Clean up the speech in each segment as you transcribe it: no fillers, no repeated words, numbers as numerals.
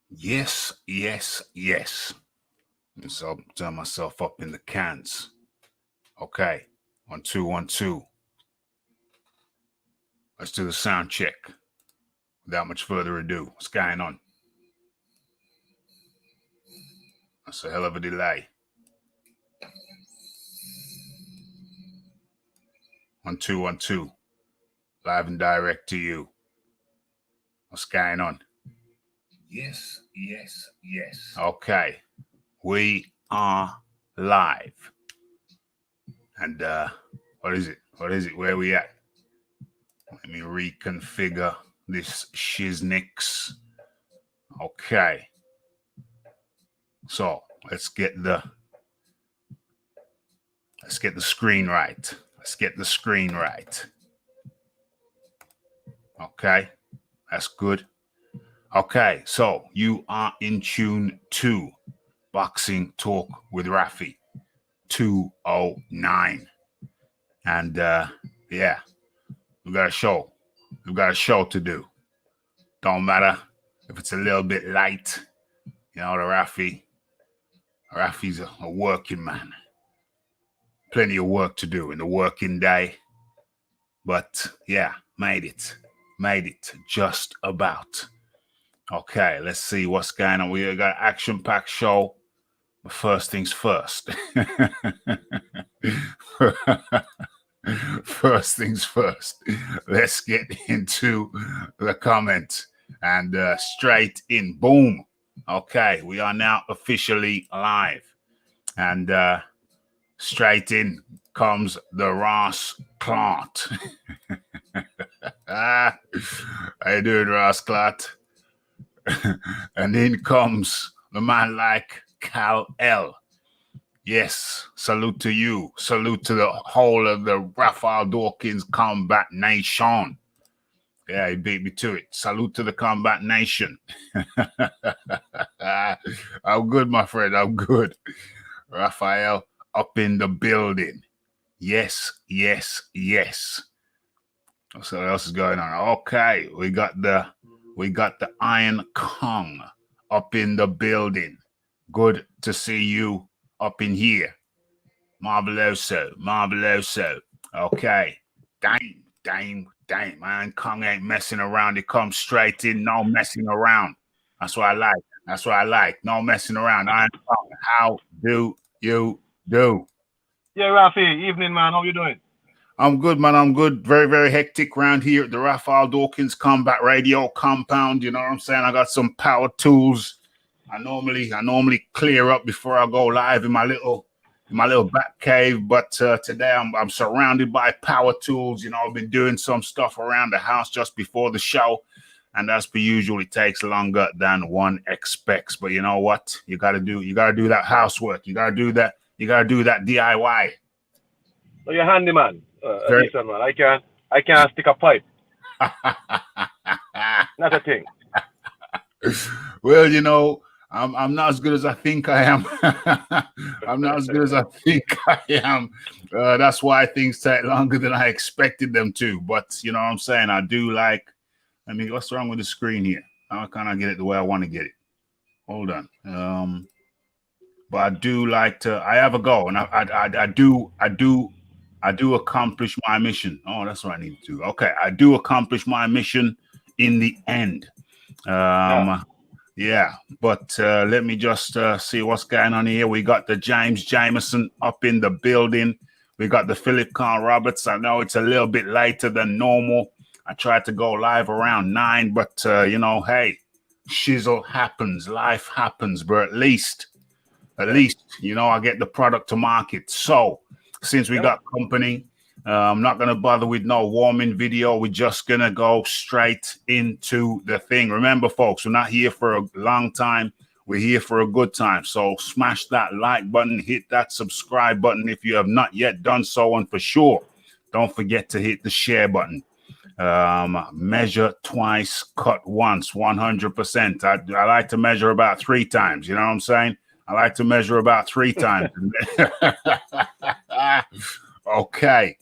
Yes, yes, yes. And so turn myself up in the cans. Okay. 1, 2, 1, 2. Let's do the sound check. Without much further ado, what's going on? That's a hell of a delay. 1, 2, 1, 2. Live and direct to you. What's going on? Yes, yes, yes. Okay. We are live. And what is it? What is it? Where are we at? Let me reconfigure this shiznix. Okay. So let's get the screen right. Let's get the screen right. Okay. That's good. Okay. So you are in tune to Boxing Talk with Rafi 209. And yeah, we got a show. We've got a show to do. Don't matter if it's a little bit light. You know, Rafi's a working man. Plenty of work to do in the working day. But yeah, made it just about. Okay, let's see what's going on. We got an action-packed show. But first things first. First things first. Let's get into the comments and straight in. Boom. Okay, we are now officially live. And straight in comes the Ross Clot. How you doing, Ross Clot? And in comes the man like Cal L. Yes, salute to you. Salute to the whole of the Raphael Dawkins Combat Nation. Yeah, he beat me to it. Salute to the Combat Nation. I'm good, my friend. I'm good. Raphael up in the building. Yes, yes, yes. So what else is going on? Okay, we got the Iron Kong up in the building. Good to see you up in here. Marveloso, marveloso. Okay. Damn. Iron Kong ain't messing around. He comes straight in, no messing around. That's what I like. No messing around. Iron Kong, how do you do? Yeah, Rafi, evening, man. How you doing? I'm good, man. I'm good. Very, very hectic around here at the Raphael Dawkins Combat Radio compound. You know what I'm saying? I got some power tools. I normally clear up before I go live in my little back cave, but today I'm surrounded by power tools. You know, I've been doing some stuff around the house just before the show, and as per usual, it takes longer than one expects. But you know what? You gotta do that housework. You gotta do that DIY. So you're handyman, decent man. I can't stick a pipe. Not a thing. Well, you know, I'm not as good as I think I am. I'm not as good as I think I am. That's why things take longer than I expected them to. But you know what I'm saying? I do like. I mean, what's wrong with the screen here? How can I get it the way I want to get it? Hold on. But I do like to. I have a goal, and I do accomplish my mission. Oh, that's what I need to do. Okay, I do accomplish my mission in the end. Yeah, but let me just see what's going on here. We got the James Jameson up in the building. We got the Philip Carl Roberts. I know it's a little bit later than normal. I tried to go live around 9, but you know, hey, shizzle happens. Life happens, but at least, you know, I get the product to market. So since we got company, I'm not going to bother with no warming video. We're just going to go straight into the thing. Remember, folks, we're not here for a long time. We're here for a good time. So smash that like button, hit that subscribe button if you have not yet done so. And for sure, don't forget to hit the share button. Measure twice, cut once, 100%. I like to measure about 3 times. You know what I'm saying? I like to measure about 3 times. Okay.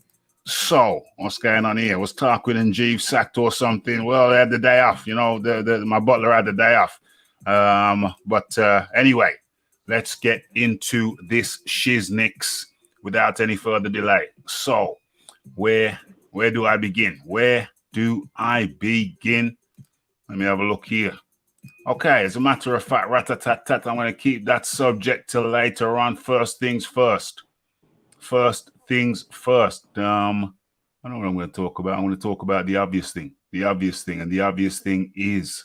So what's going on here? Was Tarquin and Jeeves sacked or something? Well, they had the day off. You know, my butler had the day off. But anyway, let's get into this shiznix without any further delay. So, where do I begin? Where do I begin? Let me have a look here. Okay, as a matter of fact, rat-a-tat-tat, I'm going to keep that subject till later on. First things first. First things first. I don't know what I'm going to talk about. I'm going to talk about the obvious thing. The obvious thing, and the obvious thing is,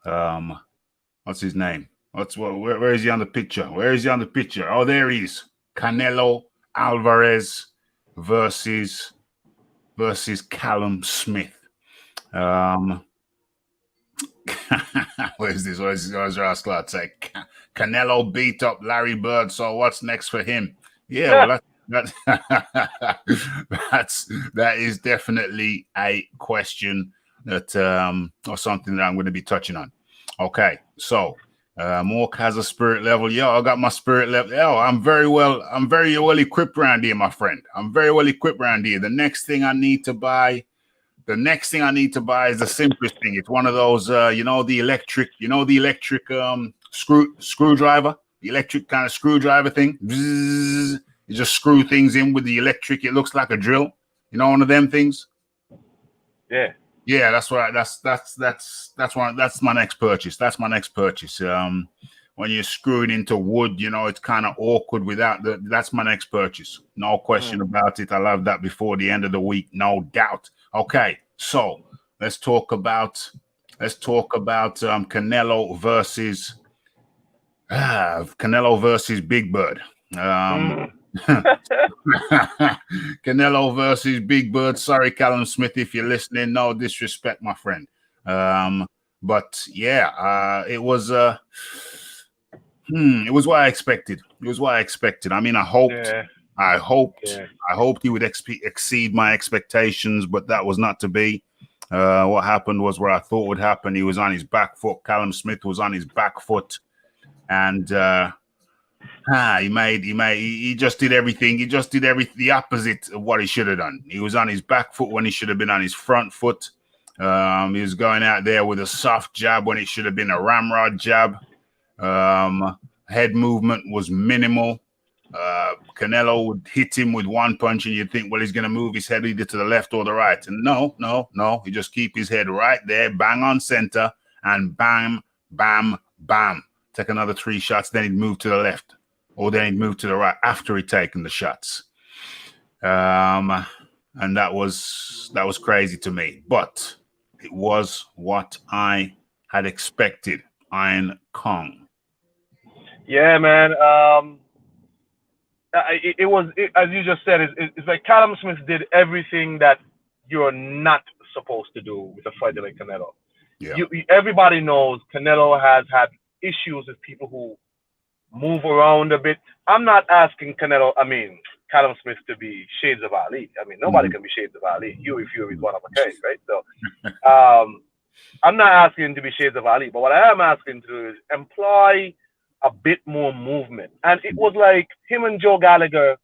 what's his name? Where is he on the picture? Where is he on the picture? Oh, there he is. Canelo Alvarez versus Callum Smith. Where's this? Where's Rascal say? Canelo beat up Larry Bird. So what's next for him? Yeah, well, that is definitely a question that or something that I'm going to be touching on. Okay, so more has a spirit level. Yo, I got my spirit level. Yo, I'm very well equipped around here, my friend. I'm very well equipped around here. The next thing I need to buy is the simplest thing. It's one of those, the electric screwdriver, the electric kind of screwdriver thing. Bzzz, you just screw things in with the electric. It looks like a drill. You know, one of them things. Yeah. Yeah, that's right. That's my next purchase. That's my next purchase. When you screw it into wood, it's kind of awkward without that's my next purchase. No question about it. I'll have that before the end of the week, no doubt. Okay, so let's talk about Canelo versus Big Bird. Canelo versus Big Bird. Sorry, Callum Smith, if you're listening. No disrespect, my friend. But yeah, it was what I expected. It was what I expected. I mean, I hoped he would exceed my expectations, but that was not to be. What happened was what I thought would happen. He was on his back foot. Callum Smith was on his back foot, and he just did everything. He just did the opposite of what he should have done. He was on his back foot when he should have been on his front foot. He was going out there with a soft jab when it should have been a ramrod jab. Head movement was minimal. Canelo would hit him with one punch and you'd think, well, he's going to move his head either to the left or the right. And no. He just keep his head right there, bang on center, and bam, bam, bam. Take another 3 shots, then he'd move to the left. Or then he'd move to the right after he'd taken the shots. And that was crazy to me. But it was what I had expected. Iron Kong. Yeah, man. It was, as you just said, it's like Callum Smith did everything that you're not supposed to do with a fighter like Canelo. Yeah. Everybody knows Canelo has had issues with people who move around a bit. I'm not asking Callum Smith to be shades of Ali. I mean, nobody can be shades of Ali. Huey Fury is one of a kind, right? So, I'm not asking him to be shades of Ali, but what I am asking to do is employ a bit more movement. And it was like him and Joe Gallagher.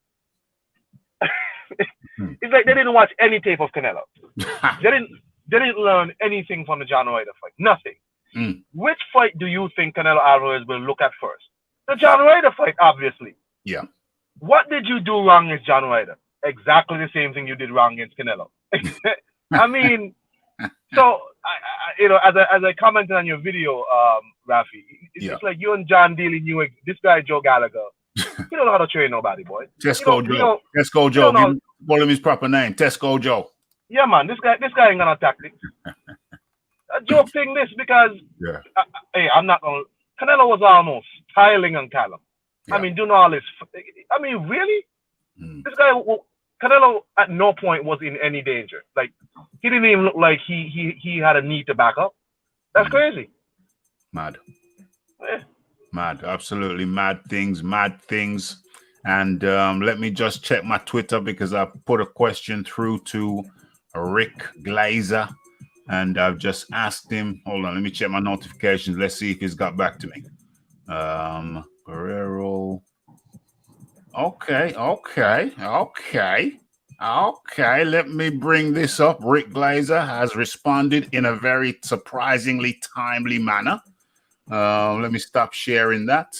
It's like they didn't watch any tape of Canelo. They didn't learn anything from the John Ryder fight. Nothing. Which fight do you think Canelo Alvarez will look at first? The John Ryder fight, obviously. Yeah. What did you do wrong against John Ryder? Exactly the same thing you did wrong against Canelo. I mean, so as I commented on your video, Rafi, it's like you and John dealing this guy Joe Gallagher. He don't know how to train nobody, boy. Tesco Joe. Tesco Joe. Call him his proper name. Tesco Joe. Yeah, man. This guy ain't gonna tactics. A joke thing this because I'm not gonna. Canelo was almost styling on Callum. Yeah. I mean, doing all this. I mean, really? This guy, Canelo, at no point was in any danger. Like, he didn't even look like he had a need to back up. That's crazy. Mad. Yeah. Mad. Absolutely mad things. And let me just check my Twitter because I put a question through to Rick Glazer. And I've just asked him. Hold on, let me check my notifications. Let's see if he's got back to me. Guerrero. Okay. Let me bring this up. Rick Glazer has responded in a very surprisingly timely manner. Let me stop sharing that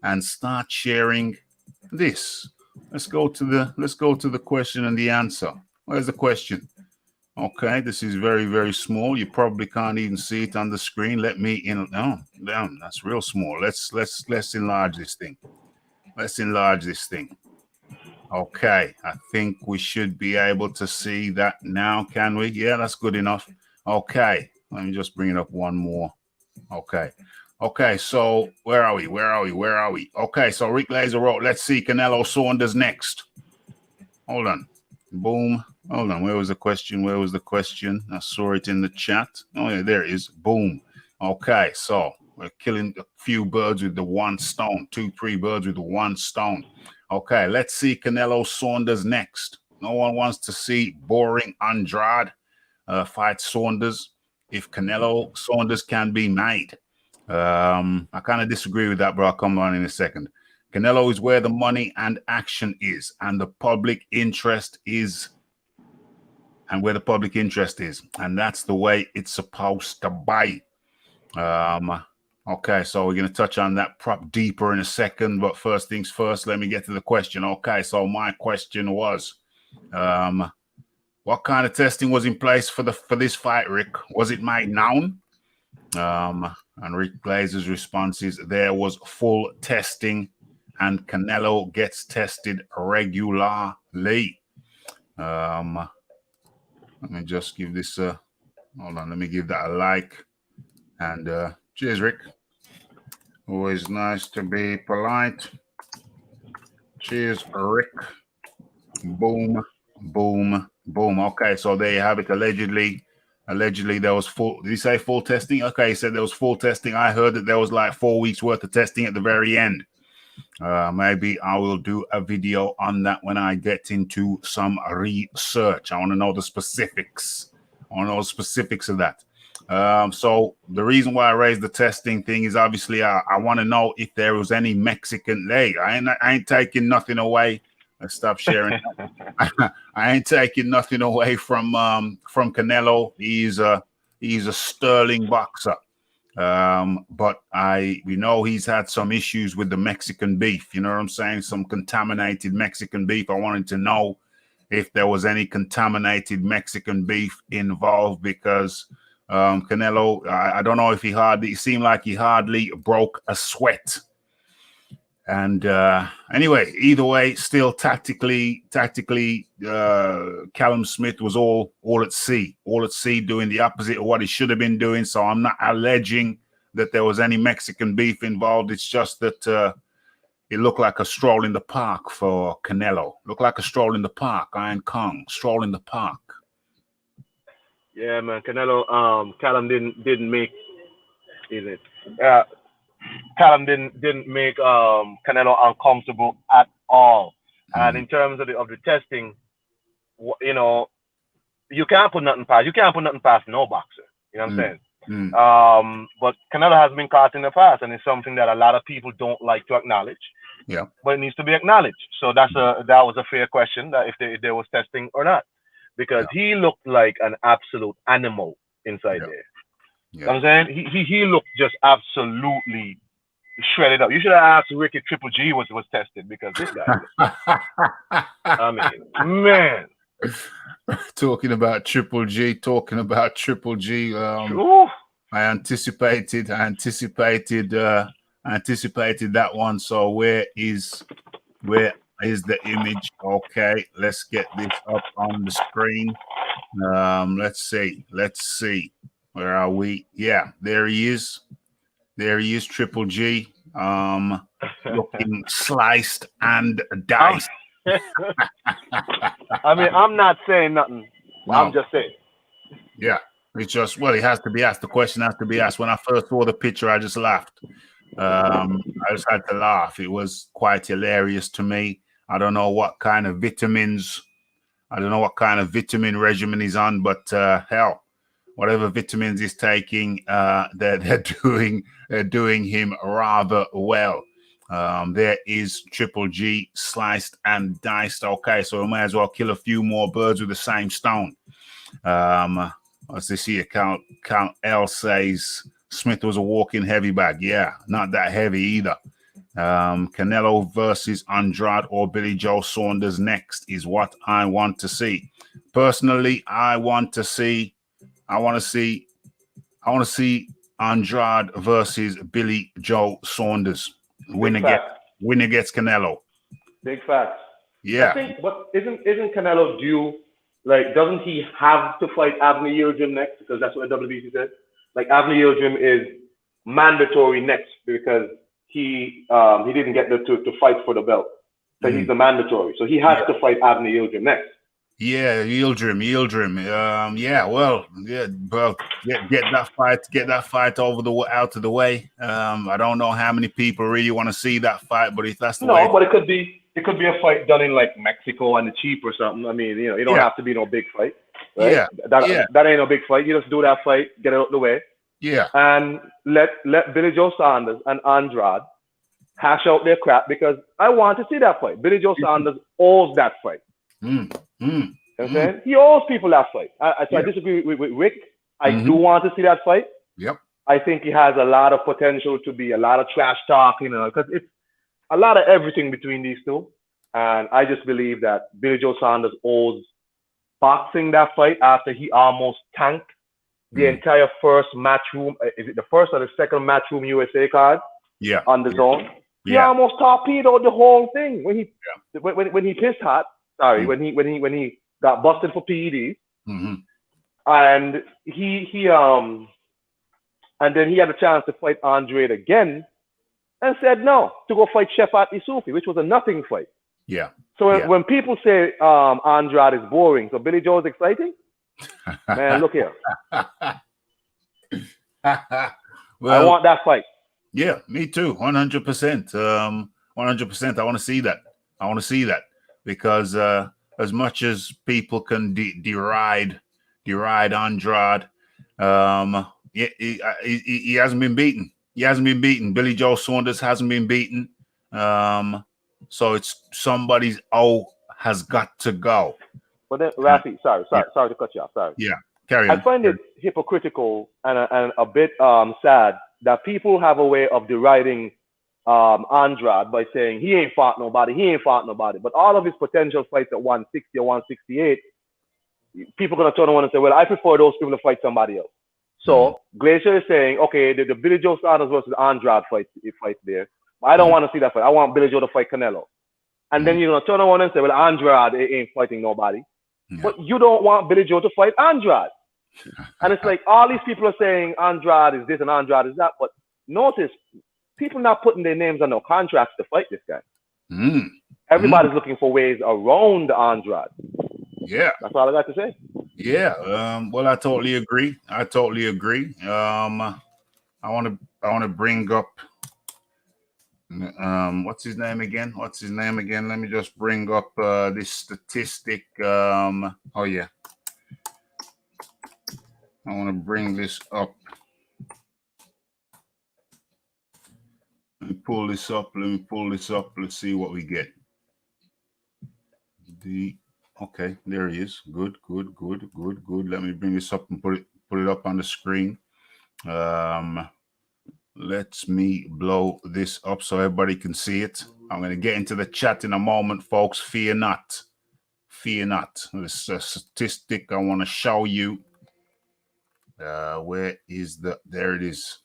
and start sharing this. Let's go to the question and the answer. Where's the question? Okay, this is very, very small. You probably can't even see it on the screen. Let me in. Oh, damn, that's real small. Let's enlarge this thing. Let's enlarge this thing. Okay, I think we should be able to see that now, can we? Yeah, that's good enough. Okay, let me just bring it up one more. Okay. Okay, so where are we? Okay, so Rick Laser wrote, let's see Canelo Saunders next. Hold on. Boom. Hold on. Where was the question? I saw it in the chat. Oh, yeah, there it is. Boom. Okay, so we're killing a few birds with the one stone. 2-3 birds with the one stone. Okay, let's see Canelo Saunders next. No one wants to see boring Andrade fight Saunders. If Canelo Saunders can be made. I kind of disagree with that, but I'll come on in a second. Canelo is where the money and action is, and the public interest is, and where the public interest is, and that's the way it's supposed to be. Okay, so we're going to touch on that prop deeper in a second, but first things first, let me get to the question. Okay, so my question was, what kind of testing was in place for this fight, Rick? Was it made known? And Rick Glazer's response is there was full testing, and Canelo gets tested regularly. Let me just give this a hold on. Let me give that a like. And cheers, Rick. Always nice to be polite. Cheers, Rick. Boom, boom, boom. Okay, so there you have it. Allegedly there was full. Did he say full testing? Okay, he said there was full testing. I heard that there was like 4 weeks worth of testing at the very end. Maybe I will do a video on that when I get into some research. I want to know the specifics. of that. So the reason why I raised the testing thing is obviously I want to know if there was any Mexican. Hey, I ain't taking nothing away. Let's stop sharing. I ain't taking nothing away from Canelo. He's a sterling boxer. But we know he's had some issues with the Mexican beef. You know what I'm saying? Some contaminated Mexican beef. I wanted to know if there was any contaminated Mexican beef involved because Canelo, I don't know if it seemed like he hardly broke a sweat. And anyway, either way, still tactically, Callum Smith was all at sea, doing the opposite of what he should have been doing. So I'm not alleging that there was any Mexican beef involved. It's just that it looked like a stroll in the park for Canelo. Looked like a stroll in the park. Iron Kong, stroll in the park. Yeah, man. Canelo, Callum didn't make it. Callum didn't make Canelo uncomfortable at all. And in terms of the testing, you know, you can't put nothing past no boxer. You know what I'm saying? But Canelo has been caught in the past, and it's something that a lot of people don't like to acknowledge. Yeah. But it needs to be acknowledged. So that was a fair question, that if there was testing or not, because he looked like an absolute animal inside there. Yeah. You know what I'm saying? He looked just absolutely shredded up. You should have asked Ricky Triple G was tested, because this guy, I mean, man. Talking about Triple G. I anticipated that one. So where is the image? Okay, let's get this up on the screen. Let's see. Where are we? Yeah, there he is. Triple G. Looking sliced and diced. I mean, I'm not saying nothing. No. I'm just saying. Yeah, it's just, well, it has to be asked. The question has to be asked. When I first saw the picture, I just laughed. I just had to laugh. It was quite hilarious to me. I don't know what kind of vitamin regimen he's on, but hell, whatever vitamins he's taking, they're doing him rather well. There is Triple G, sliced and diced. Okay, so we might as well kill a few more birds with the same stone. Let's see here. Count L says Smith was a walking heavy bag. Yeah, not that heavy either. Canelo versus Andrade or Billy Joe Saunders next is what I want to see. Personally, I want to see Andrade versus Billy Joe Saunders. Winner gets Canelo. Big facts. Yeah. I think, but isn't Canelo due? Like, doesn't he have to fight Avni Yildirim next? Because that's what the WBC said. Like, Avni Yildirim is mandatory next because he didn't get to fight for the belt. So he's the mandatory. So he has to fight Avni Yildirim next. Yeah, Yildirim. Get that fight out of the way. I don't know how many people really want to see that fight, but if that's the way. No, but it could be a fight done in like Mexico and the cheap or something. I mean, you don't have to be no big fight, right? Yeah, that ain't no big fight. You just do that fight, get it out of the way. Yeah, and let Billy Joe Saunders and Andrade hash out their crap because I want to see that fight. Billy Joe Saunders owes that fight. You know what I'm saying? He owes people that fight. I disagree with Rick. I do want to see that fight. Yep. I think he has a lot of potential to be a lot of trash talk, because it's a lot of everything between these two. And I just believe that Billy Joe Saunders owes boxing that fight after he almost tanked the entire first matchroom. Is it the first or the second matchroom USA card? Yeah. On the zone. He almost torpedoed the whole thing when he pissed hot. Sorry, when he got busted for PEDs. And and then he had a chance to fight Andrade again and said no to go fight Shefat Isufi, which was a nothing fight. Yeah. So when people say Andrade is boring, so Billy Joe is exciting, man, look here. Well, I want that fight. Yeah, me too. 100%. 100%. I want to see that. Because as much as people can deride Andrade, he hasn't been beaten. Billy Joe Saunders hasn't been beaten. So it's somebody's has got to go. But then, Rafi, sorry to cut you off. Sorry. Yeah, carry on. I find it hypocritical and a bit sad that people have a way of deriding Andrade by saying he ain't fought nobody. But all of his potential fights at 160 or 168, people are going to turn around and say, well, I prefer those people to fight somebody else. So Glacier is saying, okay, the Billy Joe Saunders versus Andrade fight there. I don't want to see that fight. I want Billy Joe to fight Canelo. And then you're going to turn around and say, well, Andrade ain't fighting nobody. But you don't want Billy Joe to fight Andrade. And it's like all these people are saying Andrade is this and Andrade is that. But notice, people not putting their names on no contracts to fight this guy. Everybody's looking for ways around Andrade. Yeah. That's all I got to say. Yeah. Well, I totally agree. I want to bring up what's his name again? Let me just bring up this statistic. I want to bring this up. Let me pull this up. Let's see what we get. Okay, there he is. Good. Let me bring this up and put it up on the screen. Let me blow this up so everybody can see it. I'm going to get into the chat in a moment, folks. Fear not. This is a statistic I want to show you. Where is there it is.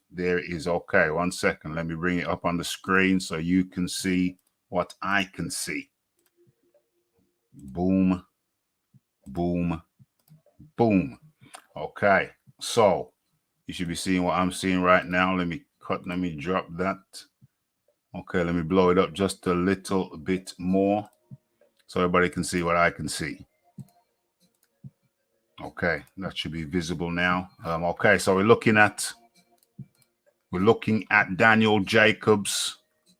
Okay, 1 second. Let me bring it up on the screen so you can see what I can see. Boom. Okay, so you should be seeing what I'm seeing right now. Let me drop that. Okay, let me blow it up just a little bit more so everybody can see what I can see. Okay, that should be visible now. Okay, so we're looking at Daniel Jacobs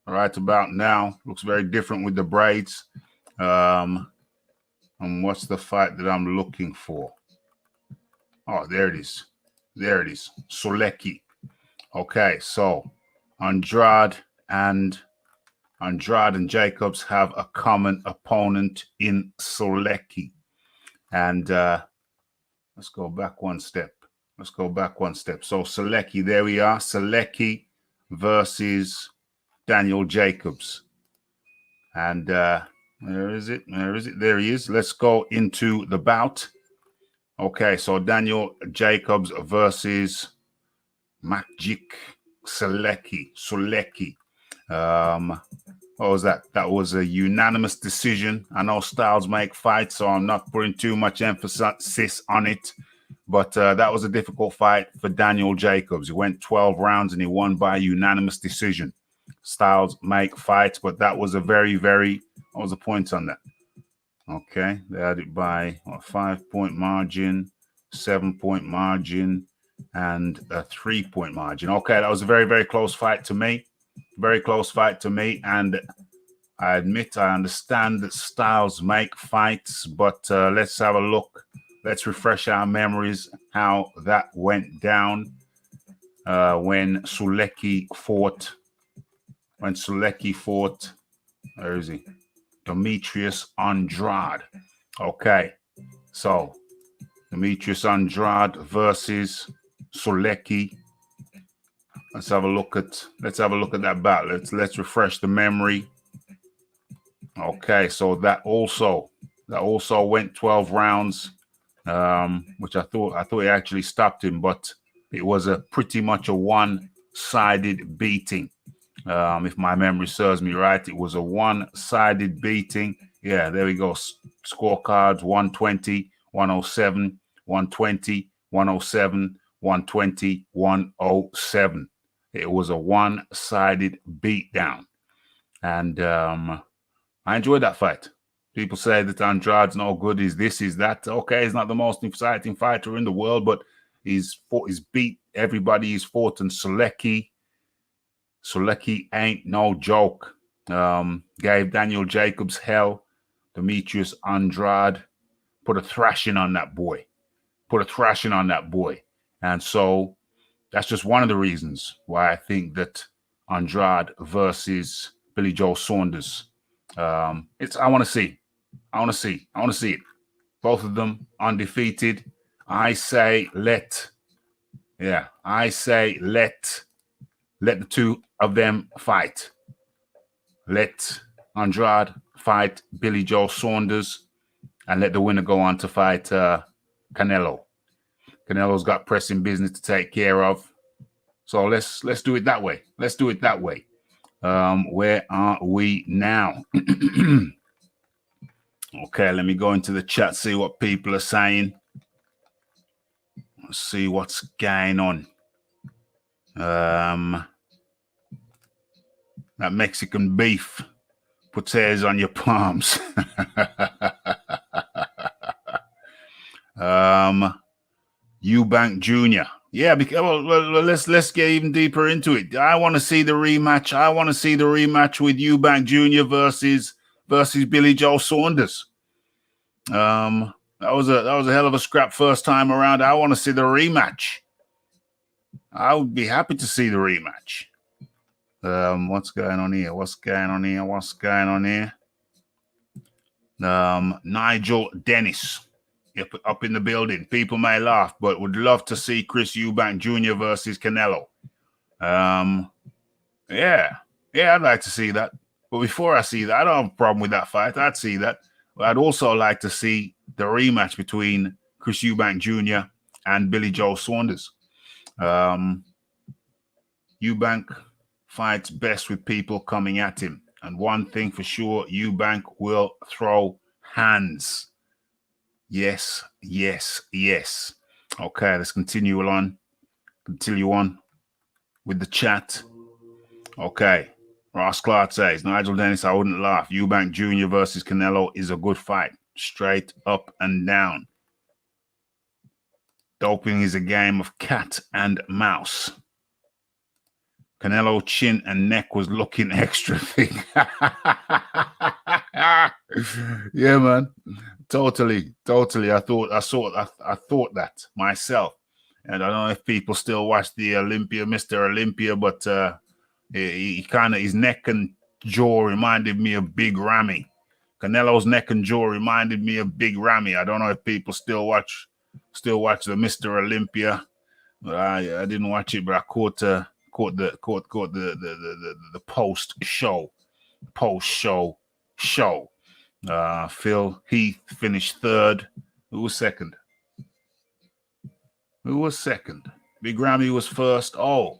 right about now. Looks very different with the braids. And what's the fight that I'm looking for? Oh, there it is. Solecki. Okay, so Andrade and Jacobs have a common opponent in Solecki. And let's go back one step. Let's go back one step. So Selecki, there we are. Selecki versus Daniel Jacobs. And where is it? Where is it? There he is. Let's go into the bout. Okay, so Daniel Jacobs versus Makjik Sulecki. What was that? That was a unanimous decision. I know styles make fights, so I'm not putting too much emphasis on it. But that was a difficult fight for Daniel Jacobs. He went 12 rounds and he won by unanimous decision. Styles make fights, but that was a very, very, what was the point on that? Okay, they had it by a 5-point margin, 7-point margin, and a 3-point margin. Okay, that was a very, very close fight to me. Very close fight to me. And I admit I understand that styles make fights, but let's have a look. Let's refresh our memories how that went down when Sulecki fought. When Sulecki fought, where is he? Demetrius Andrade. Okay, so Demetrius Andrade versus Sulecki. Let's have a look at that battle. Let's refresh the memory. Okay, so that also went 12 rounds, which I thought he actually stopped him, but it was a pretty much a one-sided beating. If my memory serves me right, it was a one-sided beating. Yeah, there we go. Scorecards 120, 107, 120, 107, 120, 107. It was a one-sided beatdown. And I enjoyed that fight. People say that Andrade's no good, is this, is that. Okay, he's not the most exciting fighter in the world, but he's beat everybody he's fought. And Sulecki ain't no joke. Gave Daniel Jacobs hell. Demetrius Andrade put a thrashing on that boy. And so that's just one of the reasons why I think that Andrade versus Billy Joe Saunders. I want to see it. Both of them undefeated. I say let the two of them fight. Let Andrade fight Billy Joe Saunders and let the winner go on to fight Canelo. Canelo's got pressing business to take care of. So let's do it that way. Where are we now? Okay, let me go into the chat, see what people are saying. Let's see what's going on. That Mexican beef puts hairs on your palms. Eubank Jr. Yeah, because let's get even deeper into it. I want to see the rematch. With Eubank Jr. versus Billy Joe Saunders. That was a hell of a scrap first time around. I want to see the rematch. I would be happy to see the rematch. What's going on here? Nigel Dennis up in the building. People may laugh, but would love to see Chris Eubank Jr. versus Canelo. Yeah, I'd like to see that. But before I see that, I don't have a problem with that fight. I'd see that. But I'd also like to see the rematch between Chris Eubank Jr. and Billy Joe Saunders. Eubank fights best with people coming at him. And one thing for sure, Eubank will throw hands. Yes. Okay, let's continue on with the chat. Okay. Ross Clark says, Nigel Dennis, I wouldn't laugh. Eubank Jr. versus Canelo is a good fight. Straight up and down. Doping is a game of cat and mouse. Canelo chin and neck was looking extra thick. Yeah, man. Totally. I thought that myself. And I don't know if people still watch the Mr. Olympia, but he kind of, his neck and jaw reminded me of Big Ramy. Canelo's neck and jaw reminded me of Big Ramy. I don't know if people still watch the Mr. Olympia. But I didn't watch it, but I caught the post show. Phil Heath finished third. Who was second? Big Ramy was first. The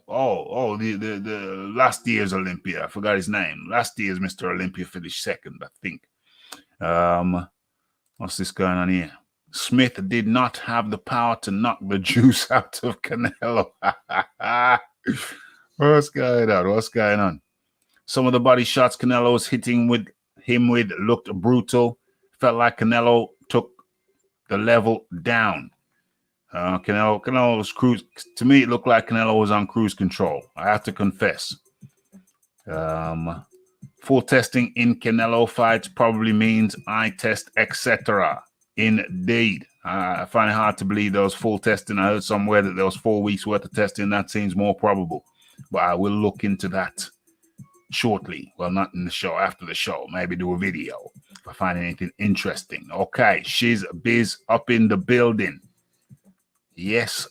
last year's Olympia. I forgot his name. Last year's Mr. Olympia finished second, I think. What's this going on here? Smith did not have the power to knock the juice out of Canelo. What's going on? Some of the body shots Canelo was hitting him with looked brutal. Felt like Canelo took the level down. Canelo was cruise. To me, it looked like Canelo was on cruise control. I have to confess. Full testing in Canelo fights probably means eye test, etc. Indeed. I find it hard to believe there was full testing. I heard somewhere that there was 4 weeks worth of testing. That seems more probable. But I will look into that shortly. Well, not in the show, after the show. Maybe do a video if I find anything interesting. Okay, Shiz Biz up in the building. Yes.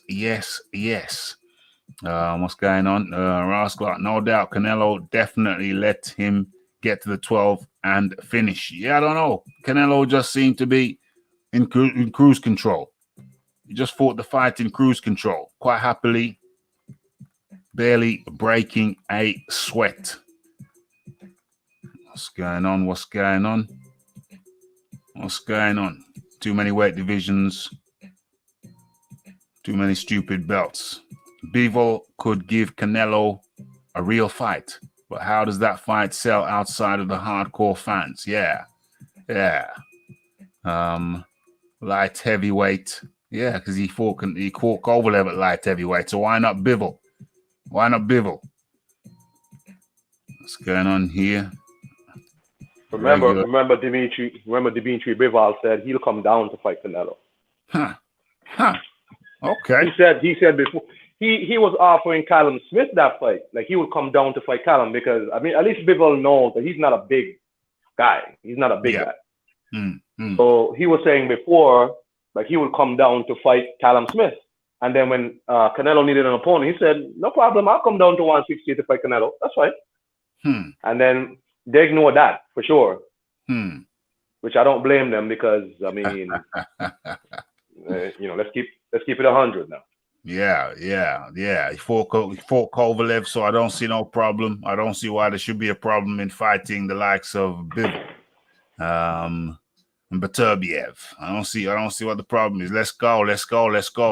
What's going on? Ross Clark, no doubt Canelo definitely let him get to the 12 and finish. Yeah, I don't know. Canelo just seemed to be in cruise control. He just fought the fight in cruise control, quite happily, barely breaking a sweat. What's going on? Too many weight divisions. Too many stupid belts. Bivol could give Canelo a real fight, but how does that fight sell outside of the hardcore fans? Yeah. Light heavyweight. Yeah, because he fought Kovalev at light heavyweight. So why not Bivol? What's going on here? Remember Dimitri Bivol said he'll come down to fight Canelo. Huh. Okay. He said before he was offering Callum Smith that fight. Like he would come down to fight Callum because I mean at least Bivol knows that he's not a big guy. He's not a big guy. So he was saying before, like he would come down to fight Callum Smith. And then when Canelo needed an opponent, he said, no problem, I'll come down to 160 to fight Canelo. That's fine. And then they ignored that for sure. Which I don't blame them because I mean let's keep it 100 now. Yeah. He fought Kovalev, so I don't see no problem. I don't see why there should be a problem in fighting the likes of Bivol and Beterbiev. I don't see what the problem is. Let's go.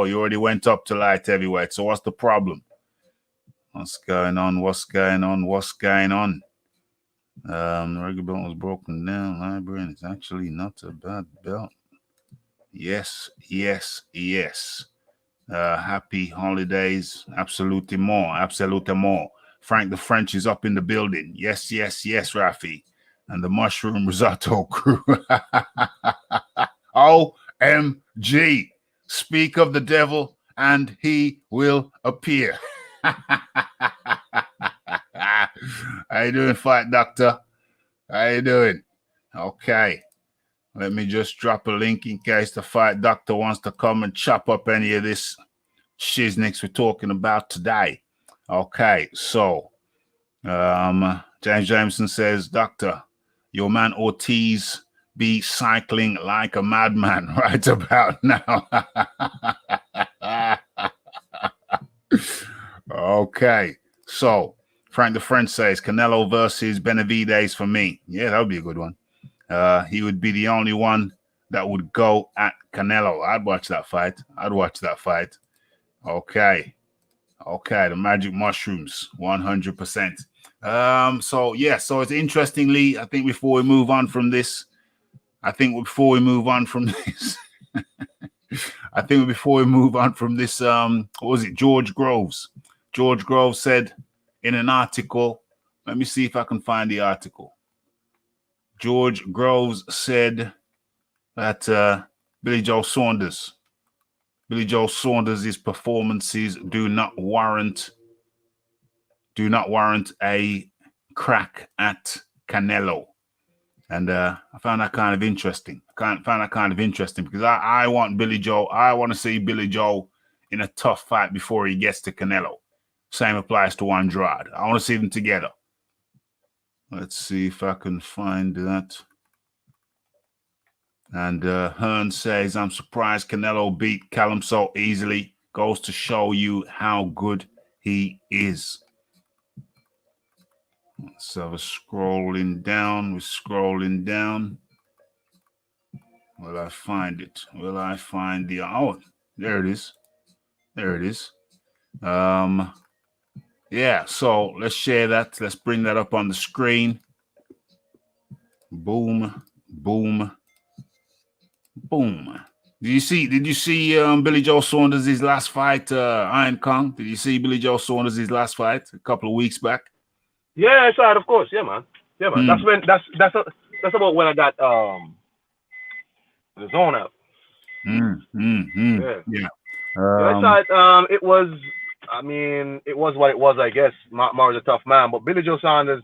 You already went up to light heavyweight, so what's the problem? What's going on? The regular belt was broken down, library, and it's actually not a bad belt. Yes. Happy holidays. Absolutely more. Frank the French is up in the building. Yes, Rafi. And the mushroom risotto crew. OMG. Speak of the devil and he will appear. How you doing, Fight Doctor? How you doing? Okay. Let me just drop a link in case the Fight Doctor wants to come and chop up any of this shiznix we're talking about today. Okay, so James Jameson says, Doctor, your man Ortiz be cycling like a madman right about now. Okay, so Frank the French says Canelo versus Benavides for me. Yeah, that would be a good one. He would be the only one that would go at Canelo. I'd watch that fight. Okay, the magic mushrooms, 100%. So it's interestingly, I think before we move on from this, what was it? George Groves. George Groves said in an article, let me see if I can find the article. George Groves said that Billy Joe Saunders' performances do not warrant a crack at Canelo. And I found that kind of interesting. Because I want Billy Joe. I want to see Billy Joe in a tough fight before he gets to Canelo. Same applies to Andrade. I want to see them together. Let's see if I can find that. And Hearn says, I'm surprised Canelo beat Callum so easily. Goes to show you how good he is. So we're scrolling down. We're scrolling down. Will I find it? Will I find the... Oh, there it is. There it is. Yeah, so let's share that. Let's bring that up on the screen. Boom, boom, boom. Did you see Billy Joe Saunders' last fight, Iron Kong? Did you see Billy Joe Saunders' last fight a couple of weeks back? Yeah, I saw it, of course. Yeah, man. Yeah, man. That's when that's about when I got the zone out. Yeah. Yeah, I saw it. It was, I mean, it was what it was, I guess. Mar's a tough man, but Billy Joe Saunders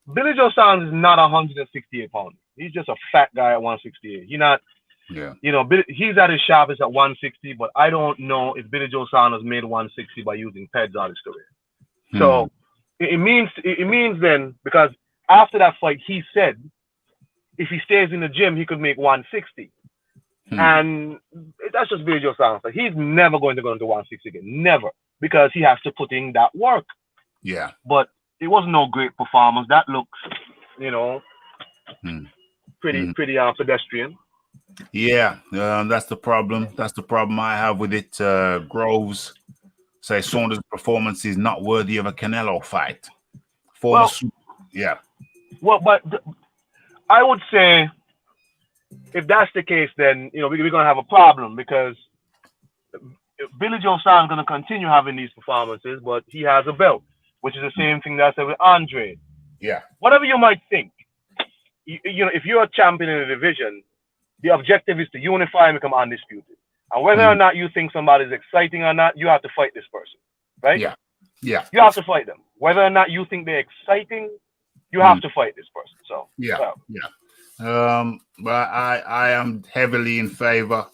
is not 168 pounds. He's just a fat guy at 168. He's not, you know, he's at his sharpest at 160, but I don't know if Billy Joe Saunders made 160 by using PEDs all his career. So it means then, because after that fight, he said if he stays in the gym, he could make 160. And that's just Billy Joe Saunders. He's never going to go into 160 again. Never. Because he has to put in that work. Yeah. But it was no great performance. That looks, you know, pretty pedestrian. Yeah, that's the problem. That's the problem I have with it. Groves say Saunders' performance is not worthy of a Canelo fight. Yeah. Well, but I would say if that's the case, then, you know, we're going to have a problem, because Billy Joe Saunders is going to continue having these performances, but he has a belt, which is the same thing that I said with Andre. Yeah. Whatever you might think, you know, if you're a champion in a division, the objective is to unify and become undisputed. And whether or not you think somebody's exciting or not, you have to fight this person, right? Yeah. Yeah. You have to fight them. Whether or not you think they're exciting, you have to fight this person. So yeah. But I am heavily in favor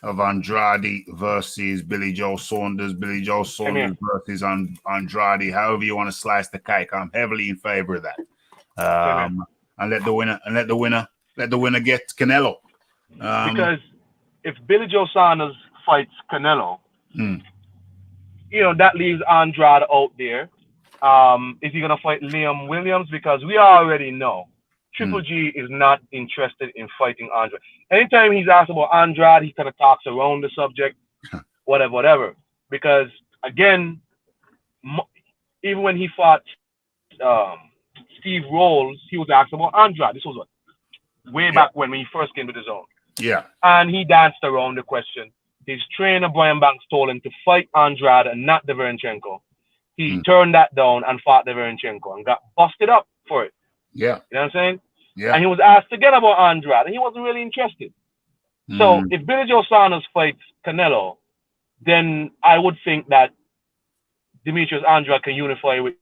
of Andrade versus Billy Joe Saunders. Billy Joe Saunders versus Andrade. However you want to slice the cake, I'm heavily in favor of that. And let the winner get Canelo. Because if Billy Joe Saunders fights Canelo, you know, that leaves Andrade out there. Is he gonna fight Liam Williams? Because we already know Triple G is not interested in fighting Andrade. Anytime he's asked about Andrade, he kind of talks around the subject, whatever. Because again, even when he fought Steve Rolls, he was asked about Andrade. This was way back when he first came to the zone. Yeah. And he danced around the question. His trainer, Brian Banks, told him to fight Andrade and not Deverenchenko. He turned that down and fought Deverenchenko and got busted up for it. Yeah. You know what I'm saying? Yeah. And he was asked again about Andrade, and he wasn't really interested. So if Billy Joe Saunders fights Canelo, then I would think that Demetrius Andrade can unify with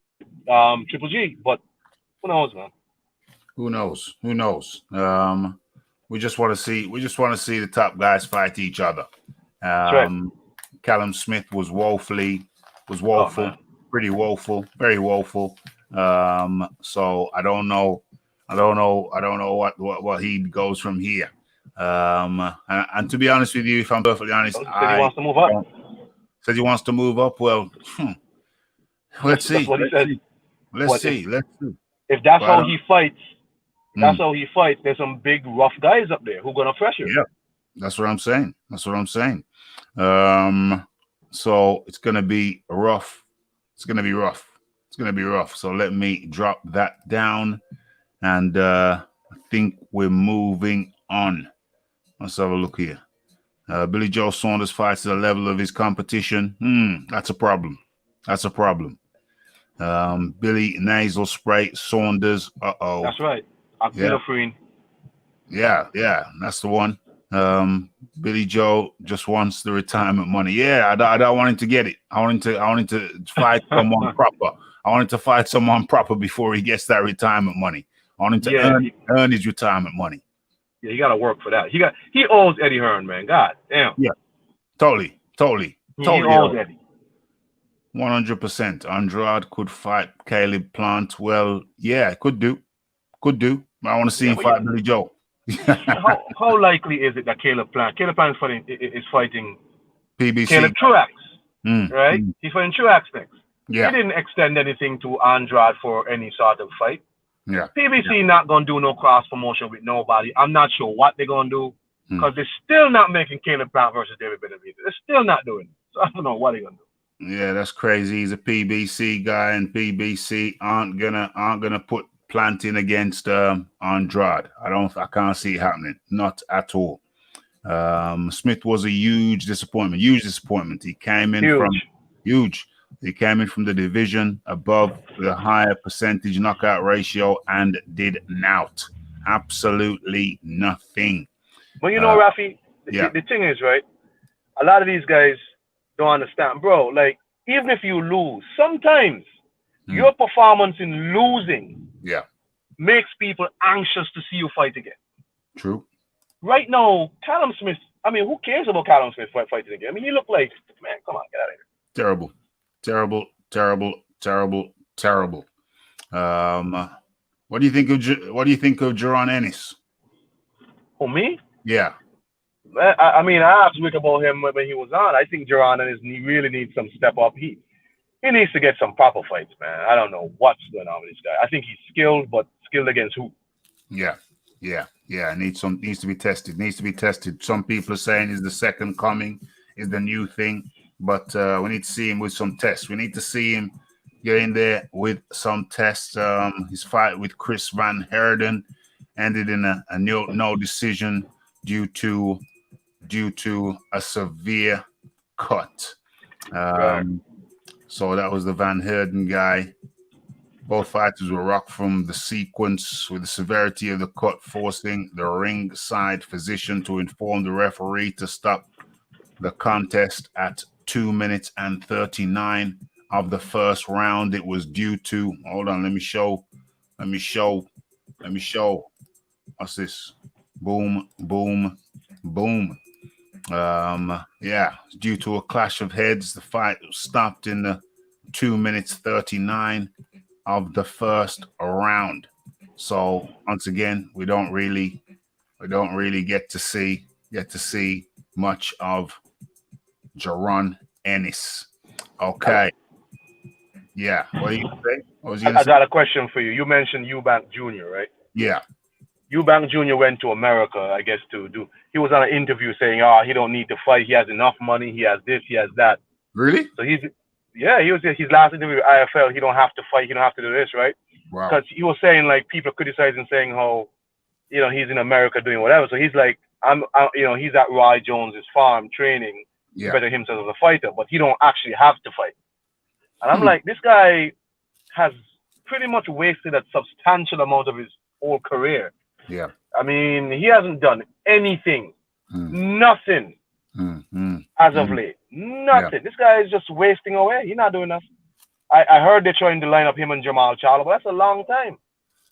Triple G. But who knows, man? Who knows? Who knows? We just want to see the top guys fight each other. Right. Callum Smith was woeful, pretty woeful, very woeful. So I don't know what he goes from here. And to be honest with you, if I'm perfectly honest, he wants to move up. Says he wants to move up. Well, let's see. Let's see. If that's how he fights, there's some big rough guys up there who are gonna pressure. Yeah, that's what I'm saying. So it's gonna be rough. It's gonna be rough. So let me drop that down, and I think we're moving on. Let's have a look here. Billy Joe Saunders fights at the level of his competition. That's a problem. Billy nasal spray Saunders. That's right. Oxylofrene. Yeah, that's the one. Billy Joe just wants the retirement money. Yeah, I don't want him to get it. I want him to fight someone proper. I want him to fight someone proper before he gets that retirement money. I want him to earn his retirement money. Yeah, he got to work for that. He owes Eddie Hearn, man. God damn. Yeah, Totally. He owns Eddie. 100%. Andrade could fight Caleb Plant. Well, yeah, could do. I want to see him fight Billy Joe. how likely is it that Caleb Plant is fighting PBC. Caleb Truax, right? He's fighting Truax next. Yeah. He didn't extend anything to Andrade for any sort of fight. Yeah. PBC not going to do no cross promotion with nobody. I'm not sure what they're going to do because they're still not making Caleb Plant versus David Benavidez. They're still not doing it. So I don't know what they're going to do. Yeah, that's crazy. He's a PBC guy, and PBC aren't gonna put Plant in against Andrade. I can't see it happening. Not at all. Smith was a huge disappointment. He came in from huge. He came in from the division above the higher percentage knockout ratio and did not. Absolutely nothing. Well, you know, Rafi, the thing is, right, a lot of these guys don't understand. Bro, like, even if you lose, sometimes your performance in losing makes people anxious to see you fight again. True. Right now, Callum Smith, I mean, who cares about Callum Smith fighting again? I mean, you look like, man, come on, get out of here. Terrible. What do you think of Jaron Ennis? Who, me? Yeah. I mean, I asked Rick about him when he was on. I think Jaron Ennis really needs some step up. He needs to get some proper fights, man. I don't know what's going on with this guy. I think he's skilled, but skilled against who? Yeah. Needs to be tested. Some people are saying he's the second coming, is the new thing. But we need to see him with some tests. We need to see him get in there with some tests. His fight with Chris Van Herden ended in a no decision due to a severe cut. So that was the Van Herden guy. Both fighters were rocked from the sequence with the severity of the cut, forcing the ringside physician to inform the referee to stop the contest at 2 minutes and 39 of the first round. It was due to, hold on, let me show. What's this? Boom. Due to a clash of heads, the fight stopped in the 2 minutes 39 of the first round. So once again, we don't really get to see much of Jaron Ennis. Okay. Yeah. What do you think? I got a question for you. You mentioned Eubank Jr., right? Yeah. Eubank Jr. went to America, I guess, he was on an interview saying, he don't need to fight. He has enough money. He has this, he has that. Really? So he was his last interview with IFL. He don't have to fight. He don't have to do this, right? Wow. Because he was saying, like, people criticizing, saying how, he's in America doing whatever. So he's like, he's at Roy Jones's farm training to better himself as a fighter, but he don't actually have to fight. And I'm like, this guy has pretty much wasted a substantial amount of his whole career. Yeah. I mean, he hasn't done anything. Nothing. As of late. Nothing. Yeah. This guy is just wasting away. He's not doing nothing. I heard they're trying to line up him and Jamal Charlo, but that's a long time.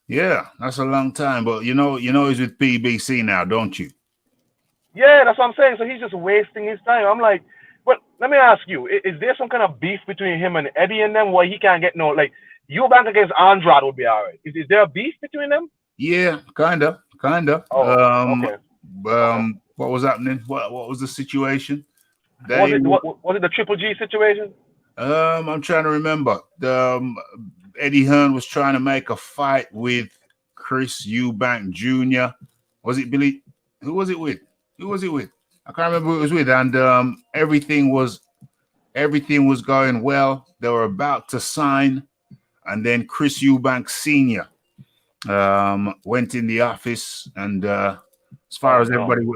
Yeah, that's a long time. But you know he's with PBC now, don't you? Yeah, that's what I'm saying. So he's just wasting his time. I'm like, but let me ask you, is there some kind of beef between him and Eddie and them why he can't get like Eubank against Andrade would be all right. Is there a beef between them? Yeah, kind of. Oh, okay. What was happening? What was the situation? Was it the Triple G situation? I'm trying to remember. Eddie Hearn was trying to make a fight with Chris Eubank Jr. Was it Billy? Who was it with? I can't remember who it was with. And everything was going well. They were about to sign, and then Chris Eubank Sr. Went in the office, and as far as everybody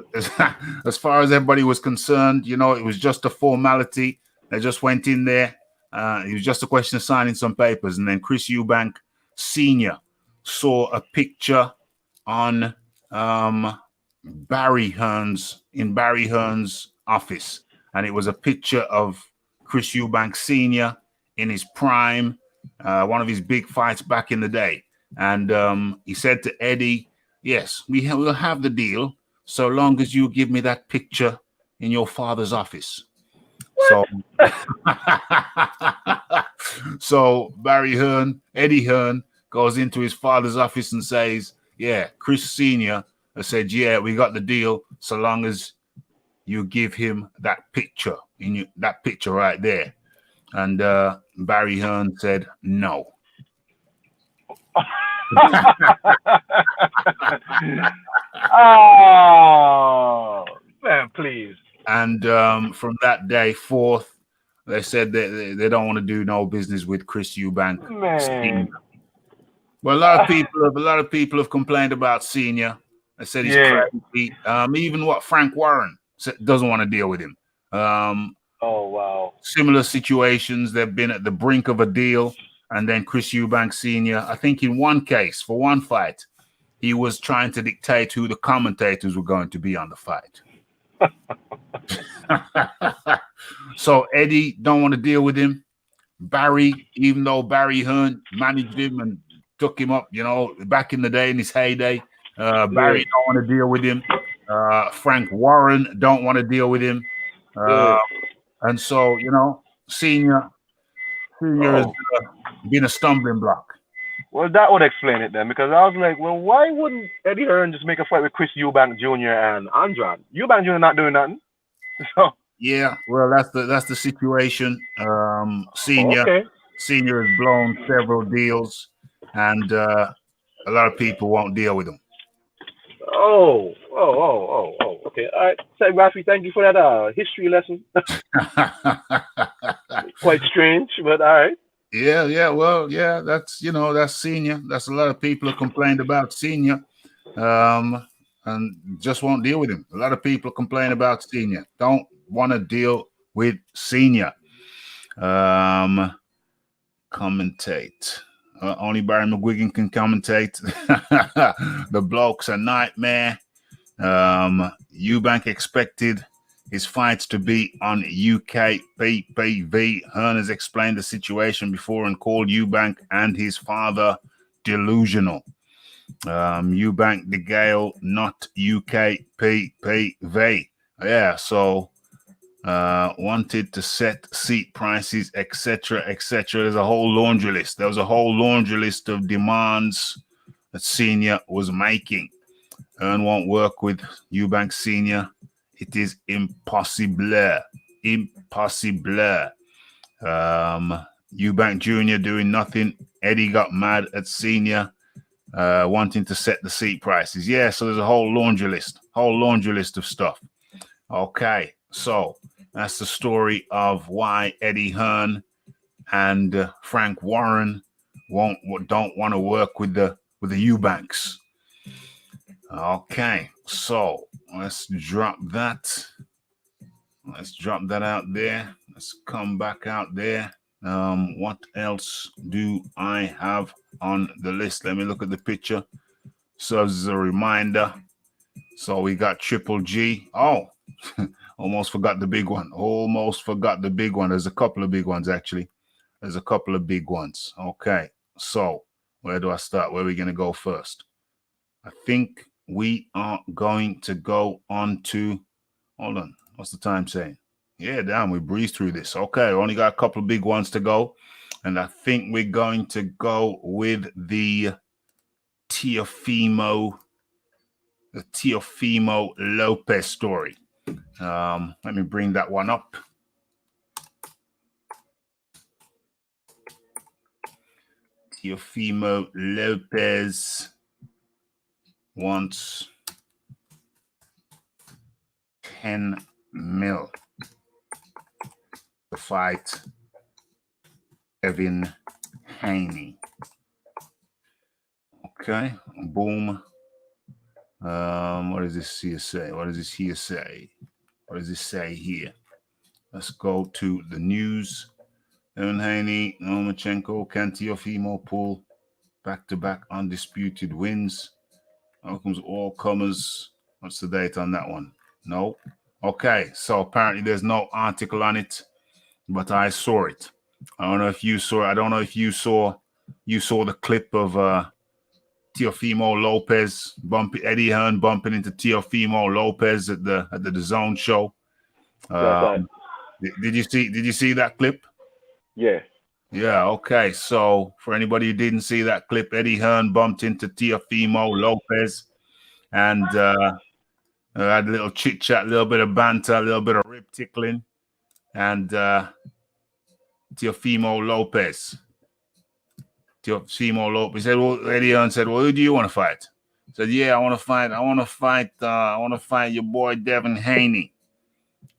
was concerned, it was just a formality. They just went in there. It was just a question of signing some papers, and then Chris Eubank Sr. saw a picture on Barry Hearn's office, and it was a picture of Chris Eubank Sr. in his prime, one of his big fights back in the day. And he said to Eddie, yes, we'll have the deal so long as you give me that picture in your father's office. What? So Eddie Hearn goes into his father's office and says, yeah, Chris Sr. said, yeah, we got the deal so long as you give him that picture, that picture right there. And Barry Hearn said, no. Oh, man, please. And from that day forth, they said that they don't want to do no business with Chris Eubank. Man. Well, a lot of people have complained about Senior. They said he's crazy. Even what Frank Warren doesn't want to deal with him. Oh, wow. Similar situations. They've been at the brink of a deal. And then Chris Eubank Sr., I think in one case, for one fight, he was trying to dictate who the commentators were going to be on the fight. So Eddie don't want to deal with him. Barry, even though Barry Hearn managed him and took him up, back in the day, in his heyday, Barry don't want to deal with him. Frank Warren don't want to deal with him. And so, Senior has been a stumbling block. Well, that would explain it then, because I was like, well, why wouldn't Eddie Hearn just make a fight with Chris Eubank Jr. and Andrade? Eubank Jr. not doing nothing. So yeah, well, that's the situation. Senior has blown several deals, and a lot of people won't deal with him. Oh. Okay. All right. So, Rafi, thank you for that history lesson. Quite strange, but all right. Yeah. Well, yeah, that's Senior. That's a lot of people have complained about Senior, and just won't deal with him. A lot of people complain about Senior. Don't want to deal with Senior. Commentate. Only Barry McGuigan can commentate. The bloke's a nightmare. Eubank expected his fights to be on UK PPV. Hearn has explained the situation before and called Eubank and his father delusional. Eubank the Gale, not UK PPV. Yeah, so wanted to set seat prices, etc., etc. There's a whole laundry list. There was a whole laundry list of demands that Senior was making. Hearn won't work with Eubank Senior. It is impossible. Impossible. Eubank Jr. doing nothing. Eddie got mad at Senior, wanting to set the seat prices. Yeah, so there's a whole laundry list of stuff. Okay, so that's the story of why Eddie Hearn and Frank Warren don't want to work with the Eubanks. Okay, so let's drop that. Let's drop that out there. Let's come back out there. What else do I have on the list? Let me look at the picture. Serves as a reminder. So we got Triple G. Oh, almost forgot the big one. There's a couple of big ones, actually. There's a couple of big ones. Okay, so where do I start? Where are we going to go first? I think we are going to go on to, hold on, what's the time saying? Yeah, damn, we breezed through this. Okay, only got a couple of big ones to go. And I think we're going to go with the Teofimo Lopez story. Let me bring that one up. Teofimo Lopez wants 10 mil to fight Devin Haney. Okay, boom. What does this here say? What does this say here? Let's go to the news. Devin Haney, Lomachenko, can Teofimo pull back-to-back undisputed wins? Welcomes all comers. What's the date on that one? No. Okay, so apparently there's no article on it, but I saw it. I don't know if you saw the clip of Teofimo Lopez Eddie Hearn bumping into Teofimo Lopez at the Dazn show. That's right. Did you see that clip? Yeah. Yeah, okay. So for anybody who didn't see that clip, Eddie Hearn bumped into Teofimo Lopez and had a little chit chat, a little bit of banter, a little bit of rib tickling, and Teofimo Lopez said, well, Eddie Hearn said, well, who do you want to fight? He said, yeah, I want to fight your boy Devin Haney.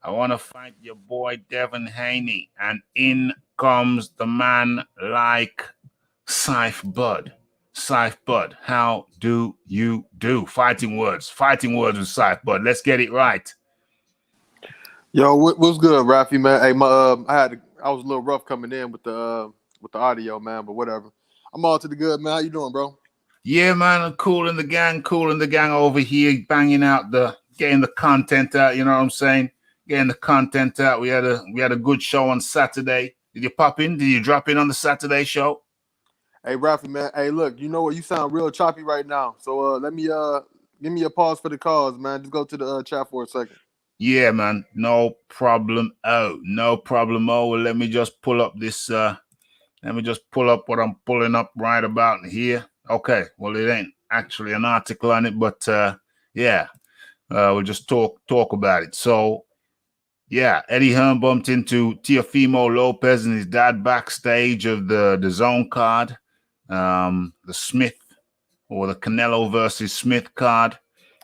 I want to fight your boy Devin Haney. And in comes the man like Scythe Bud. Scythe Bud, how do you do? Fighting words with Scythe Bud. Let's get it right. Yo, what's good, Rafi, man? Hey, I was a little rough coming in with the audio, man, but whatever. I'm all to the good, man. How you doing, bro? Yeah, man, I'm cool in the gang over here, banging out getting the content out, you know what I'm saying? Getting the content out. We had a good show on Saturday. Did you pop in? Did you drop in on the Saturday show? Hey, Rafi, man. Hey, look, you know what? You sound real choppy right now. So let me give me a pause for the cause, man. Just go to the chat for a second. Yeah, man. No problem. No problem. Well, let me just pull up this let me just pull up what I'm pulling up right about here. Okay. Well, it ain't actually an article on it, but yeah. We'll just talk about it. So yeah, Eddie Hearn bumped into Teofimo Lopez and his dad backstage of the Dazn card, the Smith or the Canelo versus Smith card.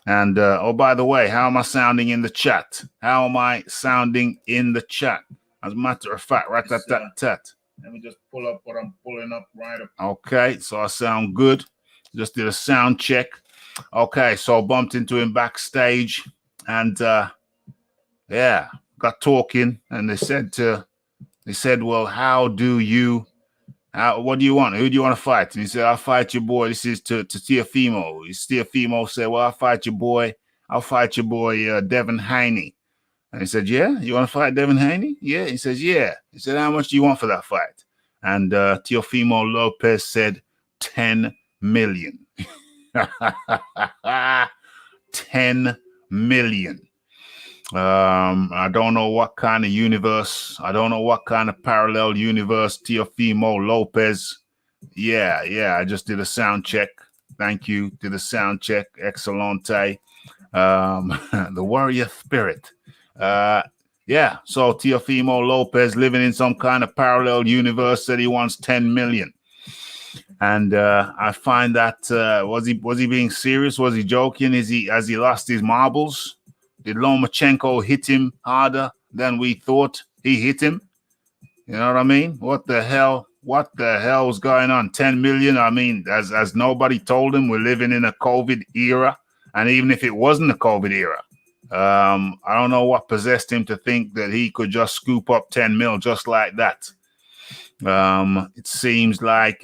And oh, by the way, how am I sounding in the chat? How am I sounding in the chat? As a matter of fact, right at that. Let me just pull up what I'm pulling up right up. Okay, so I sound good. Just did a sound check. Okay, so I bumped into him backstage, and yeah, got talking, and they said, well, what do you want? Who do you want to fight? And he said, I'll fight your boy. This is to Teofimo. Teofimo said, well, I'll fight your boy Devin Haney. And he said, yeah, you want to fight Devin Haney? Yeah. He says, yeah. He said, how much do you want for that fight? And Teofimo Lopez said, 10 million. 10 million. I don't know what kind of universe. I don't know what kind of parallel universe Teofimo Lopez. Yeah. I just did a sound check. Thank you. Did a sound check. Excellente. The warrior spirit. Yeah. So Teofimo Lopez living in some kind of parallel universe said he wants 10 million. And I find that was he being serious? Was he joking? Has he lost his marbles? Did Lomachenko hit him harder than we thought he hit him? You know what I mean? What the hell was going on? 10 million? I mean, as nobody told him, we're living in a COVID era. And even if it wasn't a COVID era, I don't know what possessed him to think that he could just scoop up 10 mil just like that. It seems like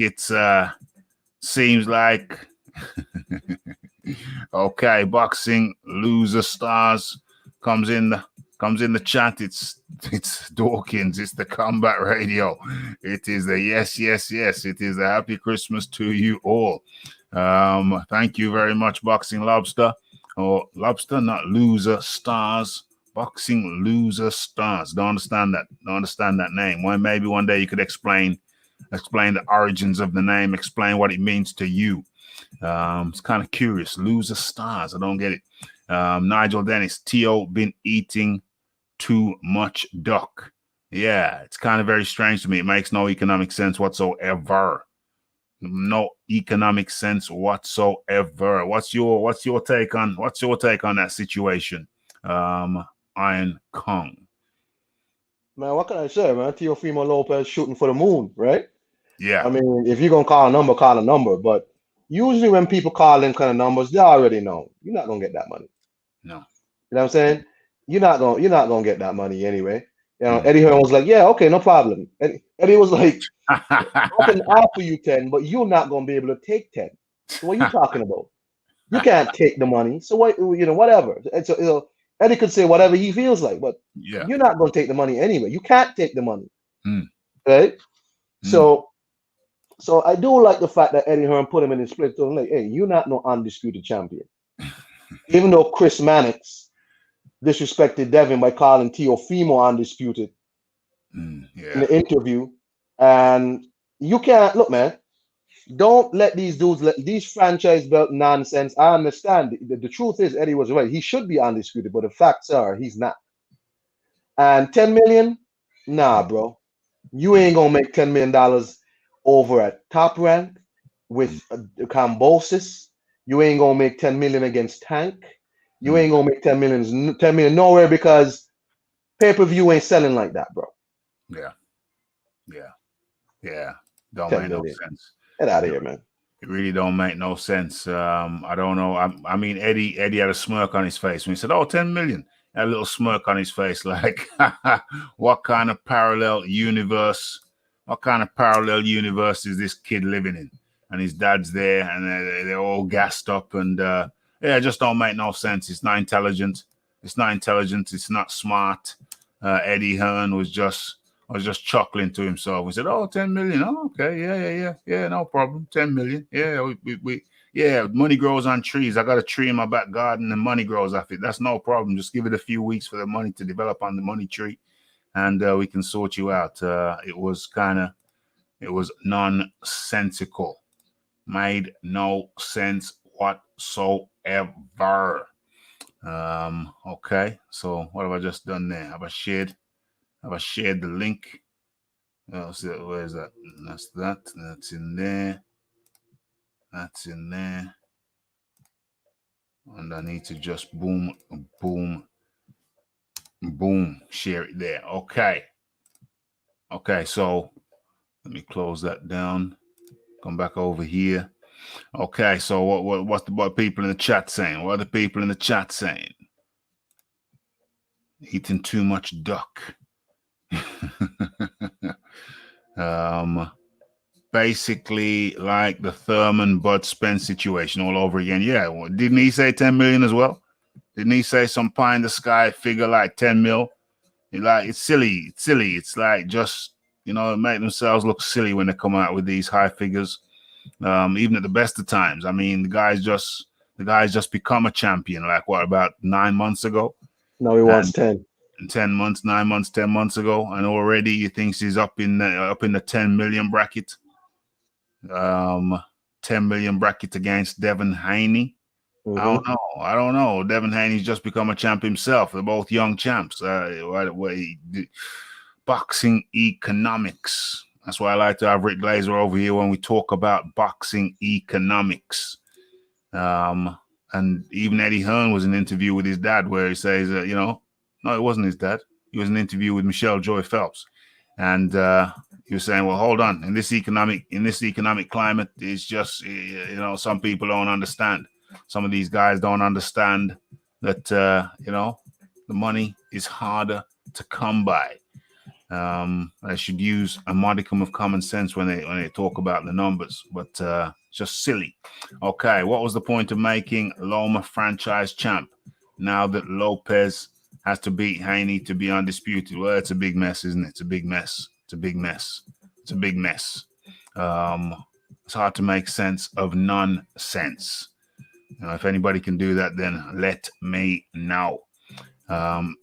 okay, boxing loser stars comes in the chat. It's Dawkins. It's the Combat Radio. It is the yes. It is a happy Christmas to you all. Thank you very much, Boxing Lobster. Or Lobster, not Loser Stars. Boxing Loser Stars. Don't understand that name. Well, maybe one day you could explain the origins of the name, explain what it means to you. It's kind of curious. Loser Stars. I don't get it. Nigel Dennis, Teo been eating too much duck. Yeah, it's kind of very strange to me. It makes no economic sense whatsoever. No economic sense whatsoever. What's your take on that situation? Iron Kong. Man, what can I say, man? Teofimo Lopez shooting for the moon, right? Yeah. I mean, if you're gonna call a number. But usually when people call them kind of numbers, they already know you're not gonna get that money. No. You know what I'm saying? You're not gonna get that money anyway. You know, Eddie Hearn was like, yeah, okay, no problem. Eddie was like, I can offer you 10, but you're not gonna be able to take 10. So what are you talking about? You can't take the money. So what, whatever. And so, Eddie could say whatever he feels like, but you're not going to take the money anyway. You can't take the money, right? So I do like the fact that Eddie Hearn put him in his split zone. Like, hey, you're not no undisputed champion. Even though Chris Mannix disrespected Devin by calling Teofimo undisputed in Yeah. the interview. And you can't look, man. Don't let these dudes these franchise belt nonsense. I understand. The truth is, Eddie was right. He should be undisputed, but the facts are he's not. And 10 million, nah, bro. You ain't gonna make $10 million over at Top Rank with Cambosis. You ain't gonna make 10 million against Tank. You ain't gonna make 10 million nowhere because pay-per-view ain't selling like that, bro. Yeah. Don't 10 make million. no sense. Get out of here, man. It really don't make no sense. I don't know. I mean, Eddie had a smirk on his face when he said, "Oh, 10 million." Had a little smirk on his face, like, what kind of parallel universe? What kind of parallel universe is this kid living in? And his dad's there, and they're all gassed up, and it just don't make no sense. It's not intelligent. It's not intelligent. It's not smart. Eddie Hearn was just chuckling to himself. He said, "Oh, 10 million. Oh, okay. Yeah, no problem. 10 million. Yeah, yeah, money grows on trees. I got a tree in my back garden and money grows off it. That's no problem. Just give it a few weeks for the money to develop on the money tree, and we can sort you out." It was nonsensical. Made no sense whatsoever. Okay, so what have I just done there? Have I shared the link? Oh, so where is that? That's in there. And I need to just boom, share it there. Okay, so let me close that down. Come back over here. Okay, so what people in the chat saying? What are the people in the chat saying? Eating too much duck. Basically like the Thurman Bud Spence situation all over again. Yeah, well, didn't he say 10 million as well? Didn't he say some pie in the sky figure like 10 mil? It's silly. It's like just, make themselves look silly when they come out with these high figures. Even at the best of times. I mean, the guy's just become a champion. Like what, about 9 months ago? No, he wants 10. 10 months, 9 months, 10 months ago, and already he thinks he's up in the 10 million bracket. 10 million bracket against Devin Haney. Mm-hmm. I don't know. Devin Haney's just become a champ himself. They're both young champs. Boxing economics. That's why I like to have Rick Glazer over here when we talk about boxing economics. And even Eddie Hearn was in an interview with his dad where he says, no, it wasn't his dad. He was in an interview with Michelle Joy Phelps. And he was saying, well, hold on. In this economic climate, it's just, some people don't understand. Some of these guys don't understand that, the money is harder to come by. They should use a modicum of common sense when they talk about the numbers, but just silly. Okay, what was the point of making Loma franchise champ now that Lopez has to beat Haney to be undisputed? Well, it's a big mess, isn't it? It's a big mess. It's hard to make sense of nonsense. If anybody can do that, then let me know.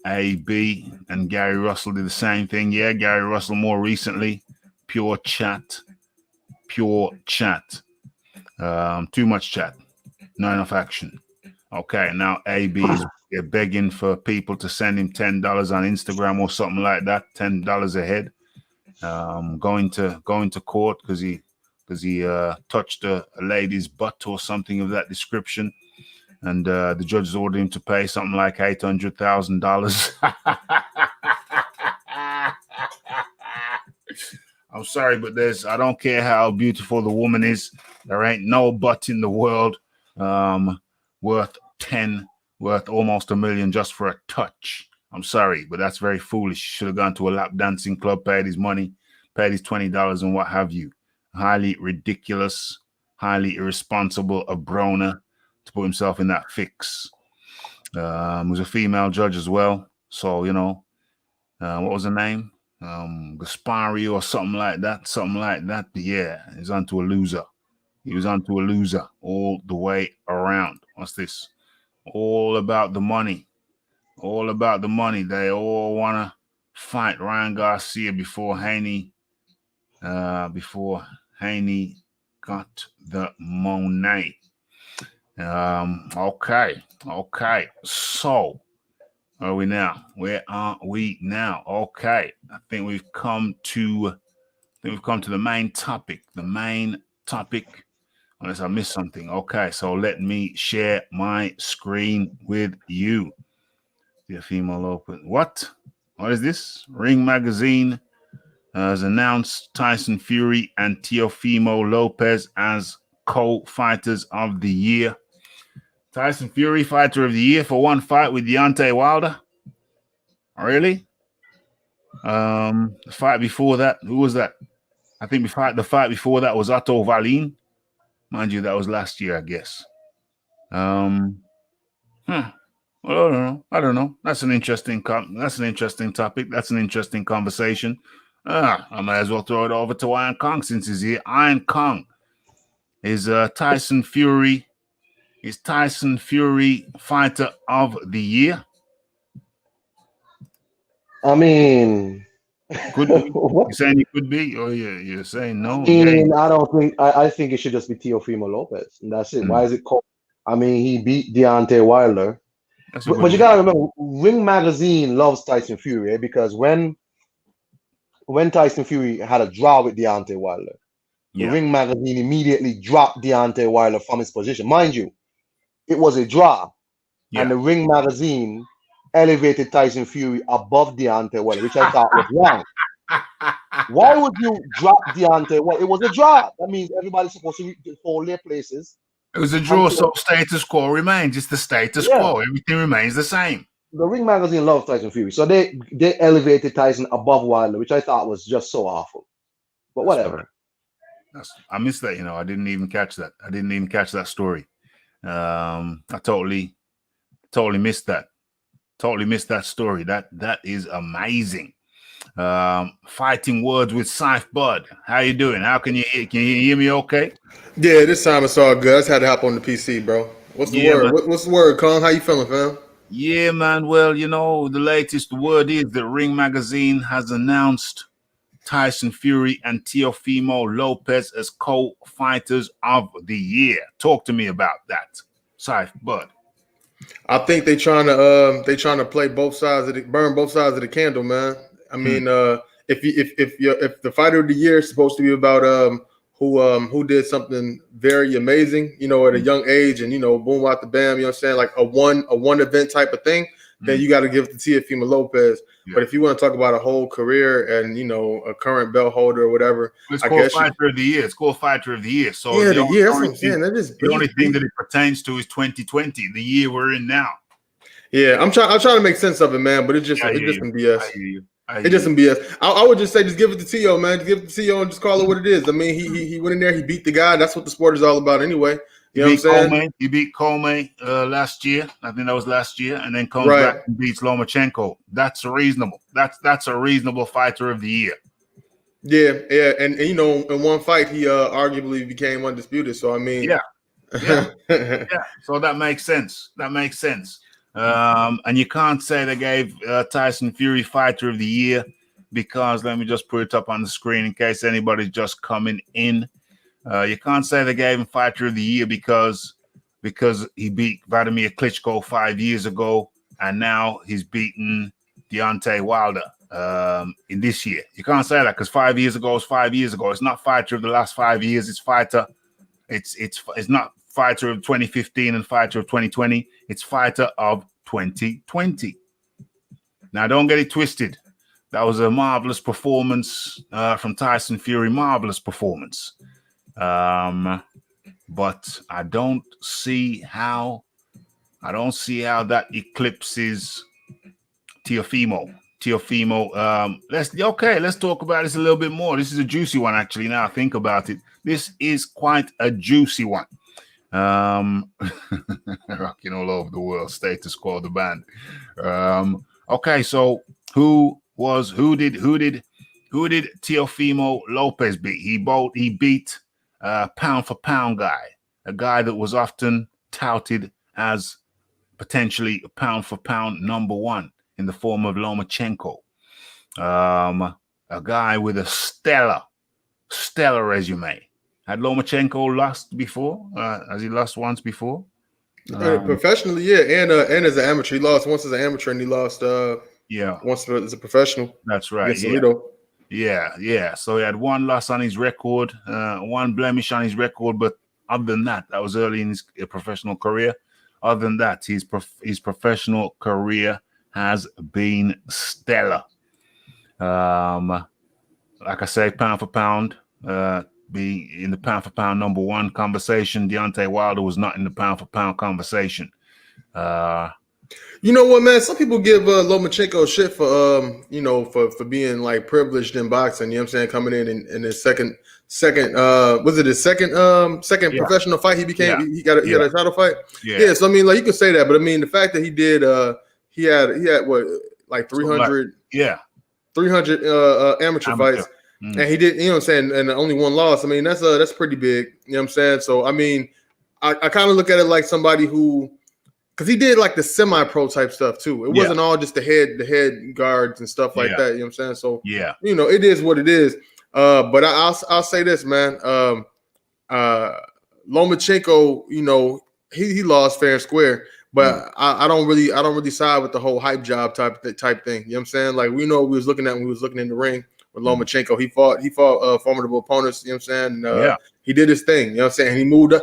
AB and Gary Russell did the same thing. Yeah, Gary Russell more recently. Pure chat. Too much chat. Not enough action. Okay, now AB is begging for people to send him $10 on Instagram or something like that. $10 a head. Going to court because he touched a lady's butt or something of that description. And the judges ordered him to pay something like $800,000. I'm sorry, but I don't care how beautiful the woman is. There ain't no butt in the world worth almost $1 million just for a touch. I'm sorry, but that's very foolish. He should have gone to a lap dancing club, paid his money, paid his $20 and what have you. Highly ridiculous, highly irresponsible of Broner to put himself in that fix. Was a female judge as well. So, what was her name? Gaspari or something like that. Yeah, he's onto a loser. He was onto a loser all the way around. What's this? All about the money. All about the money. They all want to fight Ryan Garcia before Haney got the money. Okay. So where are we now? Where are we now? Okay. I think we've come to the main topic. Unless I missed something. Okay, so let me share my screen with you. Teofimo Lopez. What is this? Ring Magazine has announced Tyson Fury and Teofimo Lopez as co-fighters of the year. Tyson Fury, fighter of the year for one fight with Deontay Wilder. Really? The fight before that, who was that? I think the fight before that was Otto Wallin. Mind you, that was last year, I guess. Well, I don't know. That's an interesting topic. That's an interesting conversation. I might as well throw it over to Iron Kong since he's here. Iron Kong is Tyson Fury. Is Tyson Fury fighter of the year? I mean, could be. You're saying he could be, or you're saying no? I don't think. I think it should just be Teofimo Lopez, and that's it. Why is it called? I mean, he beat Deontay Wilder. But you gotta remember, Ring Magazine loves Tyson Fury because when Tyson Fury had a draw with Deontay Wilder, the Ring Magazine immediately dropped Deontay Wilder from his position. Mind you, it was a draw, and the Ring Magazine elevated Tyson Fury above Deontay Wilder, which I thought was wrong. Why would you drop Deontay Wilder? It was a draw. That means everybody's supposed to hold their places. It was a draw, so status quo remains. It's the status quo. Everything remains the same. The Ring Magazine loves Tyson Fury, so they elevated Tyson above Wilder, which I thought was just so awful. But whatever. I missed that. I didn't even catch that. I didn't even catch that story. I totally missed that. Totally missed that story. That is amazing. Fighting words with Scythe Bud. How you doing? How can you hear me okay? Yeah, this time it's all good. I just had to hop on the PC, bro. What's the word? What's the word, Kong? How you feeling, fam? Yeah, man. Well, the latest word is that Ring Magazine has announced Tyson Fury and Teofimo Lopez as co-fighters of the year. Talk to me about that, Scythe Bud. I think they trying to play both sides burn both sides of the candle, man. I mean, if the fighter of the year is supposed to be about who did something very amazing, at a young age, and boom out the bam, what I'm saying, like a one event type of thing, then you got to give it to Teofimo Lopez. Yeah. But if you want to talk about a whole career and a current belt holder or whatever, it's called fighter of the year. It's called fighter of the year. So yeah, the only thing that it pertains to is 2020, the year we're in now. Yeah, I'm trying to make sense of it, man. But it's just some BS. It's just some BS. I would just say, just give it to Teo, man. Just give it to Teo and just call it what it is. I mean, he went in there, he beat the guy. That's what the sport is all about, anyway. You know what I'm saying? He beat Coleman last year. I think that was last year, and then comes back and beats Lomachenko. That's reasonable. That's a reasonable fighter of the year. Yeah, and in one fight he arguably became undisputed. So I mean, yeah. So that makes sense. And you can't say they gave Tyson Fury fighter of the year because, let me just put it up on the screen in case anybody's just coming in. You can't say they gave him fighter of the year because he beat Vladimir Klitschko 5 years ago, and now he's beaten Deontay Wilder in this year. You can't say that because 5 years ago is 5 years ago. It's not fighter of the last 5 years. It's fighter. It's not fighter of 2015 and fighter of 2020. It's fighter of 2020. Now, don't get it twisted. That was a marvelous performance from Tyson Fury. Marvelous performance. But I don't see how that eclipses Teofimo. Let's talk about this a little bit more. This is a juicy one, actually. Now I think about it, this is quite a juicy one. Rocking all over the world. Status Quo, the band. Okay, so who did Teofimo Lopez beat? He beat pound for pound guy, a guy that was often touted as potentially pound for pound #1 in the form of Lomachenko. A guy with a stellar resume. Had Lomachenko lost before? Has he lost once before? Professionally, yeah, and as an amateur, he lost once as an amateur, and he lost once as a professional. That's right. Yeah. So he had one loss on his record, one blemish on his record, but other than that was early in his professional career. Other than that, his professional career has been stellar. Like I say, pound for pound, be in the pound for pound #1 conversation. Deontay Wilder was not in the pound for pound conversation. You know what, man? Some people give Lomachenko shit for for being like privileged in boxing. You know what I'm saying? Coming in his second was it his second professional fight? He got a title fight. Yeah. So I mean, like you can say that, but I mean the fact that he did he had what like 300 amateur fights. And he did, you know what I'm saying, and only one loss. I mean, that's pretty big. You know what I'm saying? So I mean, I kind of look at it like somebody who, because he did like the semi-pro type stuff too. It wasn't all just the head guards and stuff like that. You know what I'm saying? So you know, it is what it is. But I'll say this, man. Lomachenko, you know, he lost fair and square. But I don't really side with the whole hype job type thing. You know what I'm saying? Like we know what we was looking at when we was looking in the ring with Lomachenko. He fought formidable opponents. You know what I'm saying? He did his thing. You know what I'm saying? He moved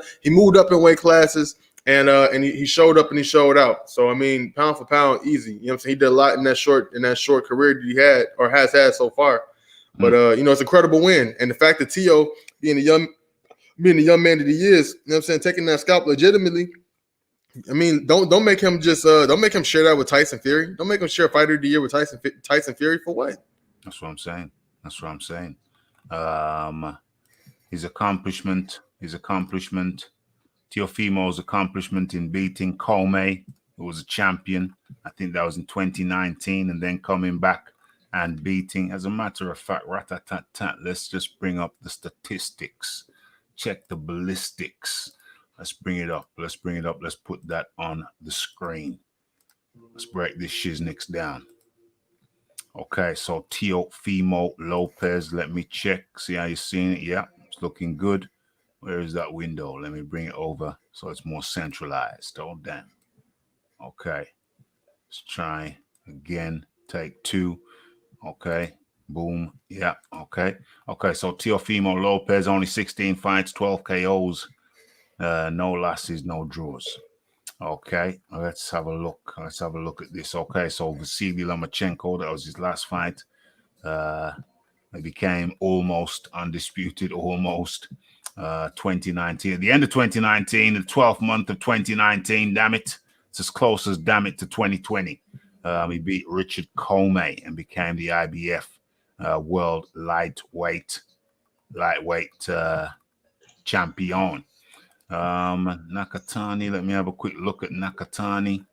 up in weight classes, and he showed up and he showed out. So I mean, pound for pound, easy. You know what I'm saying? He did a lot in that short career that he had or has had so far. But you know, it's an incredible win, and the fact that Teo being the young man that he is, you know what I'm saying, taking that scalp legitimately. I mean, don't make him don't make him share that with Tyson Fury. Don't make him share Fighter of the Year with Tyson Fury for what? That's what I'm saying. His accomplishment. Teofimo's accomplishment in beating Comey, who was a champion. I think that was in 2019, and then coming back and beating. As a matter of fact, rat-a-tat-tat, let's just bring up the statistics. Check the ballistics. Let's bring it up. Let's put that on the screen. Let's break this shiznix down. Okay, so Teofimo Lopez. Let me check. See how you're seeing it? Yeah, it's looking good. Where is that window? Let me bring it over so it's more centralized. Oh, damn. Okay. Let's try again. Take 2. Okay. Boom. Yeah. Okay. So Teofimo Lopez, only 16 fights, 12 KOs. No losses, no draws. Okay, let's have a look. Let's have a look at this. Okay, so Vasily Lomachenko, that was his last fight. He became almost undisputed, 2019. At the end of 2019, the 12th month of 2019, damn it. It's as close as damn it to 2020. He beat Richard Comey and became the IBF world lightweight champion. Nakatani, let me have a quick look at Nakatani.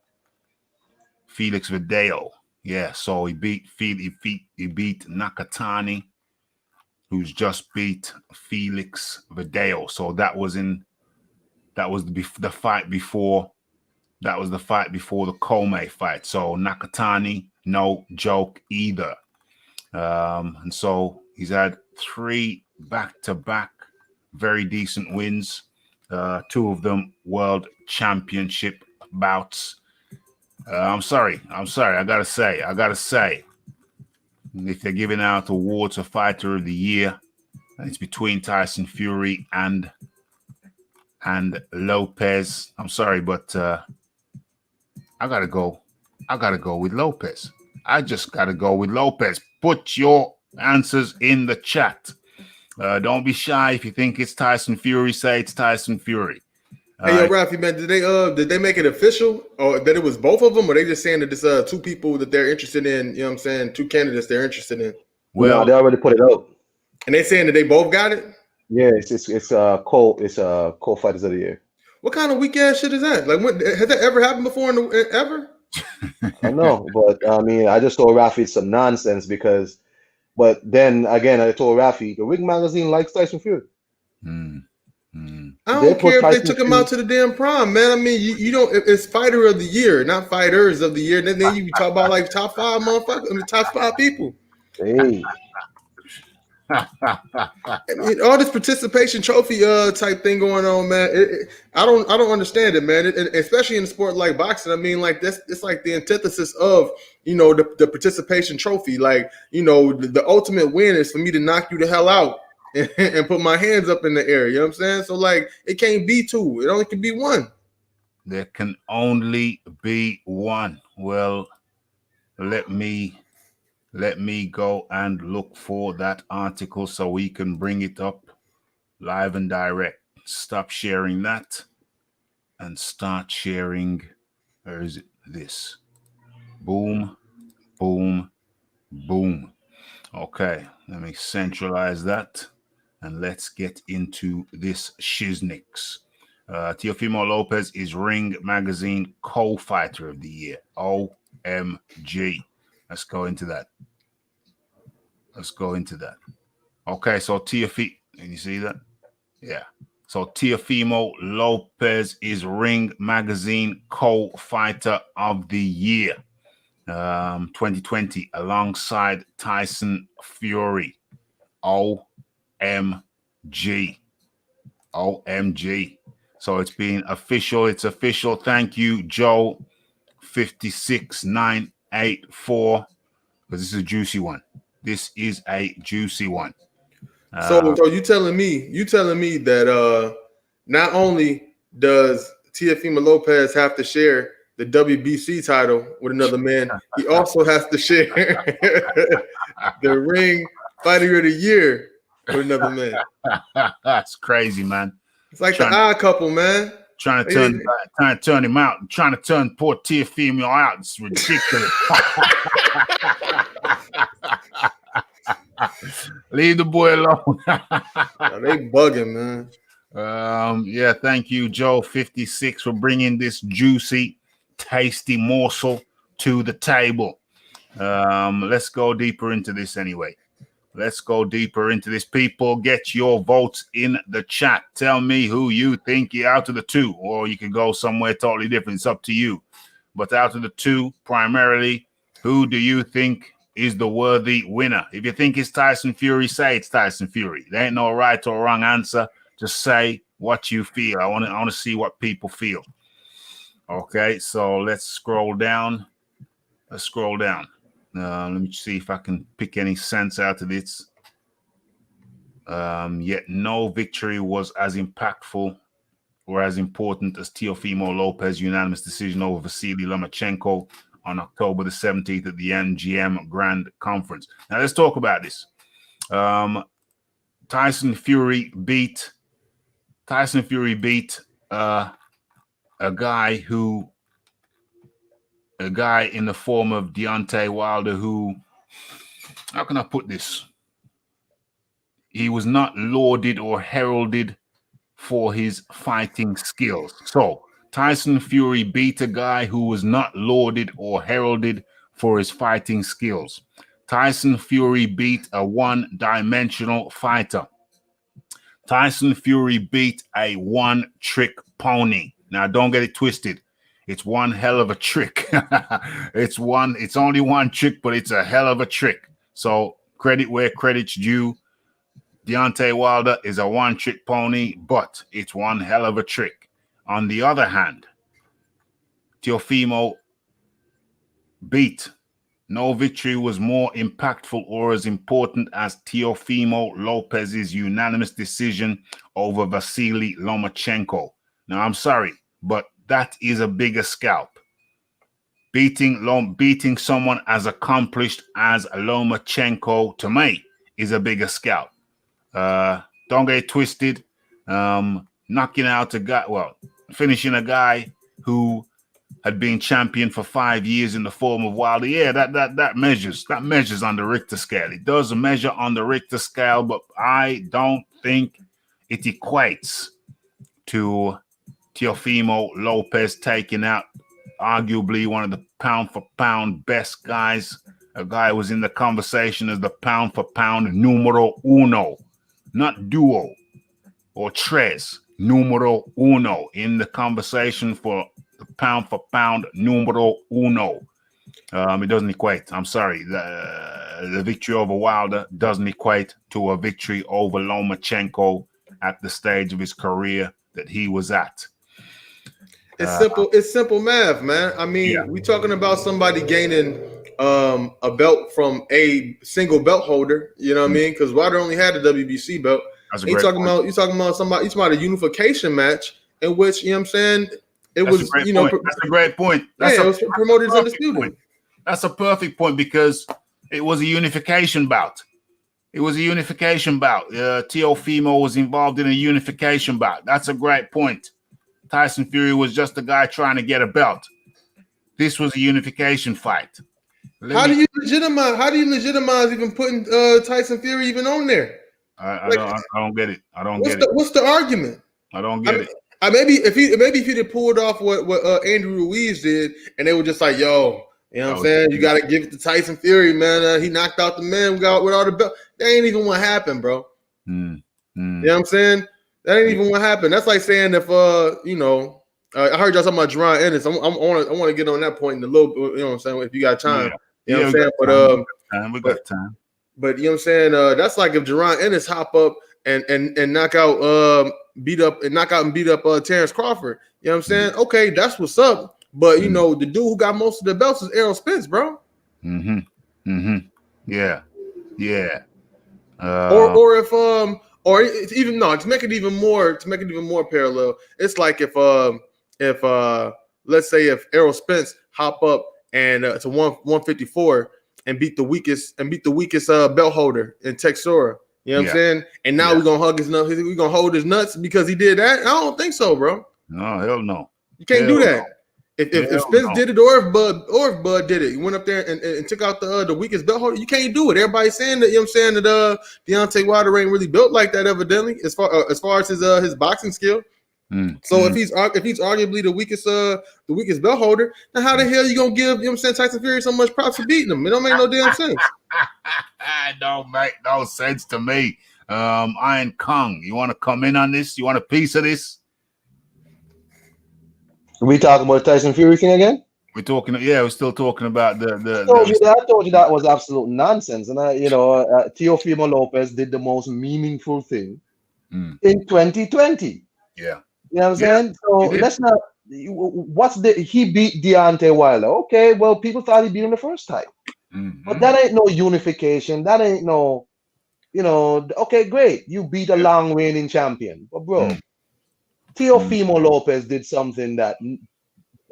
Felix Verdejo. Yeah, so he beat Nakatani, who's just beat Felix Verdejo. So that was the fight before. That was the fight before the Comey fight. So Nakatani, no joke either. And so he's had 3 back-to-back very decent wins. 2 of them world championship bouts. I'm sorry. I gotta say, if they're giving out awards for Fighter of the Year, it's between Tyson Fury and Lopez. I'm sorry, but I gotta go with Lopez. I just gotta go with Lopez. Put your answers in the chat. Don't be shy. If you think it's Tyson Fury, say it's Tyson Fury. Hey, yo, Rafi, man, did they make it official, or that it was both of them, or they just saying that it's 2 people that they're interested in? You know what I'm saying? 2 candidates they're interested in. Well, they already put it out, and they saying that they both got it. Yeah, it's co-fighters of the year. What kind of weak ass shit is that? Like, has that ever happened before? Ever? I know, but I mean, I just told Rafi some nonsense because. But then again, I told Rafi, the Ring magazine likes Tyson Fury. I don't care if they took him out to the damn prom, man. I mean, you don't. It's fighter of the year, not fighters of the year. And then you talk about like top 5 motherfuckers. I mean, top 5 people. Hey. All this participation trophy type thing going on, man. I don't understand it, man. Especially in a sport like boxing. I mean, like it's like the antithesis of the participation trophy. Like the ultimate win is for me to knock you the hell out and put my hands up in the air. You know what I'm saying? So like it can't be 2. It only can be 1. There can only be 1. Well, let me go and look for that article so we can bring it up live and direct. Stop sharing that and start sharing. Where is it? This. Boom, boom, boom. Okay, let me centralize that and let's get into this shiznix. Teofimo Lopez is Ring Magazine co-fighter of the year. OMG. Let's go into that. Okay, so Teofimo, can you see that? Yeah. So Teofimo Lopez is Ring Magazine co-fighter of the year 2020 alongside Tyson Fury. OMG. So it's been official. It's official. Thank you, Joe 56984. Because this is a juicy one. This is a juicy one. So you telling me that not only does Teofimo Lopez have to share the WBC title with another man, he also has to share the Ring Fighter of the Year with another man. That's crazy, man. It's like the odd couple, man. Trying to turn him out, trying to turn poor Teofimo out. It's ridiculous. Leave the boy alone. They bugging, man. Yeah, thank you, Joe 56, for bringing this juicy, tasty morsel to the table. Let's go deeper into this anyway. Let's go deeper into this. People, get your votes in the chat. Tell me who you think you're out of the 2, or you can go somewhere totally different. It's up to you. But out of the 2, primarily, who do you think is the worthy winner? If you think it's Tyson Fury, say it's Tyson Fury. There ain't no right or wrong answer. Just say what you feel. I want to see what people feel. Okay, so let's scroll down. Let me see if I can pick any sense out of this. Yet no victory was as impactful or as important as Teofimo Lopez unanimous decision over Vasily Lomachenko on October the 17th at the MGM Grand Conference. Now let's talk about this. Tyson Fury beat a guy in the form of Deontay Wilder who, how can I put this? He was not lauded or heralded for his fighting skills. So Tyson Fury beat a guy who was not lauded or heralded for his fighting skills. Tyson Fury beat a one-dimensional fighter. Tyson Fury beat a one-trick pony. Now, don't get it twisted. It's one hell of a trick. It's only one trick, but it's a hell of a trick. So credit where credit's due. Deontay Wilder is a one-trick pony, but it's one hell of a trick. On the other hand, Teofimo beat. No victory was more impactful or as important as Teofimo Lopez's unanimous decision over Vasily Lomachenko. Now, I'm sorry, but that is a bigger scalp. Beating someone as accomplished as Lomachenko, to me, is a bigger scalp. Don't get it twisted. Knocking out a guy, finishing a guy who had been champion for 5 years in the form of Wilder. Yeah, that measures. That measures on the Richter scale. It does measure on the Richter scale, but I don't think it equates to Teofimo Lopez taking out arguably one of the pound-for-pound best guys. A guy who was in the conversation as the pound-for-pound numero uno, not duo or tres, numero uno, in the conversation for the pound for pound numero uno. It doesn't equate. I'm sorry. The victory over Wilder doesn't equate to a victory over Lomachenko at the stage of his career that he was at. It's simple. It's simple math, man. I mean, we talking about somebody gaining a belt from a single belt holder. You know what I mean? Because Wilder only had the WBC belt. You talking about somebody? You talking about a unification match in which, you know what I'm saying? It was, you know, that's a great point. It was promoted as undisputed. That's a perfect point because it was a unification bout. It was a unification bout. Teofimo was involved in a unification bout. That's a great point. Tyson Fury was just a guy trying to get a belt. This was a unification fight. How do you legitimize even putting Tyson Fury even on there? I don't get it. I don't get it. What's the argument? I don't get it. Maybe if he had pulled off what Andrew Ruiz did, and they were just like, yo, you know what I'm saying? You got to give it to Tyson Fury, man. He knocked out the man with all the belt. That ain't even what happened, bro. You know what I'm saying? That ain't even what happened. That's like saying if you know, I heard y'all talking about Deron Ennis. I want to get on that point in a little. You know what I'm saying? If you got time, you know what I'm saying. We got time. But you know what I'm saying? That's like if Deron Ennis hop up and knock out beat up Terrence Crawford. You know what I'm saying? Okay, that's what's up. But you know, the dude who got most of the belts is Errol Spence, bro. Yeah. Or if or it's even to make it even more parallel, it's like if let's say if Errol Spence hop up and to 154 and beat the weakest belt holder in Texora. You know what I'm saying? And now we're gonna hug his nuts. We're gonna hold his nuts because he did that. I don't think so, bro. No, hell no. You can't do that. If Spence did it, or if Bud did it, he went up there and took out the weakest belt holder. You can't do it. Everybody's saying that. You know what I'm saying, that Deontay Wilder ain't really built like that, evidently, as far as his boxing skill. So if he's arguably the weakest belt holder, then how the hell you gonna give, you know what I'm saying, Tyson Fury so much props for beating him? It don't make no damn sense. It don't make no sense to me. Iron Kong, you want to come in on this? You want a piece of this? Are we talking about Tyson Fury thing again? We're still talking about the. I told you that was absolute nonsense, and Teofimo Lopez did the most meaningful thing in 2020. Yeah, you know what I'm saying. So let's not. He beat Deontay Wilder. Okay, well, people thought he beat him the first time, but that ain't no unification. That ain't no, Okay, great, you beat a long reigning champion, but bro. Teofimo Lopez did something that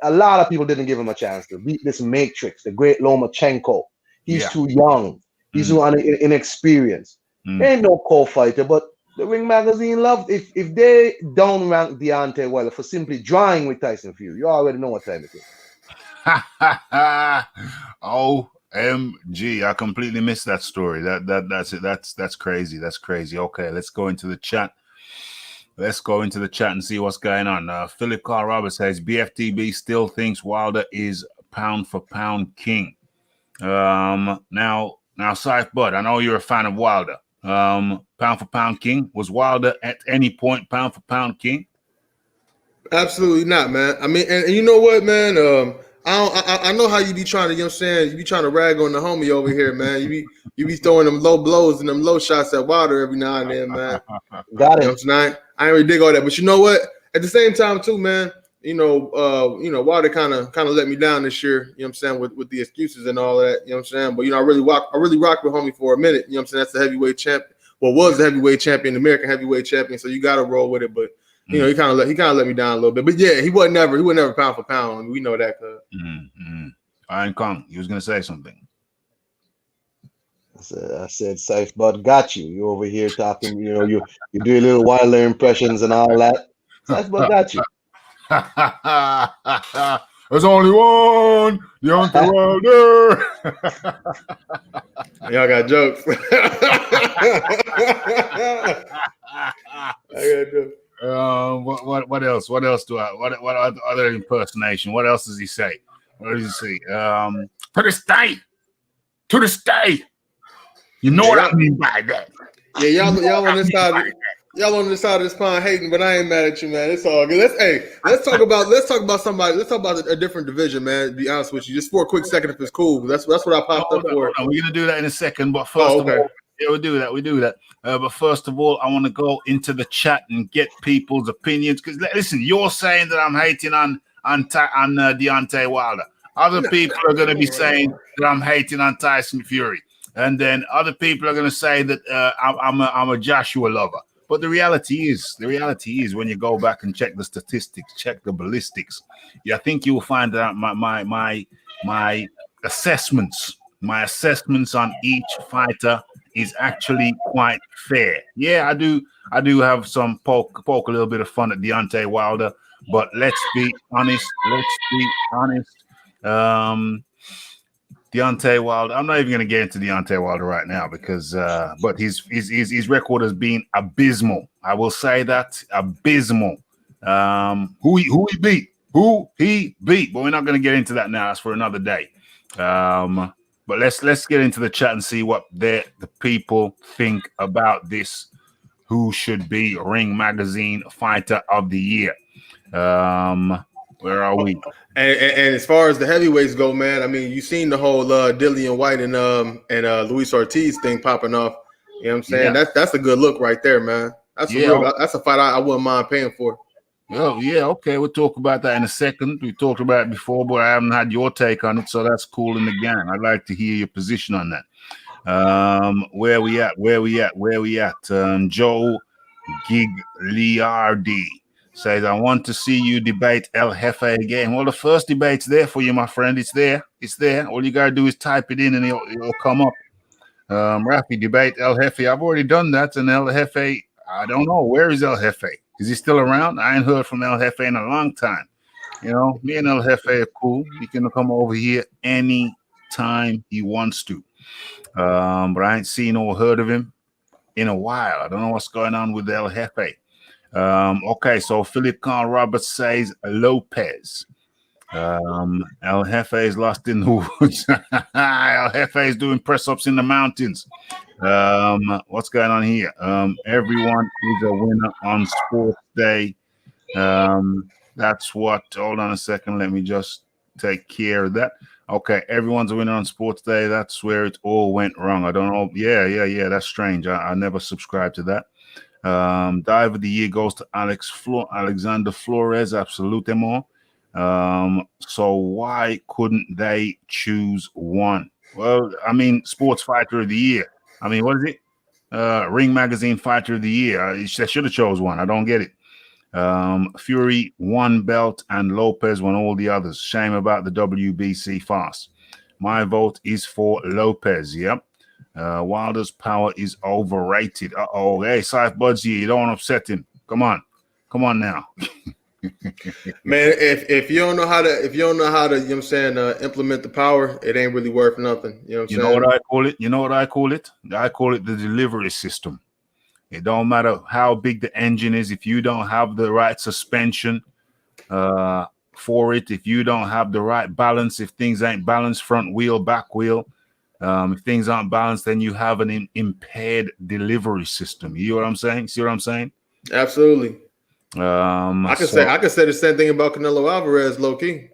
a lot of people didn't give him a chance to beat this Matrix, the great Lomachenko. He's too young. He's too inexperienced. There ain't no co-fighter, but the Ring Magazine loved if they don't rank Deontay Wilder for simply drawing with Tyson Fury. You already know what time it is. OMG, I completely missed that story. That's it. That's crazy. That's crazy. Okay, let's go into the chat. And see what's going on. Philip Carl Roberts says BFTB still thinks Wilder is pound for pound king. Now, Saif Bud, I know you're a fan of Wilder. Pound for pound king. Was Wilder at any point pound for pound king? Absolutely not, man. I mean, and you know what, man? I know how you be trying to, you know what I'm saying? You be trying to rag on the homie over here, man. You be throwing them low blows and them low shots at Wilder every now and then, man. Got it. You know tonight. I ain't really dig all that, but you know what? At the same time, too, man. Wilder kind of let me down this year. You know what I'm saying, with the excuses and all that. You know what I'm saying, but I really rocked with homie for a minute. You know what I'm saying? That's the heavyweight champion. Well, was the heavyweight champion, the American heavyweight champion. So you got to roll with it, but. He kind of let me down a little bit, but yeah, he was never pound for pound. We know that. Iron Kong, you was gonna say something. I said, Saif Bud got you. You over here talking. You do a little Wilder impressions and all that. Saif Bud got you. There's only one, Deontay Wilder. Y'all got jokes. I got jokes. What else? What other impersonation? What else does he say? What does he say? To the state. You know what I mean by that. Yeah, y'all on this side. Y'all on this side of this pond hating, but I ain't mad at you, man. It's all good. Let's talk about somebody. Let's talk about a different division, man. To be honest with you, just for a quick second, if it's cool. That's what I popped up for. We're gonna do that in a second, but first of all, yeah, we do that. But first of all, I want to go into the chat and get people's opinions. Because listen, you're saying that I'm hating on Deontay Wilder. Other people are going to be saying that I'm hating on Tyson Fury, and then other people are going to say that I'm a Joshua lover. But the reality is, when you go back and check the statistics, check the ballistics, I think you'll find that my assessments on each fighter is actually quite fair. Yeah, I do have some poke a little bit of fun at Deontay Wilder, but let's be honest. Deontay Wilder. I'm not even going to get into Deontay Wilder right now because, but his record has been abysmal. I will say that abysmal. Who he beat, but we're not going to get into that now. That's for another day. But let's get into the chat and see what the people think about this. Who should be Ring Magazine Fighter of the Year? Where are we? And as far as the heavyweights go, man, I mean, you seen the whole Dillian White and Luis Ortiz thing popping off. You know what I'm saying? Yeah. That's a good look right there, man. That's a fight I wouldn't mind paying for. Well, yeah, okay. We'll talk about that in a second. We talked about it before, but I haven't had your take on it, so that's cool in the game. I'd like to hear your position on that. Where we at? Joe Gigliardi says, I want to see you debate El Jefe again. Well, the first debate's there for you, my friend. It's there. All you got to do is type it in and it'll come up. Rafi, debate El Jefe. I've already done that. And El Jefe, I don't know. Where is El Jefe? Is he still around? I ain't heard from El Jefe in a long time. You know, me and El Jefe are cool. He can come over here any time he wants to. But I ain't seen or heard of him in a while. I don't know what's going on with El Jefe. Okay, so Philip Khan Roberts says Lopez. El Jefe is lost in the woods. El Jefe is doing press-ups in the mountains. What's going on here? Everyone is a winner on Sports Day. That's what. Hold on a second. Let me just take care of that. Okay, everyone's a winner on Sports Day. That's where it all went wrong. I don't know. Yeah. That's strange. I never subscribed to that. Dive of the year goes to Alexander Flores. Absolutely. So why couldn't they choose one? Well, I mean, Sports Fighter of the Year. I mean, what is it? Ring Magazine Fighter of the Year. They should have chose one. I don't get it. Fury one belt and Lopez won all the others. Shame about the WBC fast. My vote is for Lopez. Yep. Wilder's power is overrated. Hey, Saif Budsy, you don't want to upset him. Come on now. Man, if you don't know how to, you know what I'm saying, implement the power, it ain't really worth nothing. You know what I'm saying? Know what I call it? You know what I call it? I call it the delivery system. It don't matter how big the engine is. If you don't have the right suspension for it, if you don't have the right balance, if things ain't balanced, front wheel, back wheel, if things aren't balanced, then you have an impaired delivery system. You know what I'm saying? See what I'm saying? Absolutely. I could say the same thing about Canelo Alvarez, low key.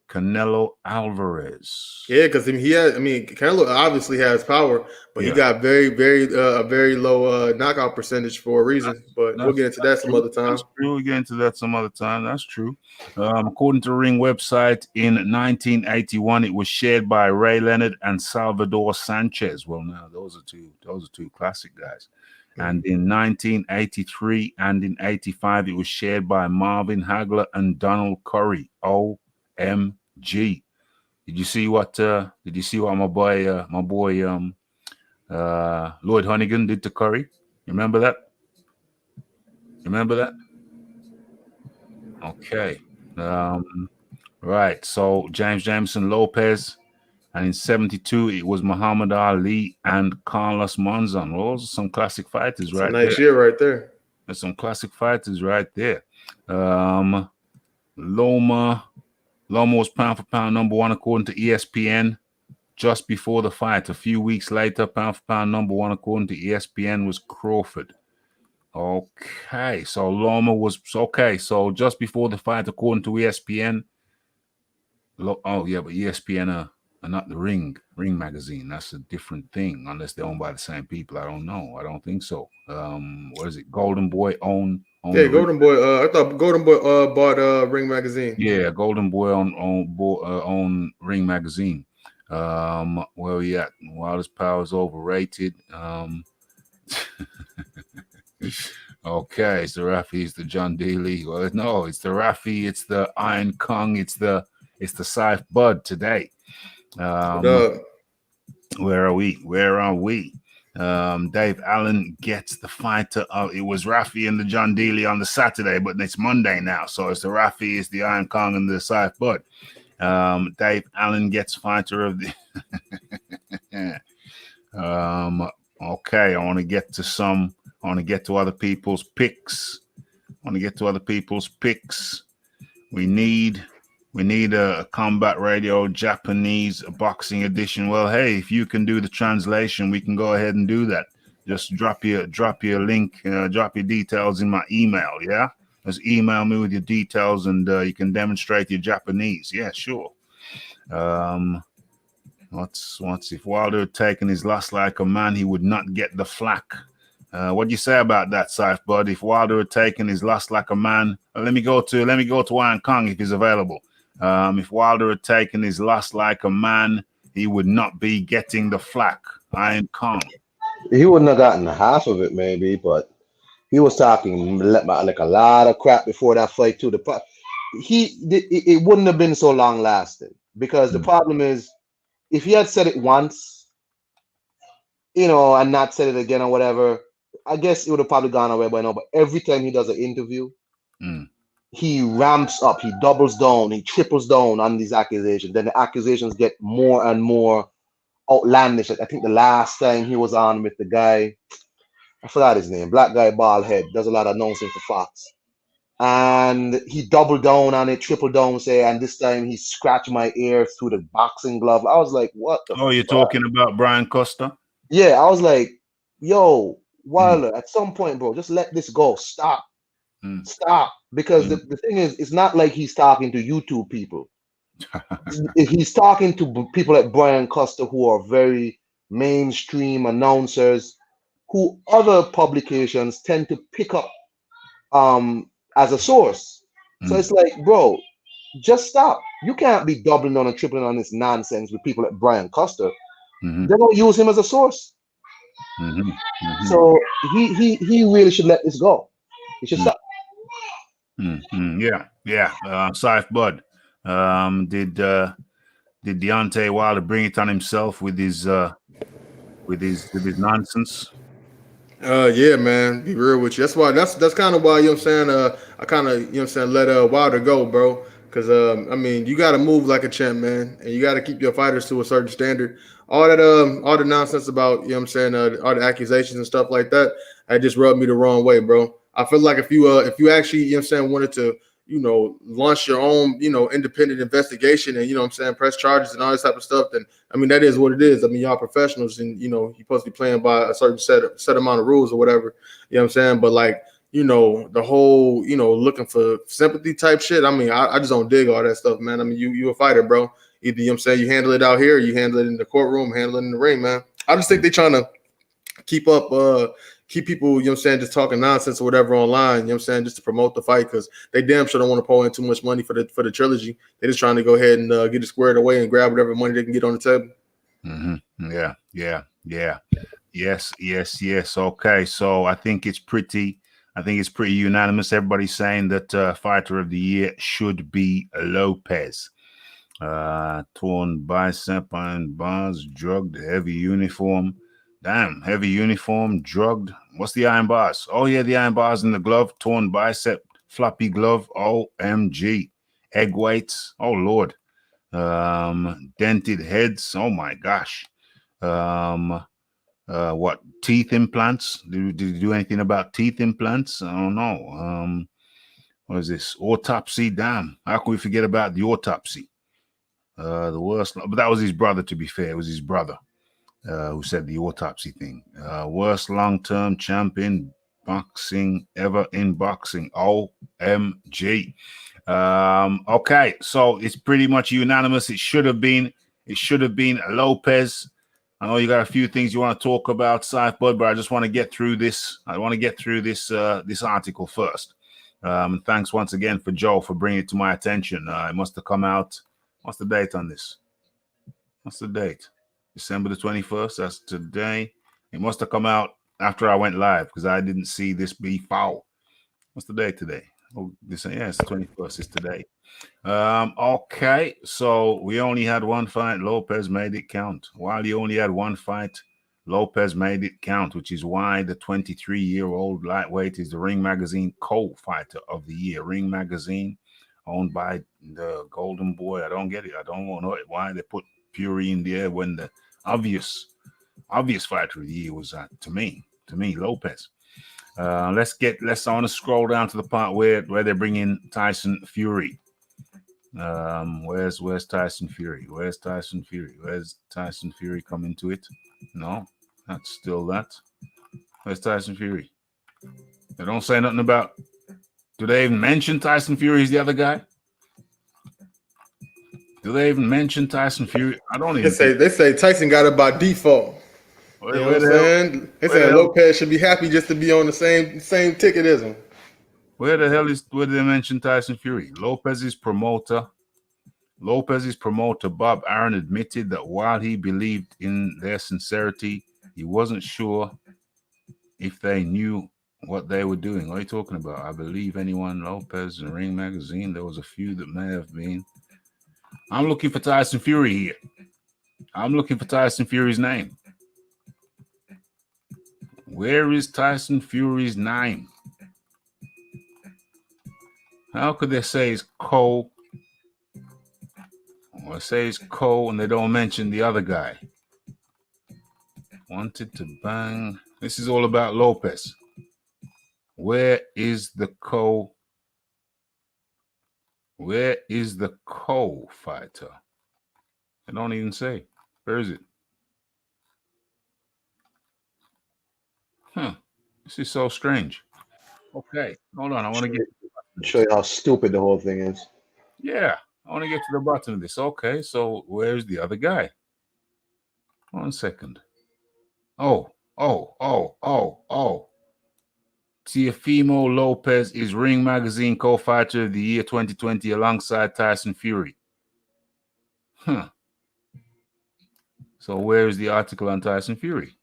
Canelo Alvarez. Yeah, because Canelo obviously has power, but he got very low knockout percentage for a reason. But we'll get into that some other time. That's true. We'll get into that some other time. That's true. According to Ring website, in 1981, it was shared by Ray Leonard and Salvador Sanchez. Well, now those are two classic guys. And in 1983 and in 85, it was shared by Marvin Hagler and Donald Curry. OMG. Did you see what my boy Lloyd Honeyghan did to Curry? You remember that? Okay. Right. So James Jameson Lopez. And in 72, it was Muhammad Ali and Carlos Monzon. Well, those are some classic fighters, right? Nice year right there. There's some classic fighters right there. Loma was pound for pound number one according to ESPN just before the fight. A few weeks later, pound for pound number one according to ESPN was Crawford. Okay, so Loma was okay. So just before the fight, according to ESPN. Oh yeah, but ESPN are not the Ring magazine. That's a different thing, unless they're owned by the same people. I don't know. I don't think so. What is it? Golden Boy own Yeah, the Golden Boy. I thought Golden Boy bought Ring magazine. Yeah, Golden Boy own Ring magazine. Where we at? Wildest Power is overrated. Okay, it's the Rafi, it's the John Daly. Well, no, it's the Rafi, it's the Iron Kong, it's the Saif Bud today. Where are we? Dave Allen gets the fighter. It was Rafi and the John Daly on the Saturday, but it's Monday now. So it's the Rafi, it's the Iron Kong, and the Saif Bud. Dave Allen gets fighter of the. Okay, I want to get to other people's picks. We need a Combat Radio Japanese boxing edition. Well, hey, if you can do the translation, we can go ahead and do that. Just drop your link, drop your details in my email. Yeah, just email me with your details, and you can demonstrate your Japanese. Yeah, sure. What's if Wilder had taken his loss like a man, he would not get the flack. What do you say about that, Saif Bud? If Wilder had taken his loss like a man, let me go to Iron Kong if he's available. If Wilder had taken his loss like a man, he would not be getting the flack. Iron Kong. He wouldn't have gotten half of it, maybe, but he was talking like a lot of crap before that fight too. It wouldn't have been so long lasting, because the problem is, if he had said it once, and not said it again or whatever, I guess it would have probably gone away by now. But every time he does an interview, he ramps up, he doubles down, he triples down on these accusations. Then the accusations get more and more outlandish. I think the last time he was on with the guy, I forgot his name, black guy, bald head, does a lot of announcing for Fox. And he doubled down on it, tripled down, and this time he scratched my ear through the boxing glove. I was like, what the you're talking about Brian Costa? Yeah, I was like, yo, Wilder, at some point, bro, just let this go. Stop. Stop. Because the thing is, it's not like he's talking to YouTube people. He's talking to people like Brian Costa, who are very mainstream announcers, who other publications tend to pick up as a source. So it's like, bro, just stop. You can't be doubling on and tripling on this nonsense with people like Brian Costa. They don't use him as a source. So he really should let this go. He should stop. Yeah. Saif Bud. Did Deontay Wilder bring it on himself with his nonsense? Yeah, man. Be real with you. That's kind of why, I kind of, let Wilder go, bro. Because you got to move like a champ, man, and you got to keep your fighters to a certain standard. All the nonsense about, all the accusations and stuff like that, it just rubbed me the wrong way, bro. I feel like if you actually, wanted to, launch your own, independent investigation and, press charges and all this type of stuff, then, that is what it is. Y'all professionals, and, you're supposed to be playing by a certain set amount of rules or whatever, But like, the whole, looking for sympathy type shit. I just don't dig all that stuff, man. You a fighter, bro. Either, you handle it out here, or you handle it in the courtroom, handle it in the ring, man. I just think they're trying to keep people, just talking nonsense or whatever online, just to promote the fight, because they damn sure don't want to pour in too much money for the trilogy. They're just trying to go ahead and get it squared away and grab whatever money they can get on the table. Yeah. Yes. Okay, so I think it's pretty unanimous. Everybody's saying that fighter of the year should be Lopez. Torn bicep, iron bars, drugged, heavy uniform. Damn, heavy uniform, drugged. What's the iron bars? Oh, yeah, the iron bars in the glove, torn bicep, floppy glove. OMG. Egg weights. Oh, Lord. Dented heads. Oh, my gosh. What? Teeth implants? Did you do anything about teeth implants? I don't know. What is this? Autopsy. Damn. How can we forget about the autopsy? The worst. But that was his brother, to be fair. It was his brother. Who said the autopsy thing. Worst long-term champion, boxing ever in boxing. OMG. Okay, so it's pretty much unanimous. It should have been Lopez. I know you got a few things you want to talk about, Scythe Bud, but I just want to get through this. I want to get through this this article first. And thanks once again for Joe for bringing it to my attention. It must have come out. What's the date on this? What's the date? December the 21st. That's today. It must have come out after I went live because I didn't see this be foul. What's the date today? Oh, it's the 21st. It's today. Okay, so we only had one fight. Lopez made it count. While he only had one fight, Lopez made it count, which is why the 23-year-old lightweight is the Ring Magazine co-fighter of the year. Ring Magazine, owned by the Golden Boy. I don't get it. I don't know why they put Fury in there when the obvious fighter of the year was to me Lopez. I want to scroll down to the part where they bring in Tyson Fury. Where's Tyson Fury? Where's Tyson Fury come into it? No, that's still that. Where's Tyson Fury? They don't say nothing about. Do they even mention Tyson Fury as the other guy? Do they even mention Tyson Fury? I don't even. They say Tyson got it by default. You know what I'm saying? They say Lopez should be happy just to be on the same ticket as him. Where did they mention Tyson Fury? Lopez's promoter Bob Arum admitted that while he believed in their sincerity, he wasn't sure if they knew what they were doing. What are you talking about? I believe anyone, Lopez and Ring Magazine. There was a few that may have been. I'm looking for Tyson Fury here. I'm looking for Tyson Fury's name. Where is Tyson Fury's name? How could they say it's Cole? Or say it's Cole and they don't mention the other guy? Wanted to bang. This is all about Lopez. Where is the Cole? Where is the Cole fighter? I don't even say. Where is it? This is so strange. Okay, hold on. I want to show you how stupid the whole thing is. Yeah, I want to get to the bottom of this. Okay, so where's the other guy? 1 second. Oh. Teofimo Lopez is Ring Magazine co-fighter of the year 2020 alongside Tyson Fury. So where is the article on Tyson Fury?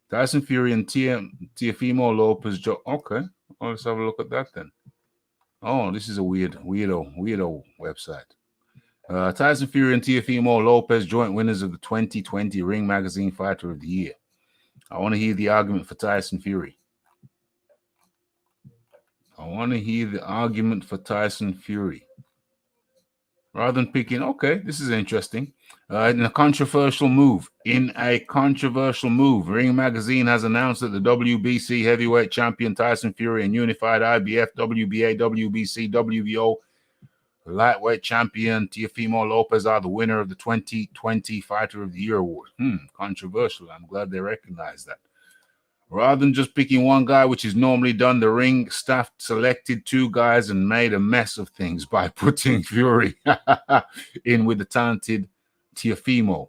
Tyson Fury and Teofimo Lopez. Okay, well, let's have a look at that then. Oh, this is a weirdo website. Tyson Fury and Teofimo Lopez, joint winners of the 2020 Ring Magazine Fighter of the Year. I want to hear the argument for Tyson Fury. Rather than picking, okay, this is interesting. In a controversial move, Ring Magazine has announced that the WBC heavyweight champion Tyson Fury and unified IBF, WBA, WBC, WBO lightweight champion Teofimo Lopez are the winner of the 2020 Fighter of the Year award. Controversial. I'm glad they recognize that. Rather than just picking one guy, which is normally done, the ring staff selected two guys and made a mess of things by putting Fury in with the talented Teofimo.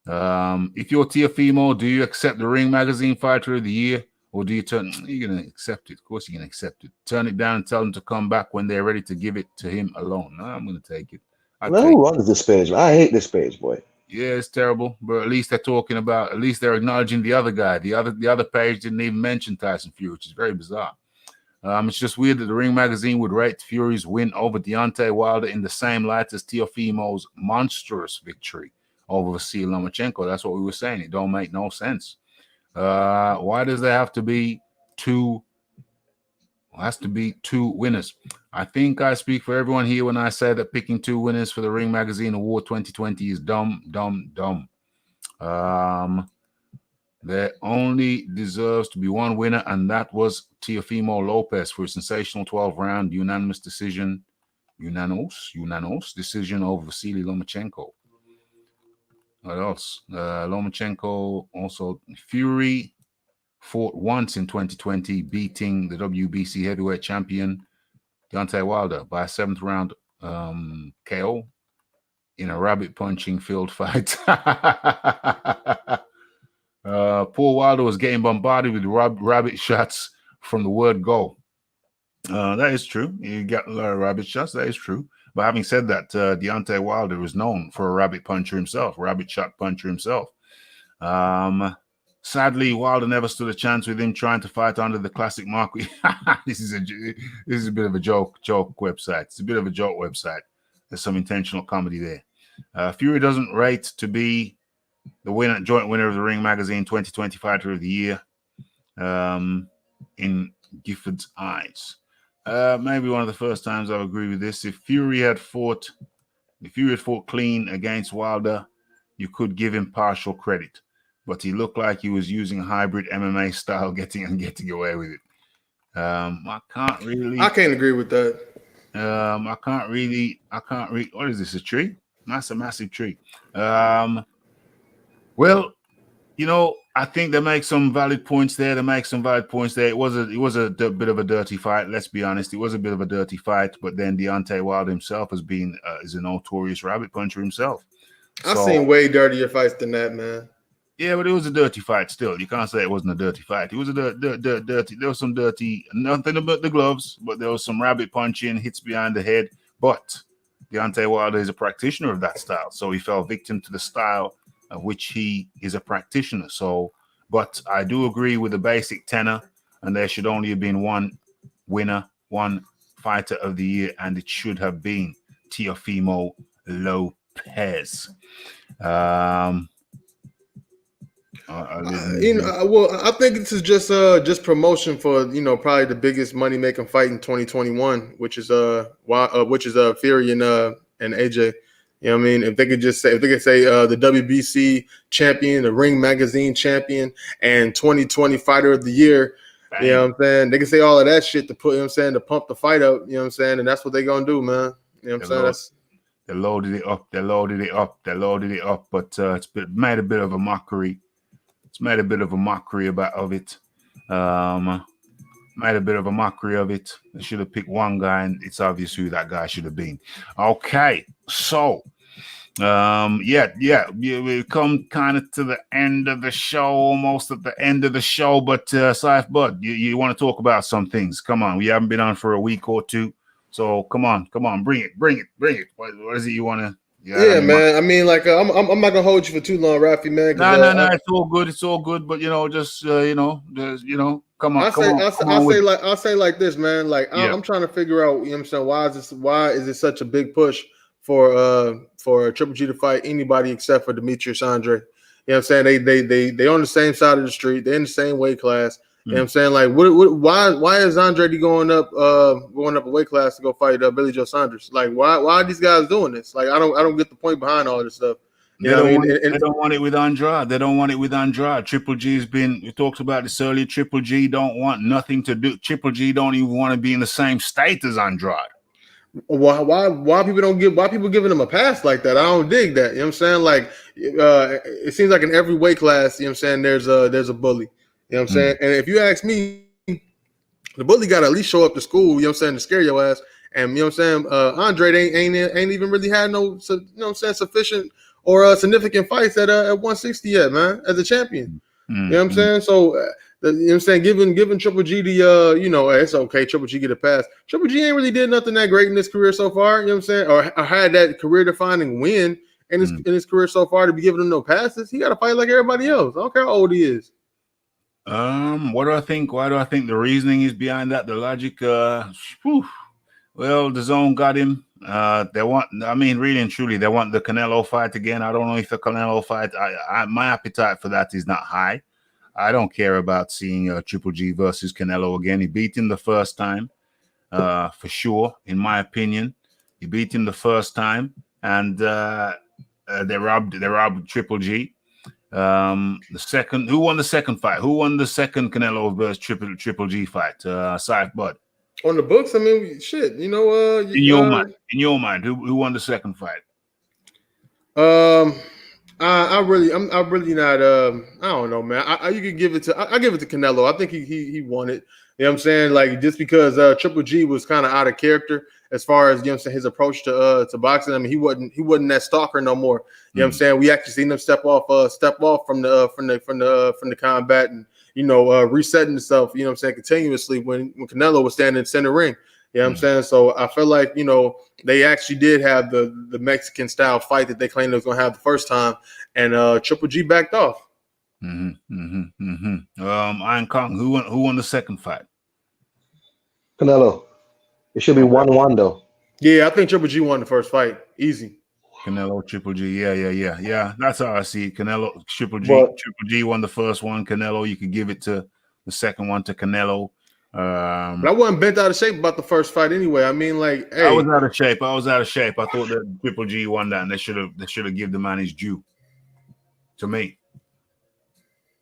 If you're Teofimo, do you accept the Ring Magazine Fighter of the Year, or do you you're going to accept it? Of course you're going to accept it. Turn it down and tell them to come back when they're ready to give it to him alone. No, I'm going to take it. Who runs this page? I hate this page, boy. Yeah, it's terrible, but at least they're acknowledging the other guy. The other page didn't even mention Tyson Fury, which is very bizarre. It's just weird that the Ring Magazine would rate Fury's win over Deontay Wilder in the same light as Teofimo's monstrous victory over Vasily Lomachenko. That's what we were saying. It don't make no sense. Why does there have to be two? Has to be two winners. I think I speak for everyone here when I say that picking two winners for the Ring Magazine Award 2020 is dumb. There only deserves to be one winner, and that was Teofimo Lopez for a sensational 12-round unanimous decision over Vasily Lomachenko. What else? Lomachenko, also Fury fought once in 2020, beating the WBC heavyweight champion Deontay Wilder by a 7th round KO in a rabbit punching field fight. Poor Wilder was getting bombarded with rabbit shots from the word go. That is true. You get a lot of rabbit shots. That is true. But having said that, Deontay Wilder was known for a rabbit puncher himself, rabbit shot puncher himself. Sadly, Wilder never stood a chance with him trying to fight under the classic mark. This is a bit of a joke website. It's a bit of a joke website. There's some intentional comedy there. Fury doesn't rate to be the joint winner of the Ring Magazine 2020 Fighter of the Year in Gifford's eyes. Maybe one of the first times I'll agree with this. If Fury had fought clean against Wilder, you could give him partial credit. But he looked like he was using hybrid MMA style, getting away with it. I can't agree with that. I can't read. What is this? A tree? That's a massive tree. Well, I think they make some valid points there. It was a bit of a dirty fight. Let's be honest. It was a bit of a dirty fight. But then Deontay Wilder himself is a notorious rabbit puncher himself. I've seen way dirtier fights than that, man. Yeah, but it was a dirty fight still. You can't say it wasn't a dirty fight. It was a dirty. There was some dirty, nothing about the gloves, but there was some rabbit punching, hits behind the head. But Deontay Wilder is a practitioner of that style. So he fell victim to the style of which he is a practitioner. So, but I do agree with the basic tenor, and there should only have been one winner, one fighter of the year, and it should have been Teofimo Lopez. I think this is just promotion for probably the biggest money making fight in 2021, which is Fury and AJ. You know what I mean? If they could say the WBC champion, the Ring Magazine champion, and 2020 Fighter of the Year, bang. You know what I'm saying? They can say all of that shit to put, to pump the fight up, you know what I'm saying? And that's what they're gonna do, man. You know what I'm saying? They loaded it up, but it's made a bit of a mockery. It's made a bit of a mockery of it. Made a bit of a mockery of it. They should have picked one guy, and it's obvious who that guy should have been. Okay, so we come kind of to the end of the show, almost at the end of the show. But Saif Bud, you want to talk about some things? Come on, we haven't been on for a week or two, so come on, bring it. What is it you want to? Yeah, man. I mean, like, I'm not gonna hold you for too long, Rafi, man. No. It's all good. But come on. I'll say like this, man. Like, I'm trying to figure out, you know what I'm saying, why is it such a big push for Triple G to fight anybody except for Demetrius Andre? You know what I'm saying? They on the same side of the street. They're in the same weight class. You know what I'm saying? Like, why is Andrade going up a weight class to go fight Billy Joe Saunders? Like, why are these guys doing this? Like, I don't get the point behind all this stuff. They don't want it with Andrade. Triple G's been, we talked about this earlier. Triple G don't want nothing to do. Triple G don't even want to be in the same state as Andrade. Why people giving him a pass like that? I don't dig that. You know what I'm saying? Like, it seems like in every weight class, you know what I'm saying, there's a bully. You know what I'm saying? And if you ask me, the bully got to at least show up to school, you know what I'm saying, to scare your ass. And you know what I'm saying? Andre ain't even really had no, you know what I'm saying, sufficient or significant fights at 160 yet, man, as a champion. You know what I'm saying? So, you know what I'm saying, giving Triple G the, it's okay, Triple G get a pass. Triple G ain't really did nothing that great in his career so far, you know what I'm saying? Or had that career-defining win in his career so far to be giving him no passes. He got to fight like everybody else. I don't care how old he is. What do I think? Why do I think the reasoning is behind that? The logic, well, Dazn got him. Really and truly, they want the Canelo fight again. I don't know if the Canelo fight, my appetite for that is not high. I don't care about seeing Triple G versus Canelo again. He beat him the first time, for sure, in my opinion. He beat him the first time, and they robbed Triple G. Who won the second fight? Who won the second Canelo versus Triple G fight? Saif Bud. On the books, I mean, shit. In your mind, who won the second fight? I'm really not. I don't know, man. You could give it to. I give it to Canelo. I think he won it. You know what I'm saying? Like just because Triple G was kind of out of character as far as you know what I'm saying his approach to boxing. I mean, he wasn't that stalker no more. You know what I'm saying? We actually seen him step off from the combat and resetting himself. You know what I'm saying? Continuously when Canelo was standing in center ring. You know what I'm saying? So I feel like, they actually did have the Mexican style fight that they claimed they was going to have the first time, and Triple G backed off. Iron Kong, who won the second fight? Canelo. It should be 1-1 though. Yeah, I think Triple G won the first fight. Easy. Canelo, Triple G. Yeah. That's how I see it. Canelo, Triple G won the first one. Canelo, you could give it to the second one to Canelo. But I wasn't bent out of shape about the first fight anyway. I mean, like, hey, I was out of shape. I thought that Triple G won that, and they should have given the man his due. To me,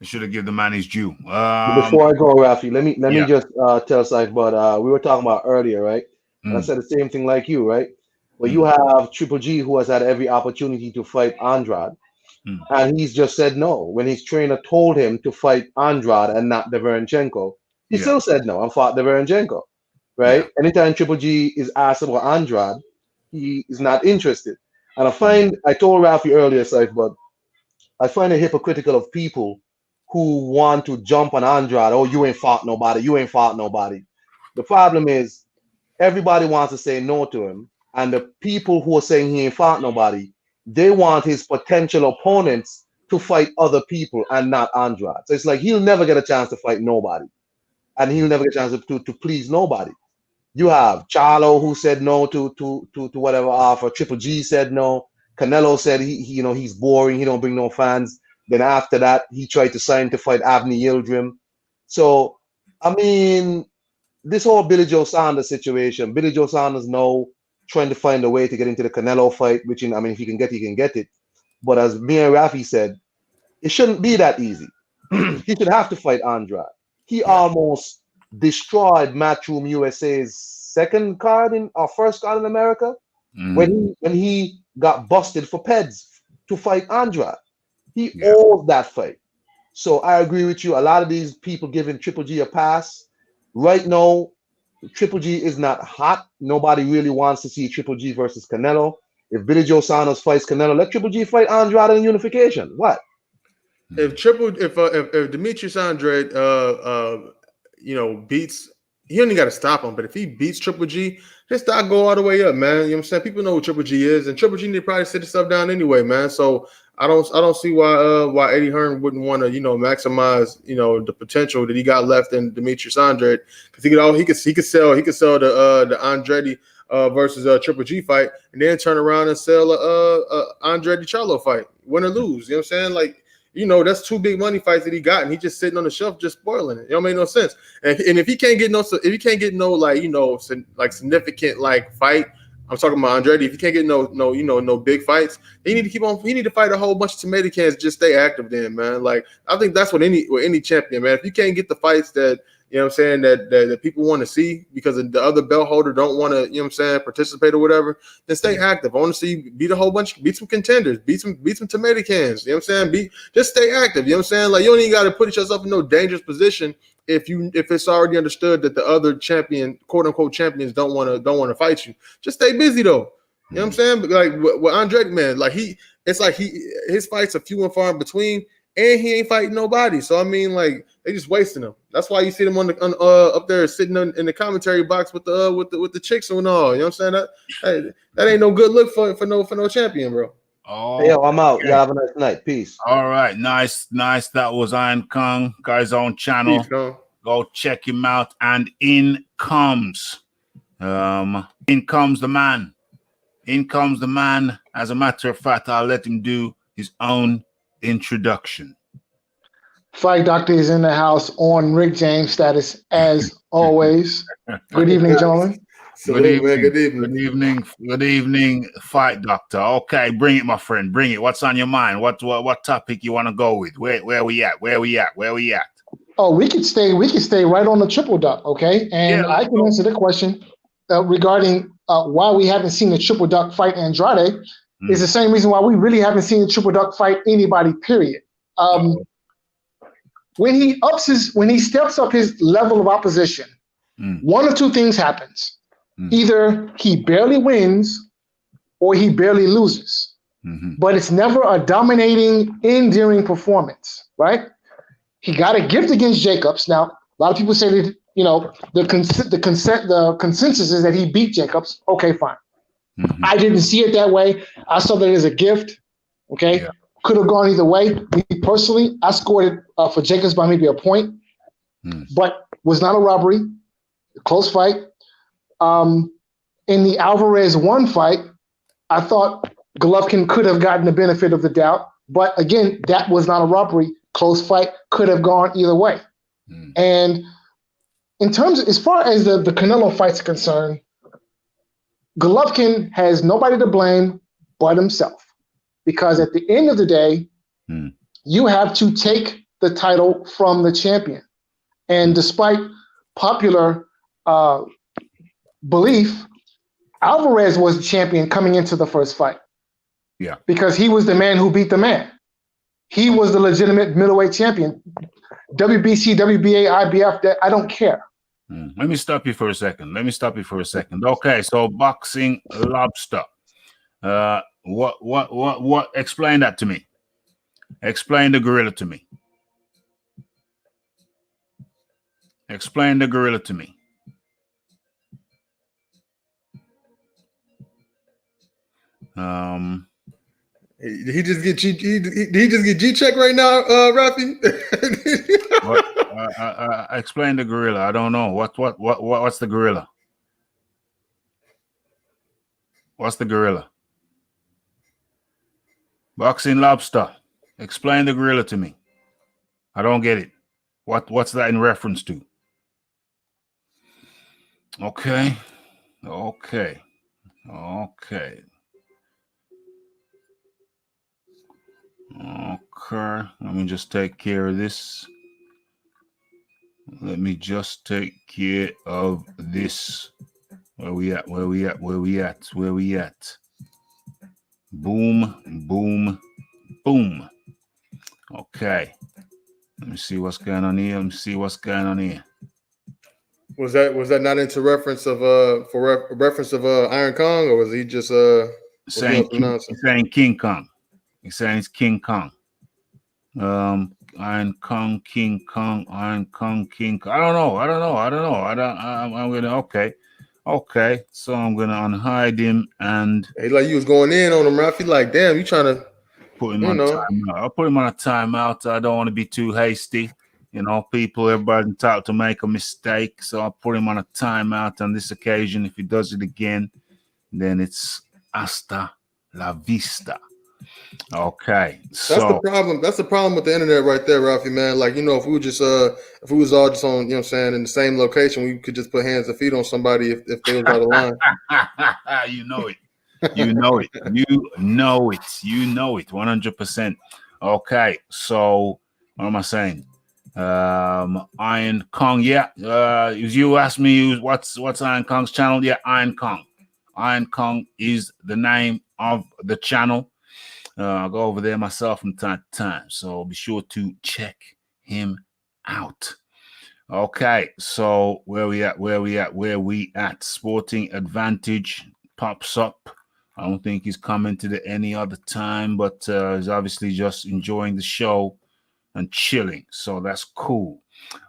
they should have given the man his due. Before I go, Rafi, let me just tell something. But we were talking about earlier, right? And I said the same thing like you, right? Well, you have Triple G who has had every opportunity to fight Andrade, and he's just said no when his trainer told him to fight Andrade and not Deverenchenko. He still said no and fought Deverenchenko, right? Yeah. Anytime Triple G is asked about Andrade, he is not interested. And I told Rafi earlier, but I find it hypocritical of people who want to jump on Andrade. Oh, you ain't fought nobody. The problem is everybody wants to say no to him. And the people who are saying he ain't fought nobody, they want his potential opponents to fight other people and not Andrade. So it's like he'll never get a chance to fight nobody. And he'll never get a chance to please nobody. You have Charlo who said no to whatever offer. Triple G said no. Canelo said he's boring. He don't bring no fans. Then after that, he tried to sign to fight Avni Yildirim. So I mean, this whole Billy Joe Saunders situation. Billy Joe Saunders now trying to find a way to get into the Canelo fight, which if he can get it. But as me and Rafi said, it shouldn't be that easy. He should have to fight Andrade. He almost destroyed Matchroom USA's first card in America when he got busted for PEDs to fight Andrade. He owes that fight. So I agree with you. A lot of these people giving Triple G a pass. Right now, Triple G is not hot. Nobody really wants to see Triple G versus Canelo. If Billy Joe Saunders fights Canelo, let Triple G fight Andrade in unification. What? If Demetrius Andrade beats, he only got to stop him. But if he beats Triple G, his stock go all the way up, man. You know what I'm saying? People know who Triple G is, and Triple G need to probably sit himself down anyway, man. So I don't see why Eddie Hearn wouldn't want to maximize the potential that he got left in Demetrius Andrade, because he could sell the Andrade versus Triple G fight, and then turn around and sell Andrade Charlo fight, win or lose. You know what I'm saying? Like, that's two big money fights that he got, and he just sitting on the shelf, just spoiling it. It don't make no sense. And if he can't get no significant fight, I'm talking about Andrade. If he can't get no big fights, he need to fight a whole bunch of tomato cans. Just stay active, then, man. Like, I think that's what any champion, man. If you can't get the fights that that people want to see because the other belt holder don't want to, participate or whatever, then stay active. I want to see beat some contenders, beat some tomato cans. You know what I'm saying? Just stay active. You know what I'm saying? Like, you don't even got to put yourself in no dangerous position if it's already understood that the other quote unquote champions don't want to fight you. Just stay busy though. You know what I'm saying? But like with Andrade, man, his fights are few and far in between. And he ain't fighting nobody. So I mean, like, they just wasting him. That's why you see them up there sitting in the commentary box with the chicks and all. You know what I'm saying? That ain't no good look for no champion, bro. Oh, hey, yo, I'm out. You have a nice night. Peace. All right, nice. That was Iron Kong, guys, own channel. Peace, Kong. Go check him out. And in comes the man. In comes the man. As a matter of fact, I'll let him do his own introduction. Fight Doctor is in the house on Rick James status as always. Good evening, gentlemen. Good evening, Fight Doctor. Okay, bring it, my friend. Bring it. What's on your mind? What topic you want to go with? Where we at? Oh, we could stay right on the triple duck, okay? And I can answer the question regarding why we haven't seen the triple duck fight Andrade. is the same reason why we really haven't seen the Triple Duck fight anybody, period. When he steps up his level of opposition, one of two things happens. Either he barely wins or he barely loses. But it's never a dominating, endearing performance, right? He got a gift against Jacobs. Now, a lot of people say that, you know, the consensus is that he beat Jacobs. Okay, fine. I didn't see it that way. I saw that as a gift. Okay, could have gone either way. Me personally, I scored it for Jacobs by maybe a point, but was not a robbery. Close fight. In the Alvarez 1 fight, I thought Golovkin could have gotten the benefit of the doubt, but again, that was not a robbery. Close fight, could have gone either way. And in terms of, as far as the Canelo fight's concerned, Golovkin has nobody to blame but himself, because at the end of the day, you have to take the title from the champion. And despite popular belief, Alvarez was the champion coming into the first fight. Yeah, because he was the man who beat the man. He was the legitimate middleweight champion. WBC, WBA, IBF, I don't care. Let me stop you for a second. Okay, so boxing lobster. What? Explain that to me. Explain the gorilla to me. Explain the gorilla to me. Did he just get G check right now, Rafi? Explain the gorilla. I don't know. What's the gorilla? What's the gorilla? Boxing lobster. Explain the gorilla to me. I don't get it. What's that in reference to? Okay. Let me just take care of this. Where we at? Boom. Okay. Let me see what's going on here. Was that not into reference of reference of Iron Kong, or was he just saying King Kong? He's saying it's King Kong. Iron Kong, King Kong. I don't know. I'm gonna okay. So I'm gonna unhide him, and he like you was going in on him, Rafi. Like, damn, you trying to put him on timeout. I'll put him on a timeout. I don't want to be too hasty. You know, everybody's entitled to make a mistake. So I'll put him on a timeout on this occasion. If he does it again, then it's hasta la vista. Okay, so that's the problem. That's the problem with the internet, right there, Rafi, man. Like, you know, if we was all just on, you know what I'm saying, in the same location, we could just put hands and feet on somebody if they was out of line. You know it. 100%. Okay, so what am I saying? Iron Kong, you asked me what's Iron Kong's channel? Yeah, Iron Kong. Iron Kong is the name of the channel. I go over there myself from time to time, so be sure to check him out. Okay, so where we at? Sporting Advantage pops up. I don't think he's coming to any other time, but he's obviously just enjoying the show and chilling, so that's cool.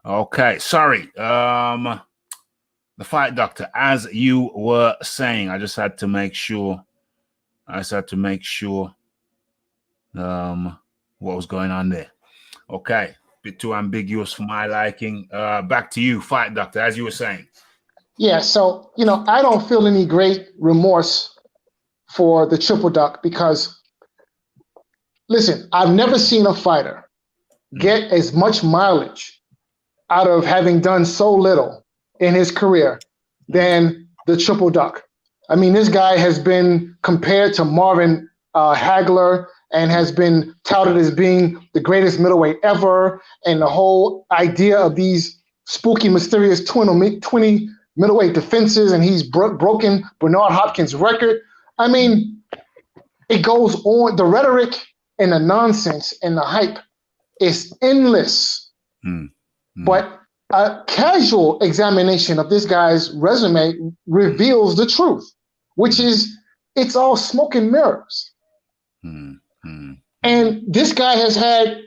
Okay, sorry. The Fight Doctor, as you were saying, I just had to make sure. What was going on there? Okay, bit too ambiguous for my liking. Back to you, Fight Doctor, as you were saying. Yeah, so, you know, I don't feel any great remorse for the Triple Duck because, listen, I've never seen a fighter get as much mileage out of having done so little in his career than the Triple Duck. I mean, this guy has been compared to Marvin Hagler and has been touted as being the greatest middleweight ever, and the whole idea of these spooky, mysterious 20 middleweight defenses, and he's broken Bernard Hopkins' record. I mean, it goes on. The rhetoric and the nonsense and the hype is endless. But a casual examination of this guy's resume reveals the truth, which is it's all smoke and mirrors. And this guy has had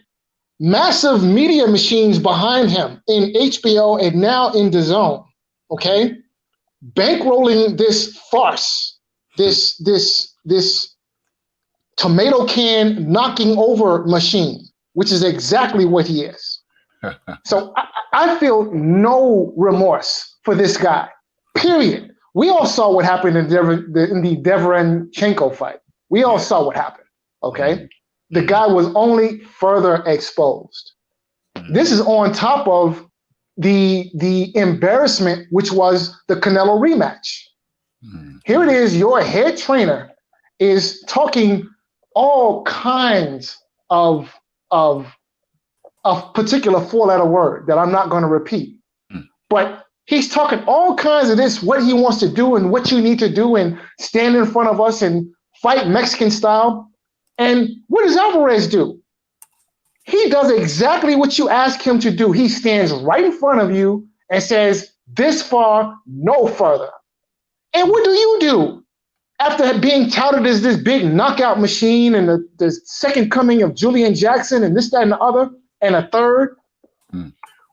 massive media machines behind him in HBO and now in Dazn, okay? Bankrolling this farce, this tomato can knocking over machine, which is exactly what he is. So I feel no remorse for this guy, period. We all saw what happened in the Deverenchenko fight. We all saw what happened, okay? The guy was only further exposed. This is on top of the embarrassment, which was the Canelo rematch. Here it is, your head trainer is talking all kinds of particular four-letter word that I'm not going to repeat. But he's talking all kinds of this, what he wants to do and what you need to do and stand in front of us and fight Mexican style. And what does Alvarez do? He does exactly what you ask him to do. He stands right in front of you and says, this far, no further. And what do you do? After being touted as this big knockout machine and the second coming of Julian Jackson and this, that, and the other, and a third,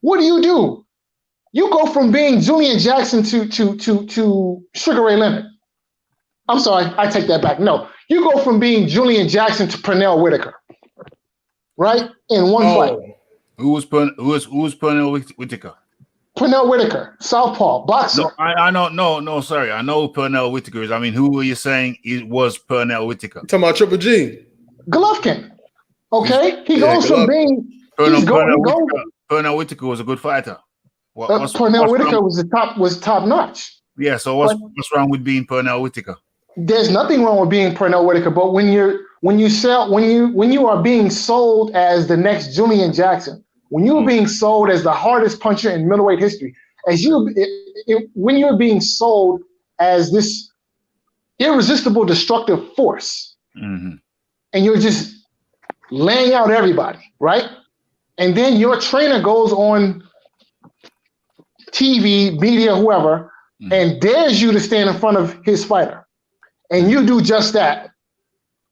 what do? You go from being Julian Jackson to Sugar Ray Leonard. I'm sorry, I take that back. No, you go from being Julian Jackson to Pernell Whitaker, right? In one fight. Who was Pernell Whitaker? Pernell Whitaker, southpaw, boxer. No, I know. No, sorry. I know who Pernell Whitaker is. I mean, who were you saying it was Pernell Whitaker? Talking about Triple G. Golovkin. Okay, he goes from being. Pernell Whitaker was a good fighter. Pernell Whitaker was top notch. Yeah. So what's wrong with being Pernell Whitaker? There's nothing wrong with being Pernell Whitaker, but when you are being sold as the next Julian Jackson, when you're being sold as the hardest puncher in middleweight history, when you're being sold as this irresistible destructive force, and you're just laying out everybody, right? And then your trainer goes on TV, media, whoever, and dares you to stand in front of his fighter. And you do just that.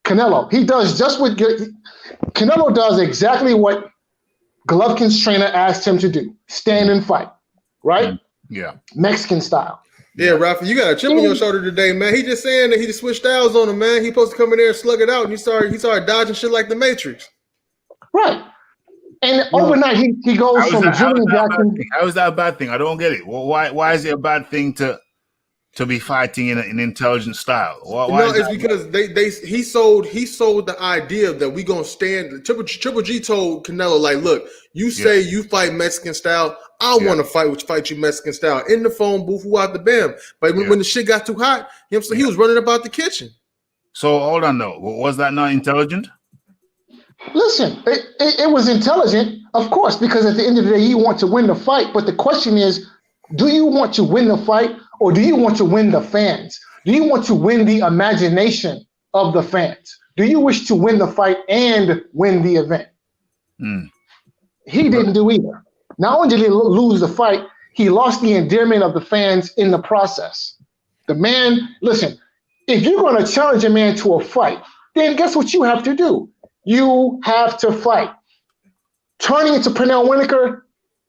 Canelo, he does just what Canelo does exactly what Golovkin's trainer asked him to do. Stand and fight, right? Yeah. Mexican style. Yeah, Rafa, you got a chip on your shoulder today, man. He just saying that he just switched styles on him, man. He supposed to come in there and slug it out, and he started dodging shit like the Matrix. Right. And overnight, he goes from Julian Jackson. How is that a bad thing? I don't get it. Well, why is it a bad thing to be fighting in an intelligent style? Why it's because he sold the idea that we gonna stand. Triple G told Canelo, like, look, you say you fight Mexican style. I want to fight you Mexican style in the phone booth, who out the bam. But when the shit got too hot, he was running about the kitchen. So hold on though, was that not intelligent? Listen, it was intelligent, of course, because at the end of the day, you want to win the fight. But the question is, do you want to win the fight or do you want to win the fans? Do you want to win the imagination of the fans? Do you wish to win the fight and win the event? He didn't do either. Not only did he lose the fight, he lost the endearment of the fans in the process. The man, listen, if you're going to challenge a man to a fight, then guess what you have to do? You have to fight. Turning it to Pernell Whitaker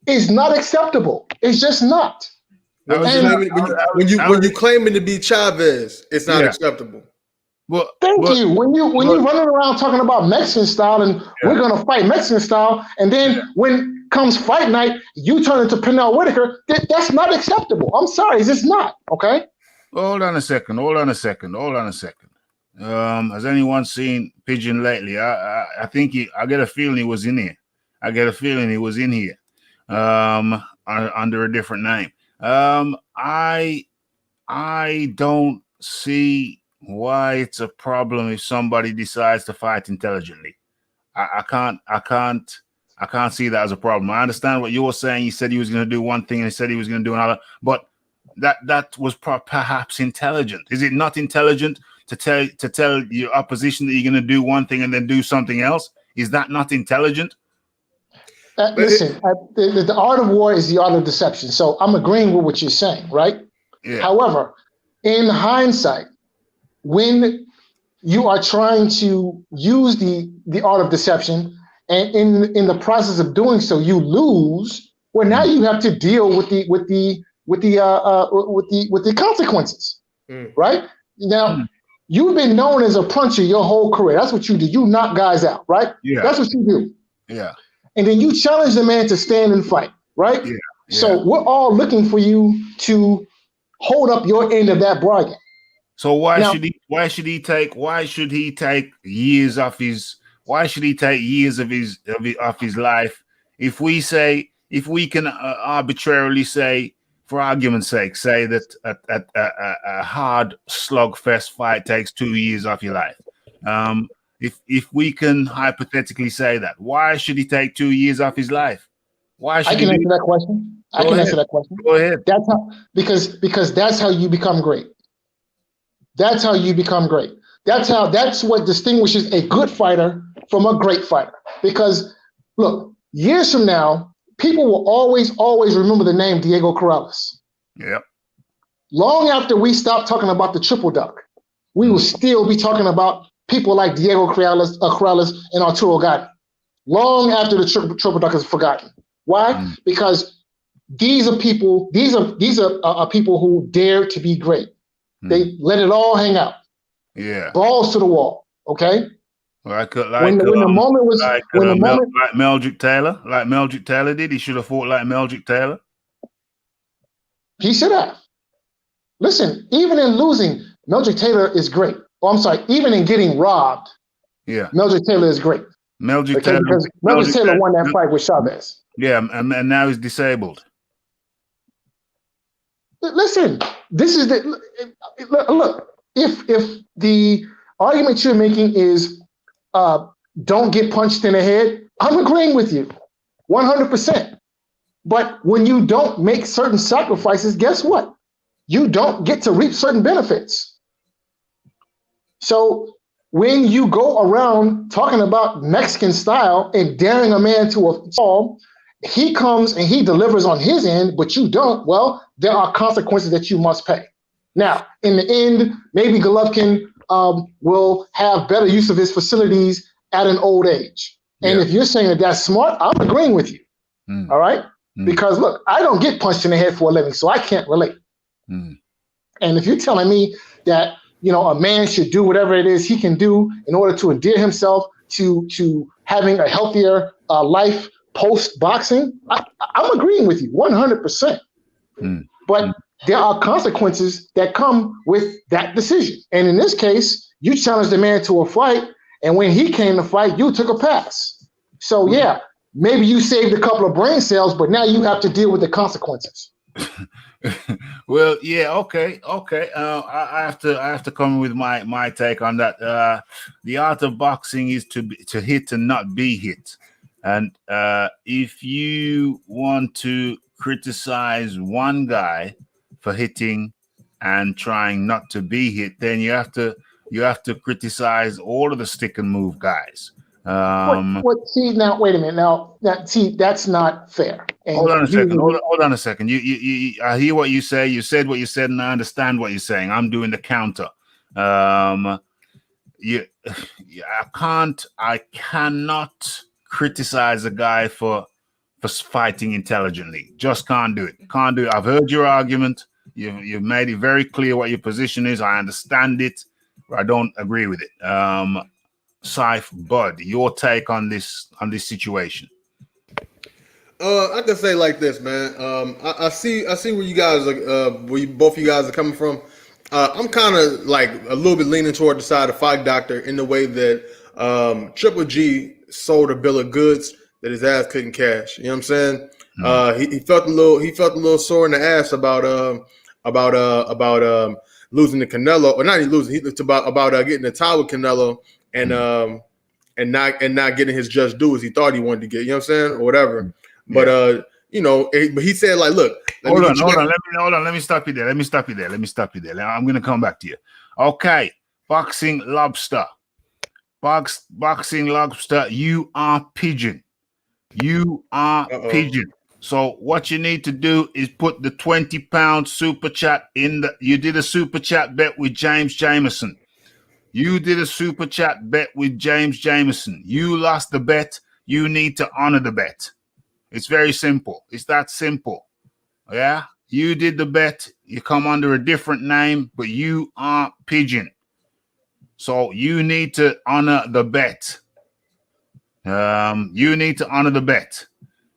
is not acceptable. It's just not. When you claiming to be Chavez, it's not acceptable. Well, thank you. When you're running around talking about Mexican style and we're gonna fight Mexican style, and then when comes fight night, you turn into Pernell Whitaker, that's not acceptable. I'm sorry, it's just not. Okay. Hold on a second. Has anyone seen Pigeon lately? I think I get a feeling he was in here. Under a different name. I don't see why it's a problem if somebody decides to fight intelligently. I can't see that as a problem. I understand what you were saying. You said he was going to do one thing and he said he was going to do another, but that was perhaps intelligent. Is it not intelligent to tell your opposition that you're going to do one thing and then do something else? Is that not intelligent? Listen, the art of war is the art of deception. So I'm agreeing with what you're saying, right? Yeah. However, in hindsight, when you are trying to use the art of deception, and in the process of doing so, you lose. Well, now you have to deal with the consequences, right? Now, you've been known as a puncher your whole career. That's what you do. You knock guys out, right? Yeah. That's what you do. Yeah. And then you challenge the man to stand and fight, right? Yeah. So we're all looking for you to hold up your end of that bargain. So why should he take years of his life if we can arbitrarily say, for argument's sake, say that a hard slugfest fight takes 2 years off your life. If we can hypothetically say that, why should he take 2 years off his life? Why should I can answer that question. Answer that question. Go ahead. That's how, because that's how you become great. That's how you become great. That's what distinguishes a good fighter from a great fighter. Because look, years from now, people will always remember the name Diego Corrales. Yep. Long after we stop talking about the triple duck, we will still be talking about people like Diego Corrales and Arturo Gatti. Long after the triple duck is forgotten. Why? Because these are people who dare to be great. They let it all hang out. Yeah. Balls to the wall. Okay. Like Meldrick Taylor, like Meldrick Taylor did. He should have fought like Meldrick Taylor. He should have. Listen, even in losing, Meldrick Taylor is great. Oh, I'm sorry. Even in getting robbed, Meldrick Taylor is great. Meldrick Taylor won that fight with Chavez. Yeah, and now he's disabled. Listen, this is the look. If the argument you're making is don't get punched in the head, I'm agreeing with you 100%. But when you don't make certain sacrifices, guess what? You don't get to reap certain benefits. So when you go around talking about Mexican style and daring a man to a fall, he comes and he delivers on his end, but you don't. Well, there are consequences that you must pay. Now, in the end, maybe Golovkin will have better use of his facilities at an old age. And if you're saying that that's smart, I'm agreeing with you. All right? Because look, I don't get punched in the head for a living, so I can't relate. And if you're telling me that, a man should do whatever it is he can do in order to endear himself to having a healthier life post-boxing, I'm agreeing with you 100%. But there are consequences that come with that decision. And in this case, you challenged the man to a fight, and when he came to fight, you took a pass. So maybe you saved a couple of brain cells, but now you have to deal with the consequences. Well, okay. I have to come with my take on that. The art of boxing is to hit and not be hit. And if you want to criticize one guy for hitting and trying not to be hit, then you have to criticize all of the stick and move guys. See, now wait a minute. Now see, that's not fair. And hold on a second. I hear what you say. You said what you said, and I understand what you're saying. I'm doing the counter. I cannot criticize a guy for fighting intelligently. Just can't do it. I've heard your argument. You've made it very clear what your position is. I understand it. I don't agree with it. Saif, Bud, your take on this situation? I can say like this, man. I see where you guys are, both of you guys are coming from. I'm kind of like a little bit leaning toward the side of Fight Doctor in the way that Triple G sold a bill of goods that his ass couldn't cash. You know what I'm saying? He felt a little sore in the ass about losing to Canelo, or not losing. It's about getting the tie with Canelo and not getting his just due as he thought he wanted to get. You know what I'm saying, or whatever. But but he said like, look. Hold on. Let me stop you there. I'm going to come back to you. Okay. Boxing Lobster. Boxing Lobster, you are pigeon. You are pigeon. So what you need to do is put the £20 super chat in the. You did a super chat bet with James Jameson. You did a super chat bet with James Jameson. You lost the bet. You need to honor the bet. It's very simple. It's that simple. Yeah. You did the bet. You come under a different name, but you are pigeon. So you need to honor the bet. You need to honor the bet.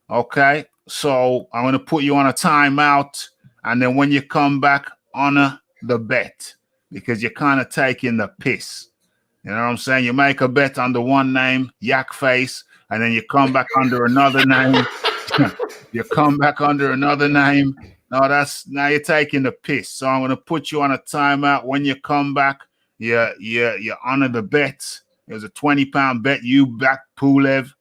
Okay. So I'm going to put you on a timeout. And then when you come back, honor the bet. Because you're kind of taking the piss. You know what I'm saying? You make a bet under one name, Yak Face, and then you come back under another name. You come back under another name. No, now you're taking the piss. So I'm going to put you on a timeout. When you come back, you honor the bet. It was a £20 bet. You back Pulev.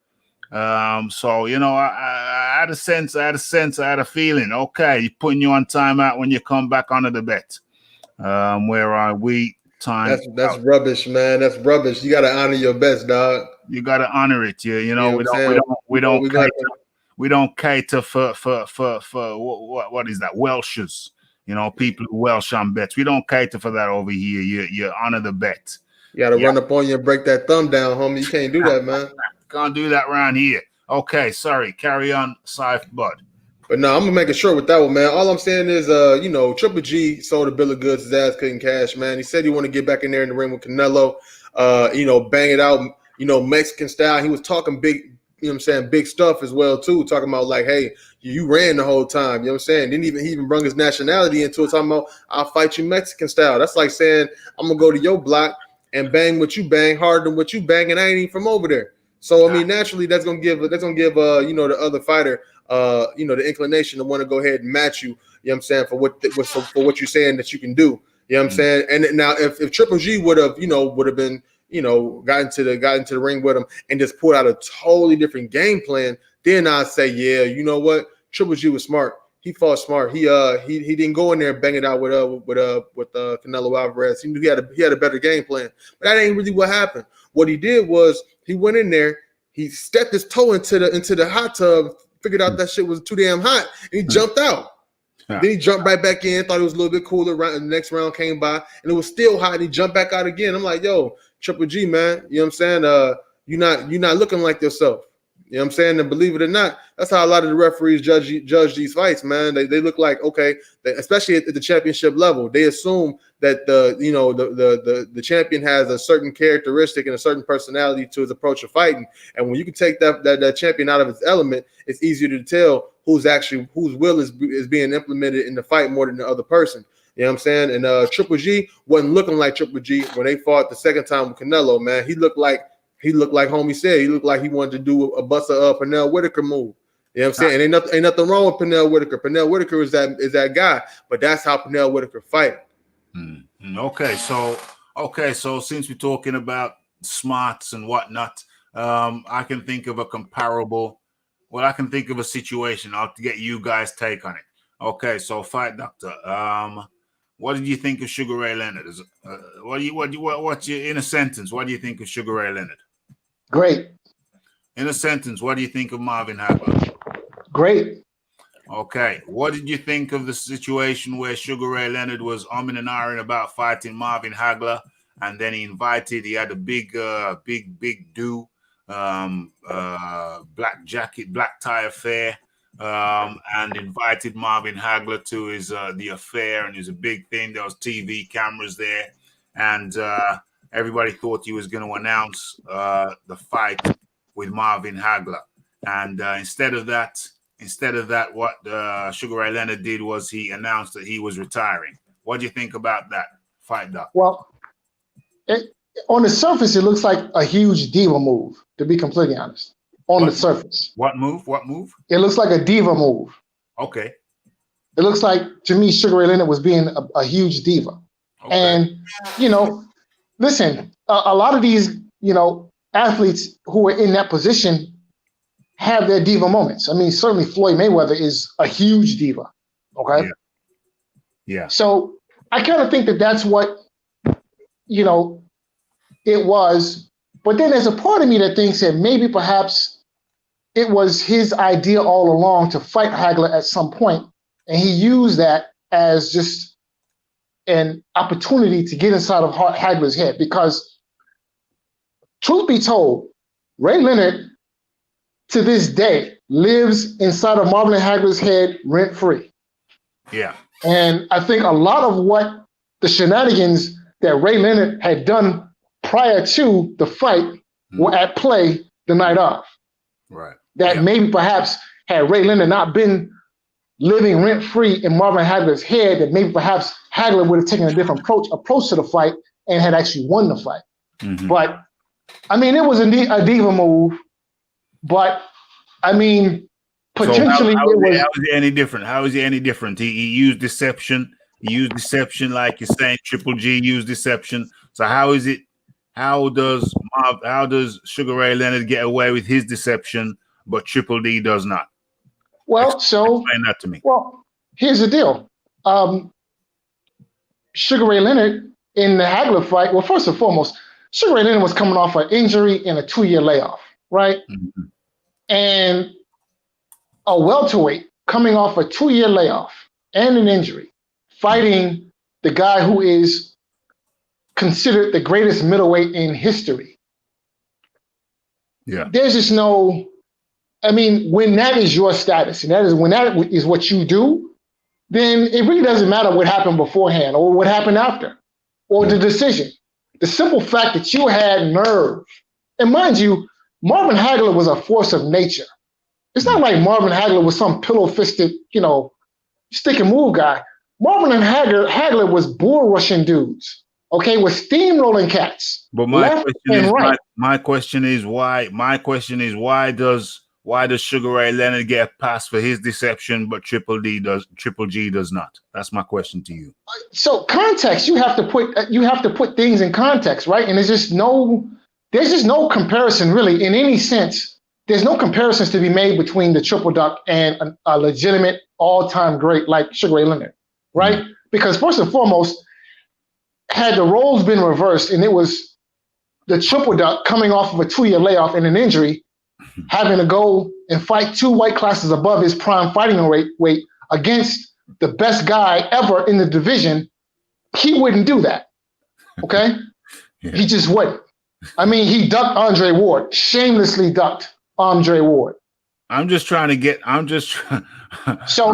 So, you know, I had a sense, I had a feeling. Okay, you're putting you on timeout when you come back under the bet. Where are we? Time. That's rubbish, man. That's rubbish. You got to honor your bets, dog. You got to honor it. You know, we don't cater for what is that? Welshers. You know, people who Welsh on bets. We don't cater for that over here. You honor the bet. You got to run up on you and break that thumb down, homie. You can't do that, man. Can't do that around here. Okay, sorry. Carry on, Saif Bud. But no, I'm gonna make it short with that one, man. All I'm saying is, you know, Triple G sold a bill of goods. His ass couldn't cash, man. He said he wanted to get back in there in the ring with Canelo, you know, bang it out, you know, Mexican style. He was talking big, you know what I'm saying, big stuff as well too. Talking about like, hey, you ran the whole time. You know what I'm saying? He even brought his nationality into it. Talking about, I'll fight you Mexican style. That's like saying I'm gonna go to your block and bang what you bang harder than what you bang, and I ain't even from over there. So I mean, naturally, that's gonna give you know, the other fighter you know, the inclination to want to go ahead and match you. You know what I'm saying, for what you're saying that you can do. You know what I'm saying? And now if Triple G would have been, you know, got into the ring with him and just pulled out a totally different game plan, then I'd say, yeah, you know what, Triple G was smart. He fought smart. He didn't go in there and bang it out with Canelo Alvarez. He knew he had a better game plan. But that ain't really what happened. What he did was he went in there, he stepped his toe into the hot tub, figured out that shit was too damn hot, and he jumped out. Then he jumped right back in, thought it was a little bit cooler. Right, the next round came by, and it was still hot, and he jumped back out again. I'm like, yo, Triple G, man, you know what I'm saying? You're not looking like yourself. You know what I'm saying? And believe it or not, that's how a lot of the referees judge these fights, man. They look like, okay, especially at the championship level, they assume that the champion has a certain characteristic and a certain personality to his approach of fighting. And when you can take that champion out of its element, it's easier to tell whose will is being implemented in the fight more than the other person. You know what I'm saying? And Triple G wasn't looking like Triple G when they fought the second time with Canelo, man. He looked like homie said. He looked like he wanted to do a Pernell Whitaker move. You know what I'm saying? And ain't nothing wrong with Pernell Whitaker. Pernell Whitaker is that guy, but that's how Pernell Whitaker fight. Okay, so since we're talking about smarts and whatnot, I can think of a comparable. Well, I can think of a situation. I'll get you guys' take on it. Okay, so Fight Doctor. What did you think of Sugar Ray Leonard? What's in a sentence? What do you think of Sugar Ray Leonard? Great. In a sentence, what do you think of Marvin Hagler? Great. Okay. What did you think of the situation where Sugar Ray Leonard was umming and ahhing about fighting Marvin Hagler, and then he had a big do, black jacket, black tie affair, and invited Marvin Hagler to his the affair, and it was a big thing. There was TV cameras there, and everybody thought he was going to announce the fight with Marvin Hagler, and instead of that, what Sugar Ray Leonard did was he announced that he was retiring. What do you think about that, Fight Doc? Well, on the surface, it looks like a huge diva move, to be completely honest. The surface. What move? It looks like a diva move. Okay. It looks like, to me, Sugar Ray Leonard was being a huge diva. Okay. And, you know, listen, a lot of these, you know, athletes who are in that position have their diva moments. I mean, certainly Floyd Mayweather is a huge diva. Okay. Yeah. So I kind of think that that's what, you know, it was. But then there's a part of me that thinks that maybe perhaps it was his idea all along to fight Hagler at some point, and he used that as just an opportunity to get inside of Hagler's head. Because, truth be told, Ray Leonard, to this day, lives inside of Marvin Hagler's head rent-free. Yeah. And I think a lot of what the shenanigans that Ray Leonard had done prior to the fight were at play the night of. Right. That maybe perhaps had Ray Leonard not been living rent-free in Marvin Hagler's head, that maybe perhaps Hagler would have taken a different approach to the fight and had actually won the fight. But, I mean, it was a diva move, but, I mean, potentially how is he any different? How is he any different? He used deception. He used deception, like you're saying. Triple G used deception. So how is it? How does Sugar Ray Leonard get away with his deception, but Triple D does not? Well, explain that to me. Well, here's the deal. Sugar Ray Leonard in the Hagler fight. Well, first and foremost, Sugar Ray Leonard was coming off an injury and a 2-year layoff, right? And a welterweight coming off a 2-year layoff and an injury, fighting the guy who is considered the greatest middleweight in history. Yeah. There's just no, I mean, when that is your status, and when that is what you do, then it really doesn't matter what happened beforehand or what happened after or the decision. The simple fact that you had nerve, and mind you, Marvin Hagler was a force of nature. It's not like Marvin Hagler was some pillow-fisted, stick and move guy. Marvin Hagler was bull rushing dudes, okay, with steamrolling cats. But my question is why does Sugar Ray Leonard get a pass for his deception, but Triple G does not? That's my question to you. So context, you have to put things in context, right? And there's just no comparison really in any sense. There's no comparisons to be made between the Triple Duck and a legitimate all-time great like Sugar Ray Leonard, right? Because first and foremost, had the roles been reversed and it was the Triple Duck coming off of a 2-year layoff and an injury, having to go and fight 2 weight classes above his prime fighting weight against the best guy ever in the division, he wouldn't do that, okay? He just wouldn't. I mean, he ducked Andre Ward, shamelessly ducked Andre Ward. So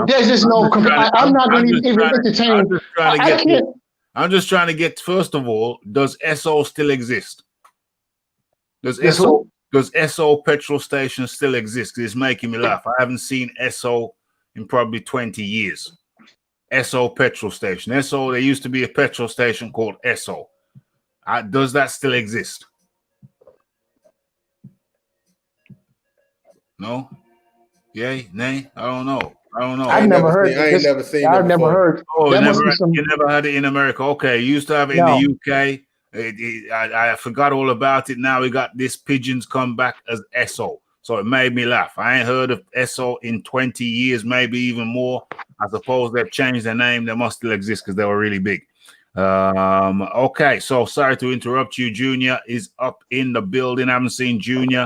there's just no. I'm not going to even entertain. I'm just trying to get. First of all, does SO still exist? Does SO petrol station still exist? It's making me laugh. I haven't seen SO in probably 20 years. SO petrol station. SO. There used to be a petrol station called SO. Does that still exist? No? Yay? Nay? I don't know. I've never heard. I ain't never seen. I've never heard. Oh, you never had it in America? Okay, you used to have it in the UK. I forgot all about it. Now we got this pigeons come back as SO. So it made me laugh. I ain't heard of SO in 20 years, maybe even more. I suppose they've changed their name. They must still exist because they were really big. Okay, so sorry to interrupt you. Junior is up in the building. I haven't seen Junior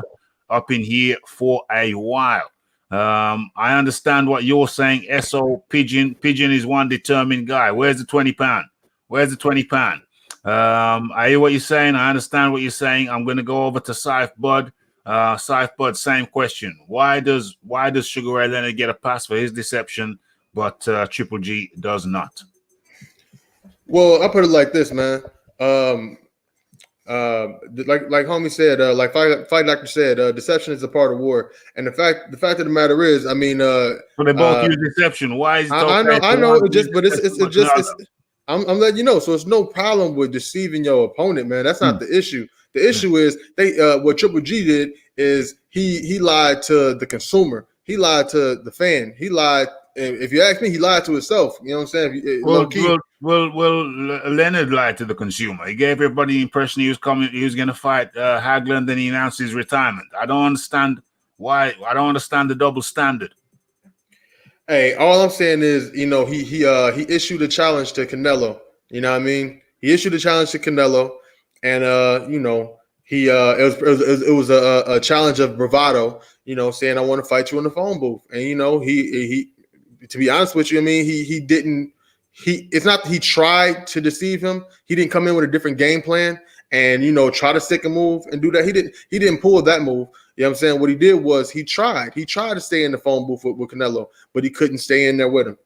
up in here for a while. I understand what you're saying. SO Pigeon is one determined guy. Where's the 20 pound? I hear what you're saying. I understand what you're saying. I'm going to go over to Scythe Bud. Scythe Bud, same question. Why does Sugar Ray Leonard get a pass for his deception, but Triple G does not? Well, I put it like this, man. Like homie said, like Fight Doctor said, deception is a part of war. And the fact of the matter is, I mean, so they both use deception. Why is it okay? I know. I'm letting you know. So it's no problem with deceiving your opponent, man. That's not the issue. The issue is what Triple G did is he lied to the consumer. He lied to the fan. He lied. If you ask me, he lied to himself. You know what I'm saying? Well, Leonard lied to the consumer. He gave everybody the impression he was going to fight Hagler, and then he announced his retirement. I don't understand why. I don't understand the double standard. Hey, all I'm saying is, he issued a challenge to Canelo. You know what I mean? He issued a challenge to Canelo, and you know, it was a challenge of bravado, you know, saying I want to fight you in the phone booth, and you know, he to be honest with you, I mean, he didn't. It's not that he tried to deceive him. He didn't come in with a different game plan and, you know, try to stick a move and do that. He didn't pull that move. You know what I'm saying? What he did was he tried to stay in the phone booth with Canelo, but he couldn't stay in there with him.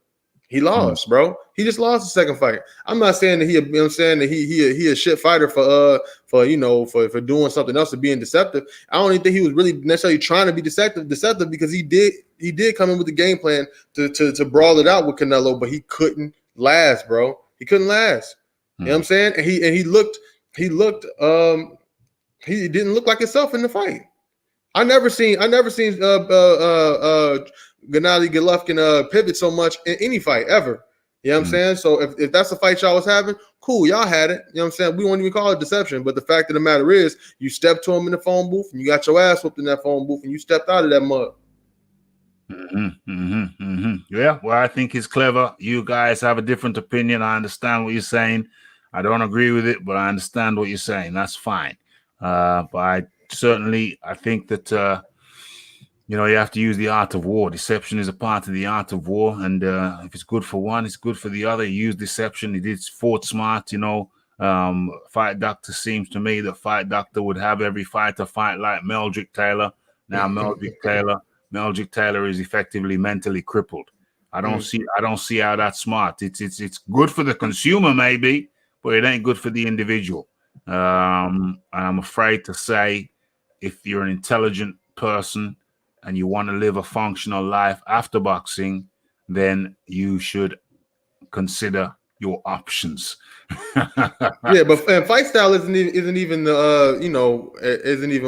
He lost, bro. He just lost the second fight. I'm not saying that you know what I'm saying, that he a shit fighter for you know, for doing something else or being deceptive. I don't even think he was really necessarily trying to be deceptive because he did come in with the game plan to brawl it out with Canelo, but he couldn't last, bro. He couldn't last. You know what I'm saying? And he didn't look like himself in the fight. I never seen Gennady Golovkin pivot so much in any fight ever. You know what I'm saying? So if that's the fight y'all was having, cool, y'all had it. You know what I'm saying? We won't even call it deception. But the fact of the matter is, you stepped to him in the phone booth and you got your ass whooped in that phone booth and you stepped out of that mud. Yeah, well, I think it's clever. You guys have a different opinion. I understand what you're saying. I don't agree with it, but I understand what you're saying. That's fine. But I think that you know, you have to use the art of war. Deception is a part of the art of war, and if it's good for one, it's good for the other. You use deception. He did fought smart. You know, Fight Doctor seems to me that Fight Doctor would have every fighter fight like Meldrick Taylor. Now Meldrick Taylor is effectively mentally crippled. I don't see how that's smart. It's good for the consumer maybe, but it ain't good for the individual. And I'm afraid to say, if you're an intelligent person and you want to live a functional life after boxing, then you should consider your options. Yeah, but fight style isn't even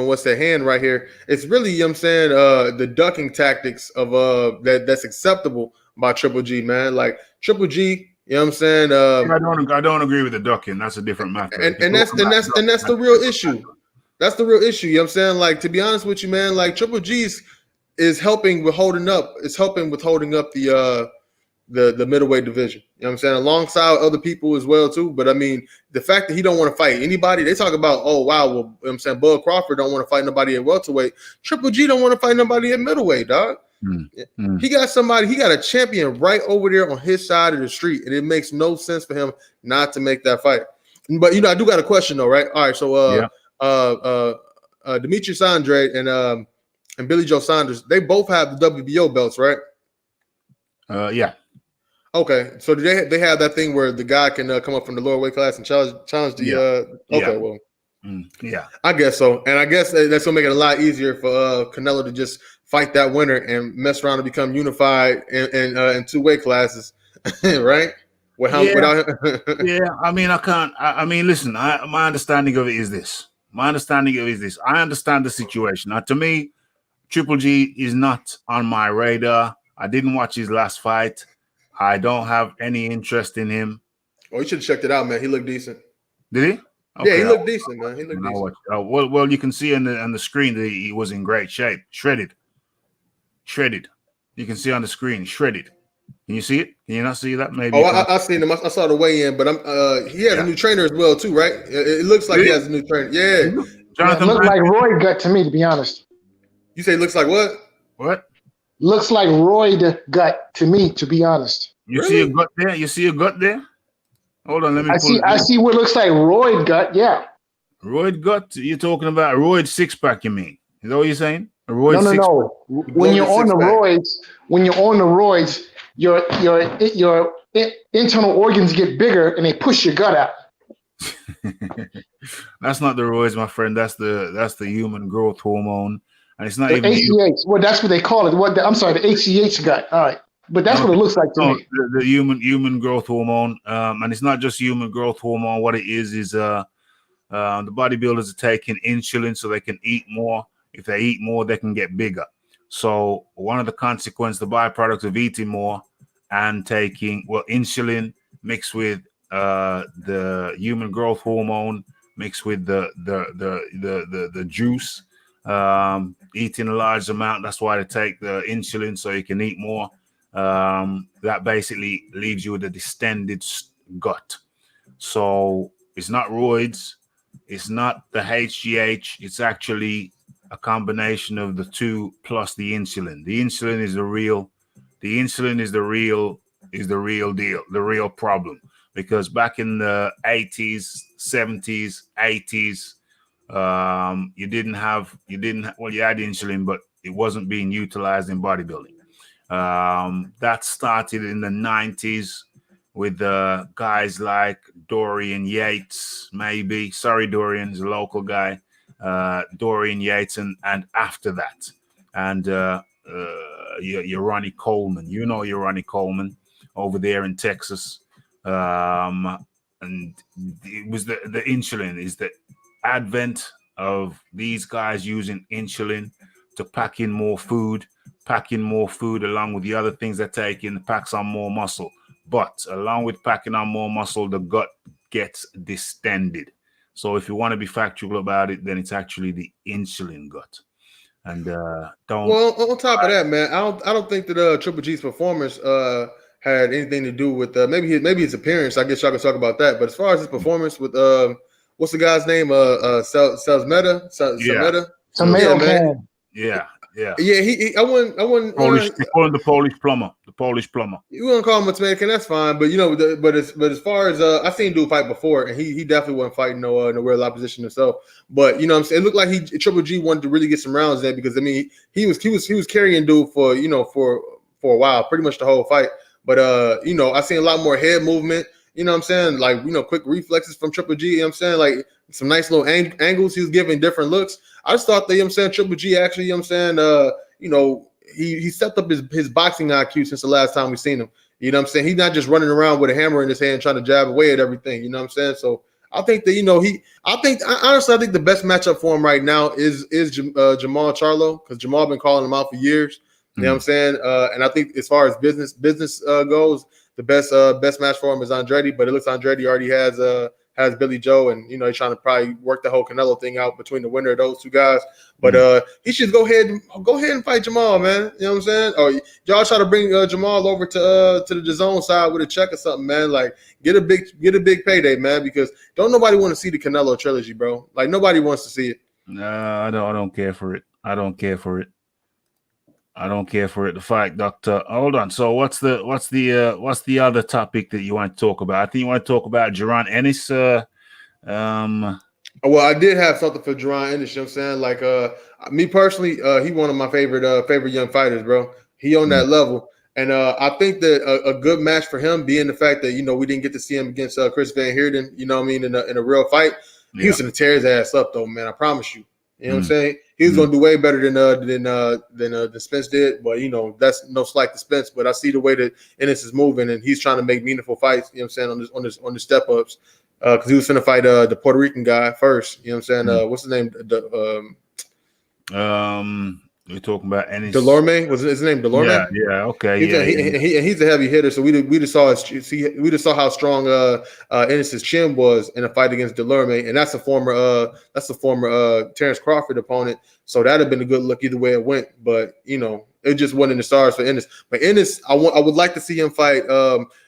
what's at hand right here. It's really, you know what I'm saying, the ducking tactics of that's acceptable by Triple G, man. Like Triple G, you know what I'm saying? I don't agree with the ducking. That's a different matter. And that's the real issue. That's the real issue. You know what I'm saying? Like, to be honest with you, man, like Triple G's is helping with holding up the middleweight division. You know what I'm saying? Alongside other people as well, too. But I mean, the fact that he don't want to fight anybody, they talk about, oh, wow, well, you know what I'm saying, Bud Crawford don't want to fight nobody at welterweight. Triple G don't want to fight nobody at middleweight, dog. He got a champion right over there on his side of the street, and it makes no sense for him not to make that fight. But, you know, I do got a question, though, right? All right, so Demetrius Andrade and Billy Joe Saunders, they both have the WBO belts, right? Yeah. Okay, so do they have that thing where the guy can come up from the lower weight class and challenge the okay, well, yeah, I guess so, and I guess that's gonna make it a lot easier for Canelo to just fight that winner and mess around and become unified in two weight classes, right? Yeah, I mean, I can't. I mean, listen. My understanding of it is this. I understand the situation. Now, to me, Triple G is not on my radar. I didn't watch his last fight. I don't have any interest in him. Oh, you should have checked it out, man. He looked decent. Did he? Okay. Yeah, he looked decent, man. He looked decent. Well, you can see on the screen that he was in great shape. Shredded. You can see on the screen, shredded. Can you see it? Can you not see that? Maybe. Oh, I seen him. I saw the weigh-in, but he has a new trainer as well, too, right? It looks like he has a new trainer. Yeah. Jonathan, looks like Roy Gut to me, to be honest. You say it looks like what? What? Looks like Roy Gut to me, to be honest. You see a gut there? You see a gut there? Hold on, let me. I see what looks like Roy Gut. Yeah. Roy Gut? You're talking about Roy six-pack? You mean? Is that what you're saying? No. When you're on the roids, your internal organs get bigger and they push your gut out. That's not the roids, my friend. That's the human growth hormone, and it's not the even HGH. Well, that's what they call it. The HGH gut. All right, but that's what it looks like to me. The human growth hormone, and it's not just human growth hormone. What it is the bodybuilders are taking insulin so they can eat more. If they eat more, they can get bigger. So one of the consequences, the byproduct of eating more and taking insulin mixed with the human growth hormone mixed with the juice, eating a large amount. That's why they take the insulin so you can eat more. That basically leaves you with a distended gut. So it's not roids. it's not the HGH. It's actually a combination of the two plus the insulin. The insulin is the real. The insulin is the real deal. The real problem. Because back in the 80s, 70s, 80s, you had insulin, but it wasn't being utilized in bodybuilding. That started in the 90s with guys like Dorian Yates, maybe. Sorry, Dorian is a local guy. Dorian Yates, and after that, and your Ronnie Coleman. You know your Ronnie Coleman over there in Texas. And it was the insulin is the advent of these guys using insulin to pack in more food along with the other things they're taking, packs on more muscle. But along with packing on more muscle, the gut gets distended. So if you want to be factual about it, then it's actually the insulin gut. And don't. Well, on top of that, man, I don't think that Triple G's performance had anything to do with maybe his appearance. I guess y'all can talk about that. But as far as his performance with what's the guy's name? Selzmeta? Yeah. Yeah. I wouldn't. They call him the Polish plumber. The Polish plumber. You wouldn't call him a tomato can, that's fine. But but as far as I seen dude fight before, and he definitely wasn't fighting no real opposition himself. But you know what I'm saying, it looked like Triple G wanted to really get some rounds there because I mean he was carrying dude for for a while, pretty much the whole fight. But I seen a lot more head movement. You know what I'm saying? Like, quick reflexes from Triple G. You know what I'm saying? Like some nice little angles. He was giving different looks. I just thought that, Triple G actually, he stepped up his boxing IQ since the last time we seen him. You know what I'm saying? He's not just running around with a hammer in his hand trying to jab away at everything. You know what I'm saying? So I think that, honestly, I think the best matchup for him right now is Jamal Charlo, because Jamal been calling him out for years. You know what I'm saying? And I think as far as business goes, the best match for him is Andrade, but it looks Andrade already has Billy Joe, and he's trying to probably work the whole Canelo thing out between the winner of those two guys. But he should go ahead and fight Jamal, man. You know what I'm saying? Or y'all try to bring Jamal over to the Dazn side with a check or something, man. Like get a big payday, man, because don't nobody want to see the Canelo trilogy, bro. Like nobody wants to see it. No, I don't care for it. I don't care for it. The fight, Doctor. Hold on. So what's the other topic that you want to talk about? I think you want to talk about Jaron Ennis. Well, I did have something for Jaron Ennis. You know what I'm saying? Like me personally, he one of my favorite young fighters, bro. He on that level. And I think that a good match for him being the fact that, we didn't get to see him against Chris Van Heerden, in a real fight. Yeah. He was going to tear his ass up though, man. I promise you. You know what I'm saying? He was going to do way better than Spence did, but that's no slight to Spence. But I see the way that Ennis is moving, and he's trying to make meaningful fights. You know what I'm saying on the step ups, because he was going to fight the Puerto Rican guy first. You know what I'm saying? What's his name? We're talking about Ennis. Delorme, was his name? Delorme. Yeah. Okay. He's a heavy hitter, so we just saw how strong Ennis's chin was in a fight against Delorme, and that's a former Terrence Crawford opponent. So that'd have been a good look either way it went. But it just wasn't in the stars for Ennis. But Ennis, I would like to see him fight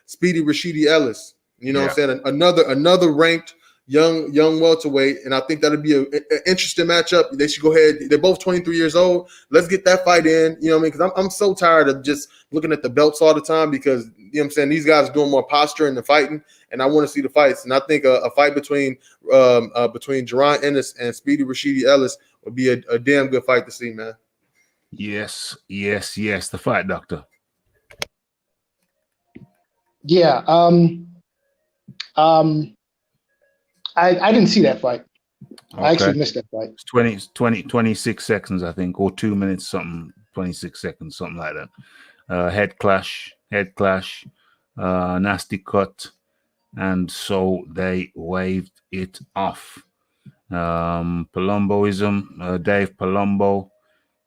Speedy Rashidi Ellis. You know what I'm saying? Another ranked young welterweight, and I think that'll be an interesting matchup. They should go ahead. They're both 23 years old. Let's get that fight in. You know what I mean? Because I'm so tired of just looking at the belts all the time, because these guys are doing more posturing than fighting, and I want to see the fights. And I think a fight between Jaron Ennis and Speedy Rashidi Ellis would be a damn good fight to see, man. Yes. The fight, Doctor. Yeah. I didn't see that fight. Okay. I actually missed that fight. It's 26 seconds, I think, or 2 minutes, something, 26 seconds, something like that. Head clash, nasty cut, and so they waved it off. Palumboism, Dave Palumbo.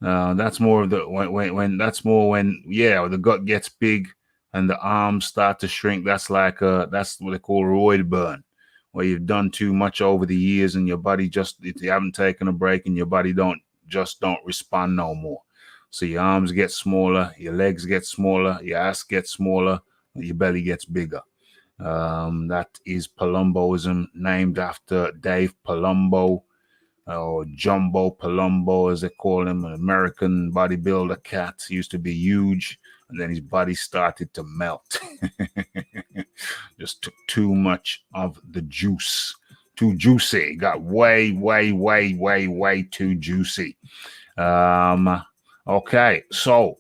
That's more of the when the gut gets big and the arms start to shrink. That's like that's what they call roid burn, where you've done too much over the years and your body you haven't taken a break and your body don't respond no more. So your arms get smaller, your legs get smaller, your ass gets smaller, your belly gets bigger. That is Palumboism, named after Dave Palumbo, or Jumbo Palumbo, as they call him, an American bodybuilder cat. He used to be huge, and then his body started to melt. Just took too much of the juice. Too juicy. Got way too juicy. Okay, so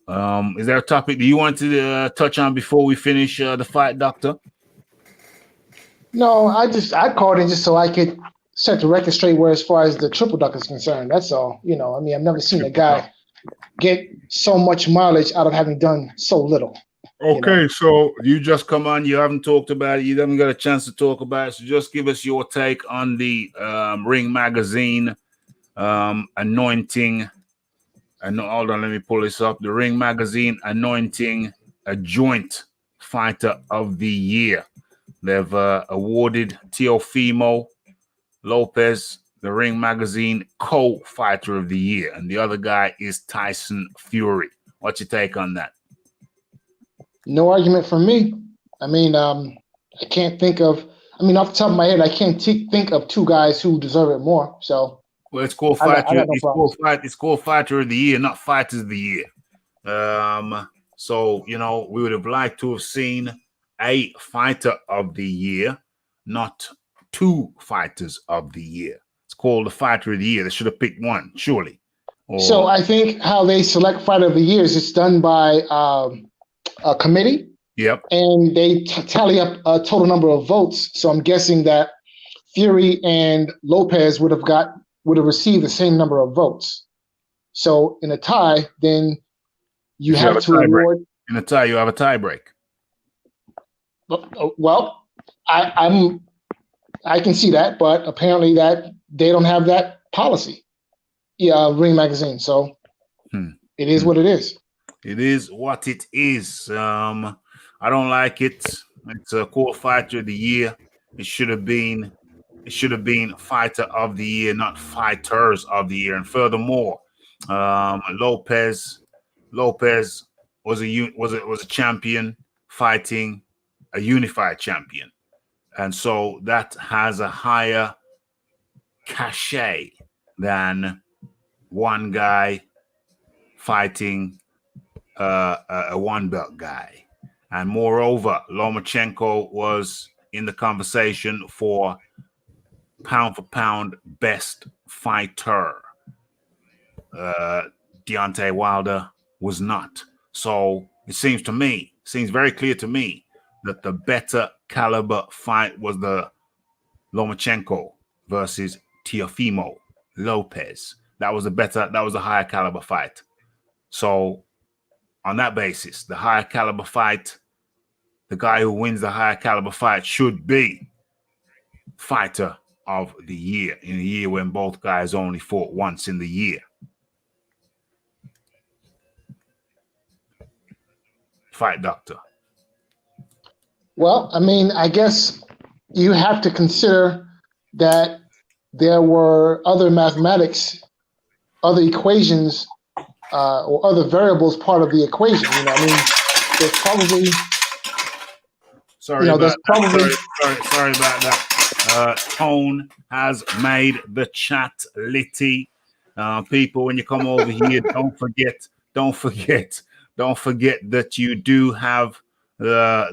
is there a topic that you want to touch on before we finish the fight, Doctor? No, I called in just so I could set the record straight where as far as the triple duck is concerned. That's all. I mean, I've never seen a guy get so much mileage out of having done so little. Okay, so you just come on. You haven't talked about it. You haven't got a chance to talk about it. So just give us your take on the Ring Magazine anointing. Hold on, let me pull this up. The Ring Magazine anointing a joint fighter of the year. They've awarded Teofimo Lopez the Ring Magazine co-fighter of the year, and the other guy is Tyson Fury. What's your take on that? No argument from me. I mean, I can't think of. I mean, off the top of my head, I can't think of two guys who deserve it more. So, well, it's called fighter. It's called fighter of the year, not fighters of the year. So we would have liked to have seen a fighter of the year, not two fighters of the year. It's called the fighter of the year. They should have picked one, surely. So I think how they select fighter of the year is it's done by a committee. Yep. And they tally up a total number of votes. So I'm guessing that Fury and Lopez would have received the same number of votes. So in a tie, then you have to award. In a tie, you have a tie break. Well, I can see that, but apparently that they don't have that policy. Ring Magazine. So it is what it is. It is what it is. I don't like it. It's a core fighter of the year. It should have been fighter of the year, not fighters of the year. And furthermore, Lopez was a champion fighting a unified champion, and so that has a higher cachet than one guy fighting a one belt guy. And moreover, Lomachenko was in the conversation for pound best fighter. Deontay Wilder was not. So it seems very clear to me that the better caliber fight was the Lomachenko versus Teofimo Lopez. That was a higher caliber fight. So on that basis, the higher caliber fight, the guy who wins the higher caliber fight should be fighter of the year in a year when both guys only fought once in the year. Fight, Doctor. Well, I mean, I guess you have to consider that there were other mathematics, other equations, or other variables part of the equation. I mean, there's probably. Sorry about that. Tone has made the chat litty. People, when you come over here, don't forget that you do have the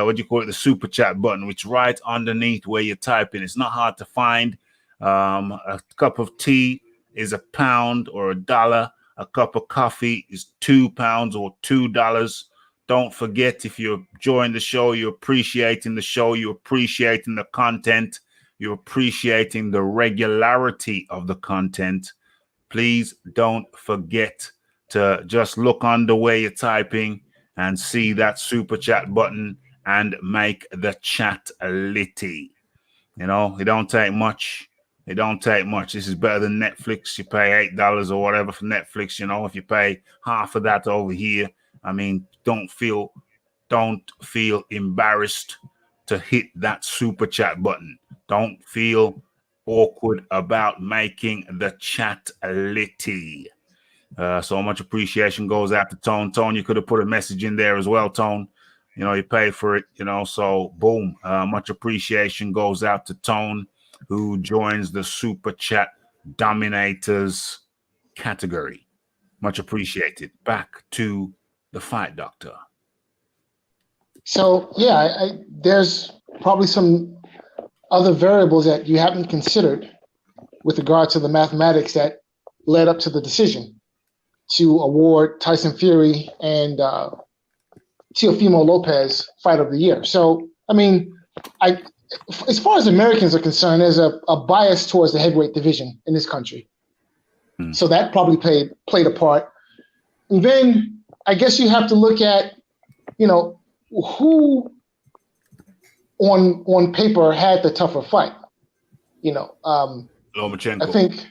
what do you call it, the super chat button, which right underneath where you're typing. It's not hard to find. A cup of tea is £1 or $1. A cup of coffee is £2 or $2. Don't forget, if you're enjoying the show, you're appreciating the show, you're appreciating the content, you're appreciating the regularity of the content, please don't forget to just look under where you're typing and see that super chat button and make the chat litty. It don't take much. It don't take much. This is better than Netflix. You pay $8 or whatever for Netflix. If you pay half of that over here, I mean, don't feel embarrassed to hit that super chat button. Don't feel awkward about making the chat litty. So much appreciation goes out to Tone. Tone, you could have put a message in there as well, Tone. You know, he paid for it, you know, so boom. Much appreciation goes out to Tone, who joins the Super Chat Dominators category. Much appreciated. Back to the fight, Doctor. So, yeah, there's probably some other variables that you haven't considered with regard to the mathematics that led up to the decision to award Tyson Fury and Teofimo Lopez Fight of the Year. So, I mean, as far as Americans are concerned, there's a bias towards the heavyweight division in this country. So that probably played a part. And then I guess you have to look at, you know, who on paper had the tougher fight. You know, Lomachenko. I think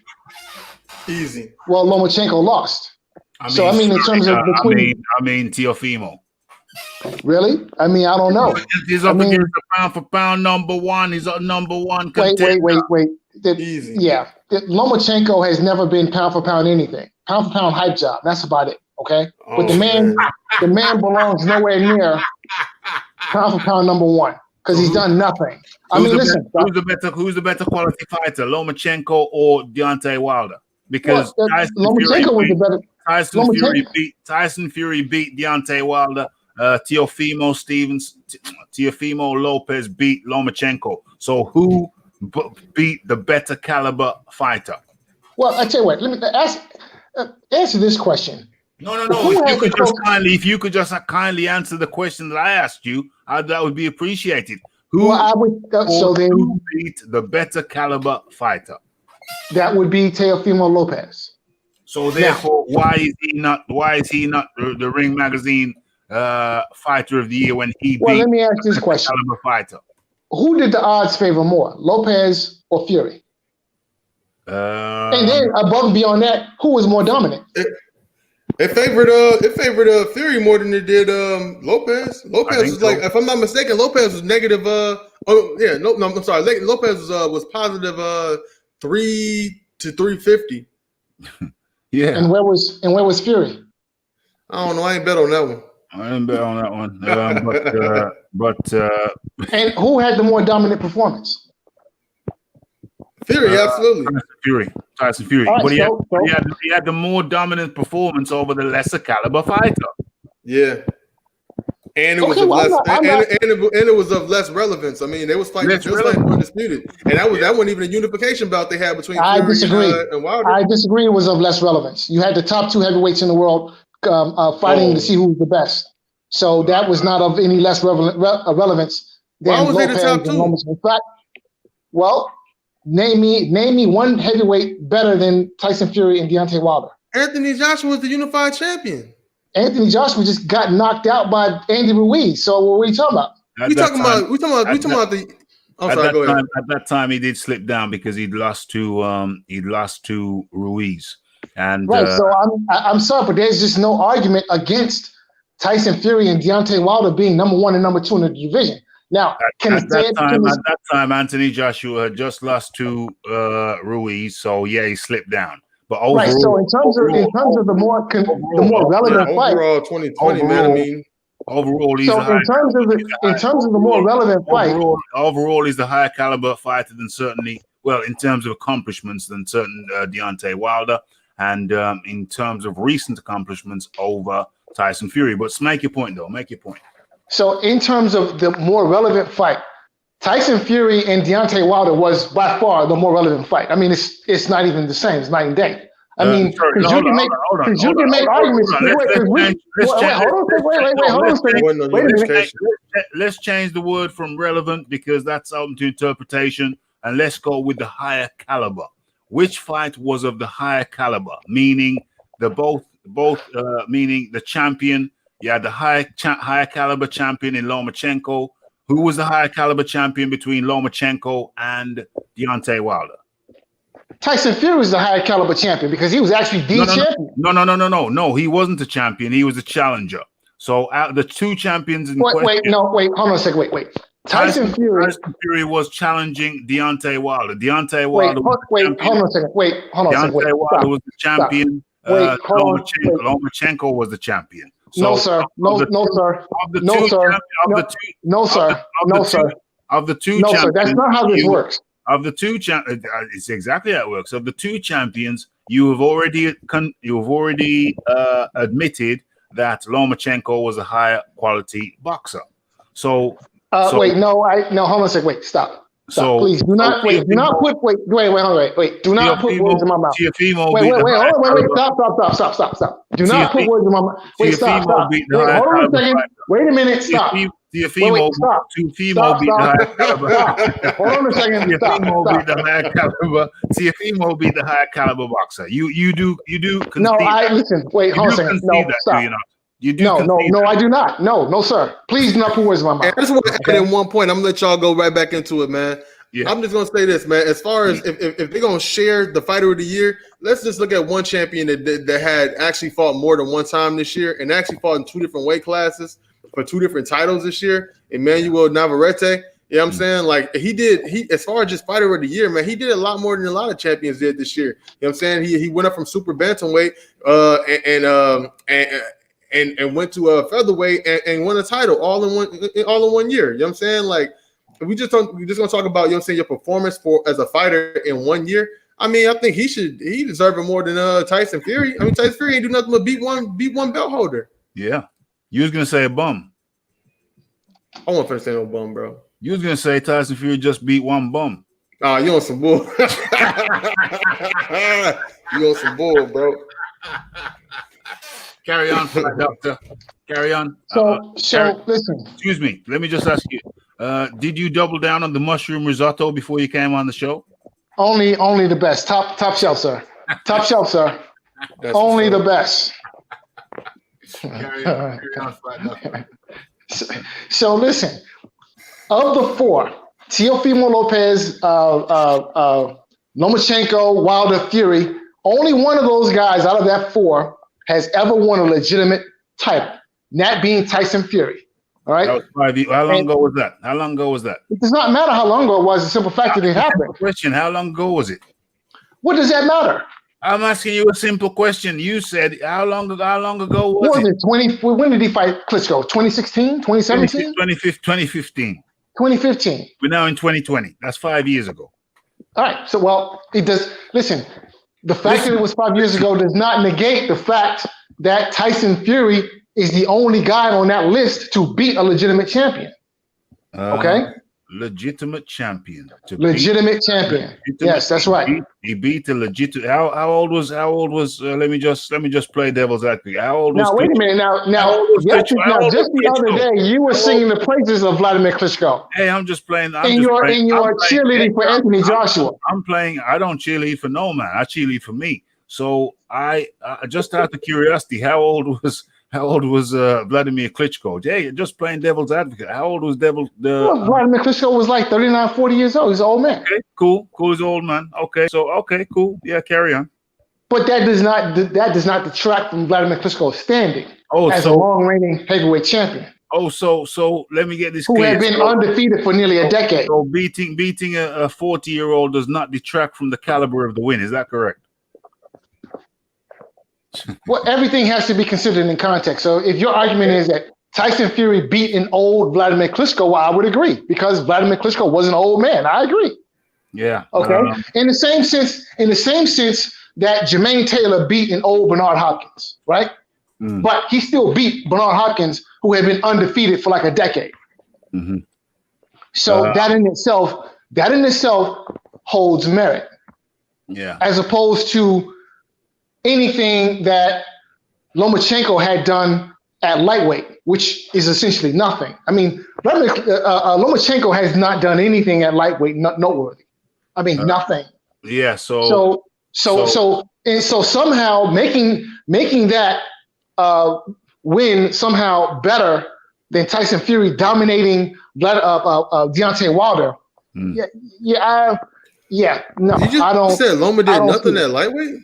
Easy. Well, Lomachenko lost. In terms of between, I mean Teofimo. Really? I mean, I don't know. He's up against the pound for pound number one. He's a number one contender. Wait. Easy. Yeah. Lomachenko has never been pound for pound anything. Pound for pound hype job. That's about it. Okay. But the man belongs nowhere near pound for pound number one because he's done nothing. Who's the better quality fighter, Lomachenko or Deontay Wilder? Because Tyson Fury beat Deontay Wilder. Teofimo Lopez beat Lomachenko. So who beat the better caliber fighter? Well, I tell you what. Let me answer this question. No. If you could just kindly answer the question that I asked you, that would be appreciated. Who beat the better caliber fighter? That would be Teofimo Lopez. So therefore, why is he not the Ring Magazine Fighter of the Year when he beat? Well, let me ask this question: caliber fighter. Who did the odds favor more, Lopez or Fury? And then above and beyond that, who was more dominant? It favored Fury more than it did Lopez. Lopez was like, if I'm not mistaken, Lopez was negative. I'm sorry. Lopez was positive 3 to 350. Yeah. And where was Fury? I don't know. I ain't bet on that one. I didn't bet on that one. But and who had the more dominant performance? Fury, absolutely. Tyson Fury. Right, but he had the more dominant performance over the lesser caliber fighter. Yeah. And it was it was of less relevance. I mean, they was fighting undisputed. And that wasn't even a unification bout they had between Fury and Wilder. I disagree. It was of less relevance. You had the top two heavyweights in the world fighting to see who was the best. So that was not of any less relevance than Why was Lopez they the top two? In fact, well, name me one heavyweight better than Tyson Fury and Deontay Wilder. Anthony Joshua was the unified champion. Anthony Joshua just got knocked out by Andy Ruiz. So what are we talking about? We talking about the. I'm sorry. Go ahead. At that time, he did slip down because he'd lost to Ruiz. And right. So I'm sorry, but there's just no argument against Tyson Fury and Deontay Wilder being number one and number two in the division. Now, at that time, Anthony Joshua had just lost to Ruiz, so yeah, he slipped down. But overall, right. So in terms of the more relevant fight, overall 2020, man. I mean, overall, he's so in terms of the more relevant fight, overall, he's the higher caliber fighter than certainly. Well, in terms of accomplishments, than certain Deontay Wilder, and in terms of recent accomplishments over Tyson Fury. But make your point, though. Make your point. So in terms of the more relevant fight, Tyson Fury and Deontay Wilder was by far the more relevant fight. I mean, it's not even the same. It's night and day. I mean, because you can make arguments. Let's change the word from relevant because that's open to interpretation, and let's go with the higher caliber. Which fight was of the higher caliber? Meaning meaning the champion. You had the higher caliber champion in Lomachenko. Who was the higher caliber champion between Lomachenko and Deontay Wilder? Tyson Fury was the higher caliber champion because he was actually the champion. No, he wasn't a champion. He was a challenger. So the two champions in question. Hold on a second. Wait. Tyson Fury was challenging Deontay Wilder. Deontay Wilder. Hold on a second. Deontay Wilder was the champion. Lomachenko was the champion. No, sir. No, sir. No, sir. No, sir. No, sir. Of the two no, champions, sir. That's not how this works. Of the two it's exactly how it works. Of the two champions, you have already admitted that Lomachenko was a higher quality boxer. So, wait, no, hold on a second. Wait, stop. Stop, please. Do not wait. Do not put wait. Do not put words in my mouth. Teofimo wait. Stop. Do not put words in my mouth. Wait, stop. Wait, hold on a second. Wait a minute. Stop. Teofimo beat the high caliber. Hold on a second. Teofimo beat the high caliber boxer. You do. No, listen. Wait, hold on a second. No, stop. You do no, I do not. No, sir. Please do not put words in my mouth. I just want to add in one point. I'm gonna let y'all go right back into it, man. Yeah. I'm just gonna say this, man. As far as if they're gonna share the fighter of the year, let's just look at one champion that had actually fought more than one time this year and actually fought in 2 different weight classes for 2 different titles this year. Emmanuel Navarrete. You know what I'm saying? Like he as far as just fighter of the year, man, he did a lot more than a lot of champions did this year. You know what I'm saying? He went up from super bantamweight and went to a featherweight and won a title all in 1 year. You know what I'm saying? Like we just gonna talk about, you know what I'm saying, your performance as a fighter in 1 year. I mean, I think he deserves it more than Tyson Fury. I mean, Tyson Fury ain't do nothing but beat one belt holder. Yeah. You was gonna say a bum. I won't finish saying no bum, bro. You was gonna say Tyson Fury just beat one bum. You on some bull. You on some bull, bro. Carry on, doctor. Carry on. So listen. Excuse me. Let me just ask you. Did you double down on the mushroom risotto before you came on the show? Only the best. Top shelf, sir. Top shelf, sir. Only the best. Carry on. So listen. Of the 4, Teofimo Lopez, Lomachenko, Wilder, Fury, only one of those guys out of that 4 has ever won a legitimate title, that being Tyson Fury. All right. That was 5 years. How long ago was that? It does not matter how long ago it was. The simple fact that it happened. Question: how long ago was it? What does that matter? I'm asking you a simple question. You said how long ago was it? 20. When did he fight Klitschko? 2016, 2017, 2015. 2015. We're now in 2020. That's 5 years ago. All right. So, well, it does. Listen, the fact that it was 5 years ago does not negate the fact that Tyson Fury is the only guy on that list to beat a legitimate champion. Okay. Legitimate champion. Yes, that's right. He beat the legitimate. How old was? Let me just play devil's advocate. How old was? Now wait a minute. Just the other day, you were singing the praises of Vladimir Klitschko. Hey, I'm just playing. You're cheerleading for Anthony Joshua. I'm playing. I don't cheerlead for no man. I cheerlead for me. So I just out of curiosity, how old was Vladimir Klitschko? Yeah, just playing devil's advocate. How old was Vladimir Klitschko was like 39, 40 years old. He's an old man. Okay, cool. He's an old man. Okay, cool. Yeah, carry on. But that does not detract from Vladimir Klitschko's standing as a long-reigning heavyweight champion. So let me get this clear. Who had been undefeated for nearly a decade. So beating a 40-year-old does not detract from the caliber of the win. Is that correct? Well, everything has to be considered in context. So if your argument is that Tyson Fury beat an old Vladimir Klitschko, well, I would agree, because Vladimir Klitschko was an old man. I agree. Yeah. Okay. In the same sense that Jermaine Taylor beat an old Bernard Hopkins, right? But he still beat Bernard Hopkins, who had been undefeated for like a decade. Mm-hmm. So that in itself holds merit. Yeah. As opposed to anything that Lomachenko had done at lightweight, which is essentially nothing. I mean, Lomachenko has not done anything at lightweight noteworthy. I mean, nothing. Yeah. So somehow making that win somehow better than Tyson Fury dominating Deontay Wilder. Yeah. No, I don't. You said Loma did nothing at lightweight?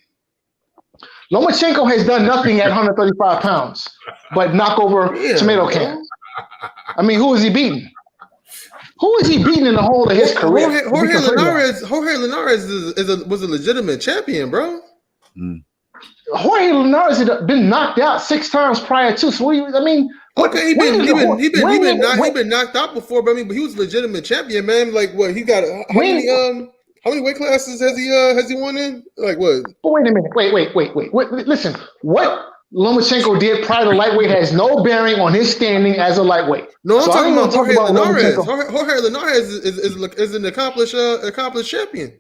Lomachenko has done nothing at 135 pounds, but knock over tomato cans. I mean, who is he beating? Who is he beating in the whole of his career? Jorge Linares was a legitimate champion, bro. Jorge Linares had been knocked out 6 times prior to. So I mean, okay, he been knocked out before, but I mean, but he was a legitimate champion, man. Like what? He got how many weight classes has he won in? Like what? But wait a minute. Wait. Listen, what Lomachenko did prior to lightweight has no bearing on his standing as a lightweight. No, I'm talking about Jorge Linares. Jorge Linares is an accomplished champion.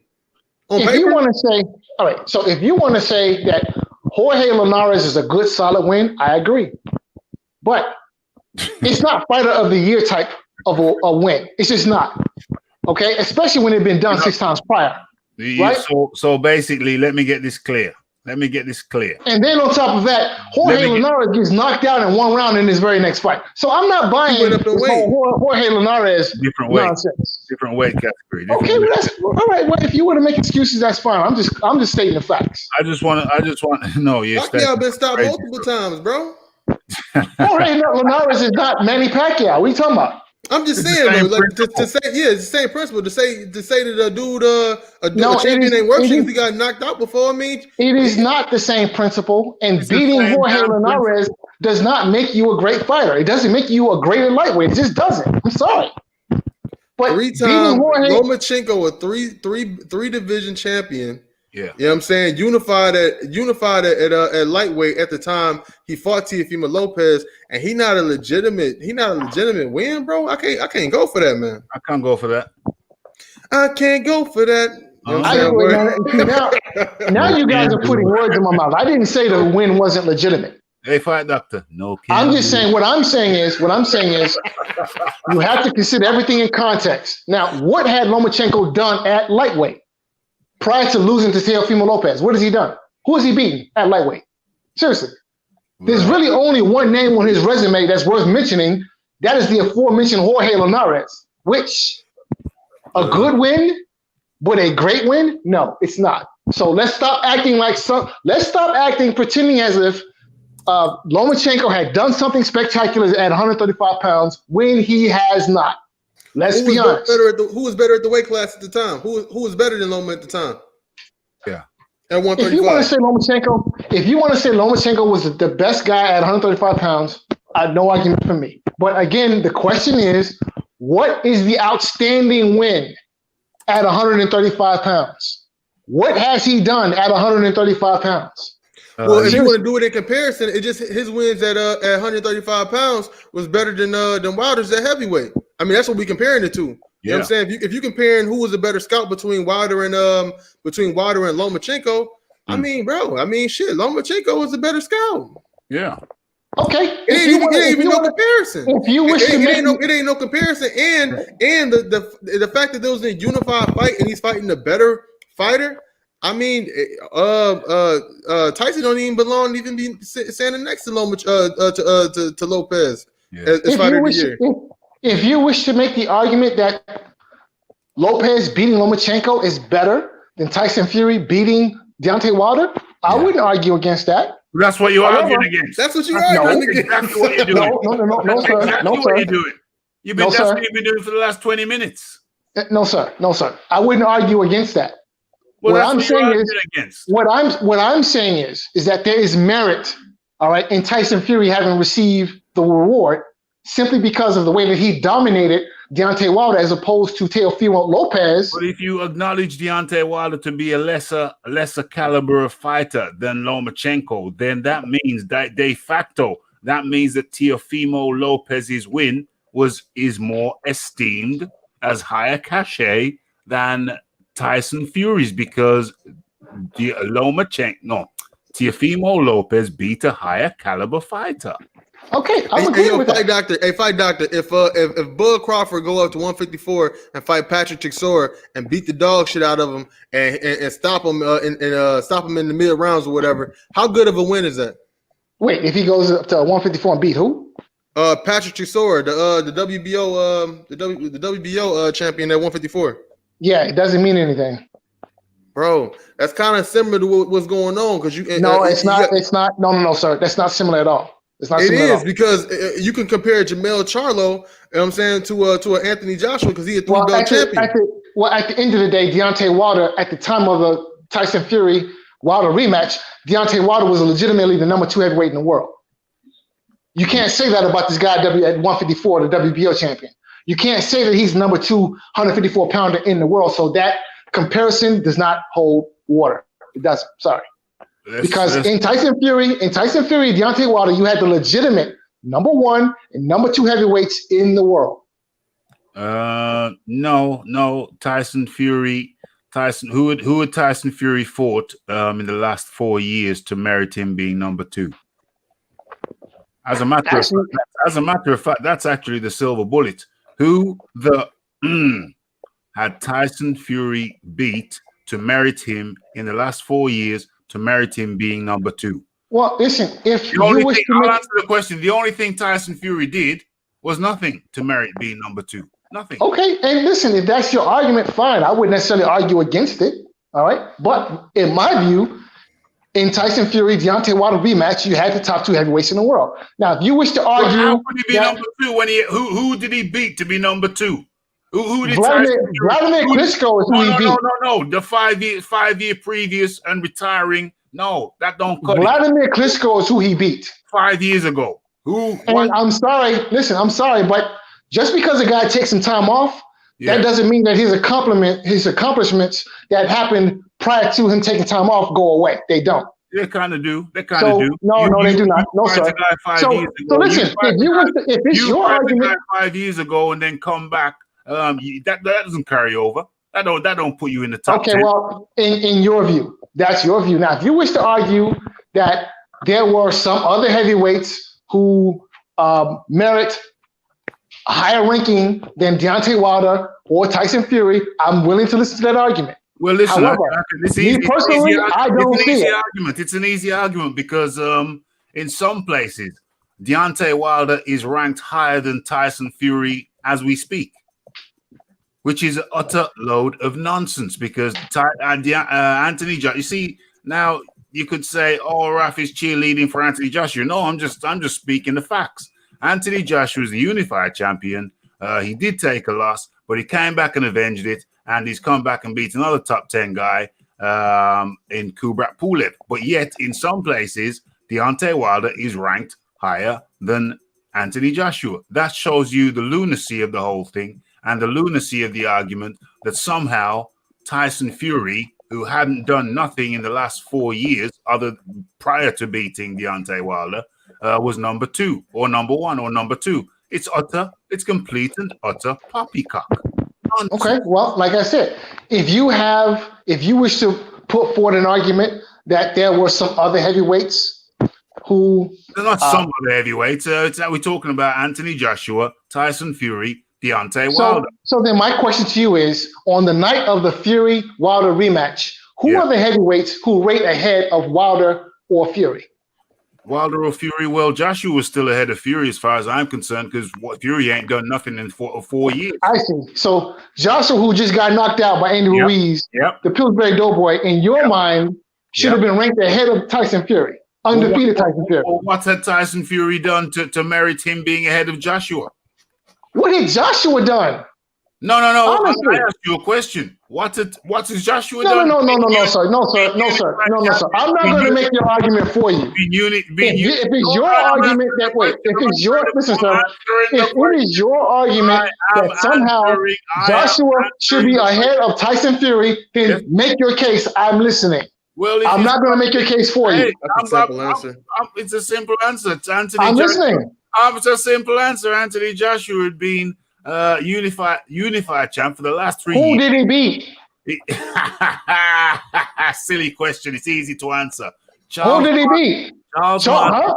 If you want to say, all right, so if you want to say that Jorge Linares is a good, solid win, I agree. But it's not fighter of the year type of a win. It's just not. Okay? Especially when it's been done 6 times prior. Right? So basically, let me get this clear. And then on top of that, Jorge Linares gets knocked out in 1 round in his very next fight. So I'm not buying Jorge Linares nonsense. Different weight category. Okay, well that's all right. Well, if you want to make excuses, that's fine. I'm just stating the facts. I just want to know. Pacquiao been stopped multiple times, bro. Jorge Linares is not Manny Pacquiao. What are you talking about? I'm just saying, though, like to say, it's the same principle. To say that a dude, a champion ain't worth shit if he got knocked out before. I mean, it is not the same principle. And beating Jorge Linares does not make you a great fighter. It doesn't make you a greater lightweight. It just doesn't. I'm sorry. But 3-time Lomachenko, a three division champion. Yeah, you know what I'm saying? Unified at lightweight at the time he fought Teofimo Lopez, and he not a legitimate win, bro. I can't go for that, man. I can't go for that. I can't go for that. You know now you guys are putting words in my mouth. I didn't say the win wasn't legitimate. Hey, fight doctor. No, I'm just saying what I'm saying is you have to consider everything in context. Now, what had Lomachenko done at lightweight? Prior to losing to Teofimo Lopez, what has he done? Who has he beaten at lightweight? Seriously. There's really only one name on his resume that's worth mentioning. That is the aforementioned Jorge Linares, which a good win, but a great win? No, it's not. So let's stop acting pretending as if Lomachenko had done something spectacular at 135 pounds when he has not. Let's be honest. Who was better at the weight class at the time? Who was better than Loma at the time? Yeah. At 135. If you want to say Lomachenko was the best guy at 135 pounds, no argument for me. But again, the question is, what is the outstanding win at 135 pounds? What has he done at 135 pounds? Well, if you want to do it in comparison, it just his wins at 135 pounds was better than Wilder's at heavyweight. I mean, that's what we're comparing it to. You know what I'm saying? If you comparing who was a better scout between Wilder and Lomachenko, I mean, bro, shit, Lomachenko was a better scout. Yeah. Okay. It ain't even no comparison. If you wish it ain't no comparison. And the fact that there was a unified fight and he's fighting a better fighter. I mean, Tyson don't even belong to even be standing next to to Lopez as fighter of the year. If you wish to make the argument that Lopez beating Lomachenko is better than Tyson Fury beating Deontay Wilder, I wouldn't argue against that. That's what you're arguing against. That's what you're arguing against. That's what you're doing. No, sir. That's what you're doing. That's what you've been doing for the last 20 minutes. No, sir. I wouldn't argue against that. Well, what I'm saying is that there is merit, all right, in Tyson Fury having received the reward simply because of the way that he dominated Deontay Wilder as opposed to Teofimo Lopez. But if you acknowledge Deontay Wilder to be a lesser caliber of fighter than Lomachenko, then that means that de facto that means that Teofimo Lopez's win is more esteemed as higher cachet than Tyson Fury's, because Teofimo Lopez beat a higher caliber fighter. Okay, I agree with that. Fight doctor. If Bud Crawford go up to 154 and fight Patrick Chisora and beat the dog shit out of him and stop him stop him in the mid rounds or whatever, how good of a win is that? Wait, if he goes up to 154 and beat who? Patrick Chisora, the WBO champion at 154. Yeah, it doesn't mean anything, bro. That's kind of similar to what's going on because you. No, it's not. It's not. No, sir. That's not similar at all. It's not. It is because you can compare Jamel Charlo, you know what I'm saying, to an Anthony Joshua because he's a three-belt champion. At the end of the day, Deontay Wilder at the time of the Tyson Fury Wilder rematch, Deontay Wilder was legitimately the number 2 heavyweight in the world. You can't say that about this guy at 154, the WBO champion. You can't say that he's number 2 154 pounder in the world. So that comparison does not hold water. It doesn't. Sorry. Because in Tyson Fury, Deontay Wilder, you had the legitimate number 1 and number 2 heavyweights in the world. No. Tyson Fury. Who had Tyson Fury fought in the last 4 years to merit him being number 2? As a matter of fact, that's actually the silver bullet. Who had Tyson Fury beat to merit him in the last 4 years to merit him being number 2? Well, listen, if I'll you wish to answer the question. The only thing Tyson Fury did was nothing to merit being number 2. Nothing. Okay, and listen, if that's your argument, fine. I wouldn't necessarily argue against it. All right, but in my view, in Tyson Fury, Deontay Wilder rematch, you had the top 2 heavyweights in the world. Now, if you wish to argue, how could he be number 2 when who did he beat to be number 2? Who did Vladimir Klitschko is who he beat. No. The 5 year previous and retiring. No, that don't cut Vladimir Klitschko is who he beat 5 years ago. I'm sorry. Listen, I'm sorry, but just because a guy takes some time off, that doesn't mean that his accomplishments that happened prior to him taking time off go away. They don't. They kind of do. No, they do not. No, sir. So listen, if it's your argument, 5 years ago and then come back, that doesn't carry over. That don't put you in the top 10. Okay, well, in your view, that's your view. Now, if you wish to argue that there were some other heavyweights who merit a higher ranking than Deontay Wilder or Tyson Fury, I'm willing to listen to that argument. Well, listen, however, personally, I don't see it. It's an easy argument because in some places, Deontay Wilder is ranked higher than Tyson Fury as we speak, which is an utter load of nonsense because Anthony Joshua, you see, now you could say, oh, Raf is cheerleading for Anthony Joshua. No, I'm just speaking the facts. Anthony Joshua is the unified champion. He did take a loss, but he came back and avenged it, and he's come back and beat another top 10 guy in Kubrat Pulev. But yet, in some places, Deontay Wilder is ranked higher than Anthony Joshua. That shows you the lunacy of the whole thing and the lunacy of the argument that somehow Tyson Fury, who hadn't done nothing in the last 4 years prior to beating Deontay Wilder, was number 2 or number 1 or number 2. It's complete and utter poppycock. Okay, well, like I said, if you wish to put forward an argument that there were some other heavyweights who... They're not some other heavyweights. We're talking about Anthony Joshua, Tyson Fury, Deontay Wilder. So then my question to you is, on the night of the Fury-Wilder rematch, who are the heavyweights who rate ahead of Wilder or Fury? Wilder or Fury? Well, Joshua was still ahead of Fury as far as I'm concerned because Fury ain't done nothing in 4 years. I see. So Joshua, who just got knocked out by Andy Ruiz, the Pillsbury Doughboy, in your mind, should have been ranked ahead of Tyson Fury, undefeated Tyson Fury. What had Tyson Fury done to merit him being ahead of Joshua? What had Joshua done? No. I asked you a question. What has Joshua done? No, sir. I'm not going to make your argument for you. If it's your argument that somehow Joshua should be ahead of Tyson Fury, then make your case. I'm listening. Well, I'm not going to make your case for you. That's a simple answer. It's a simple answer. I'm listening. It's a simple answer. Anthony Joshua had been unified champ for the last 3 years. Who did he beat? Silly question. It's easy to answer. Who did he beat? Charles Martin.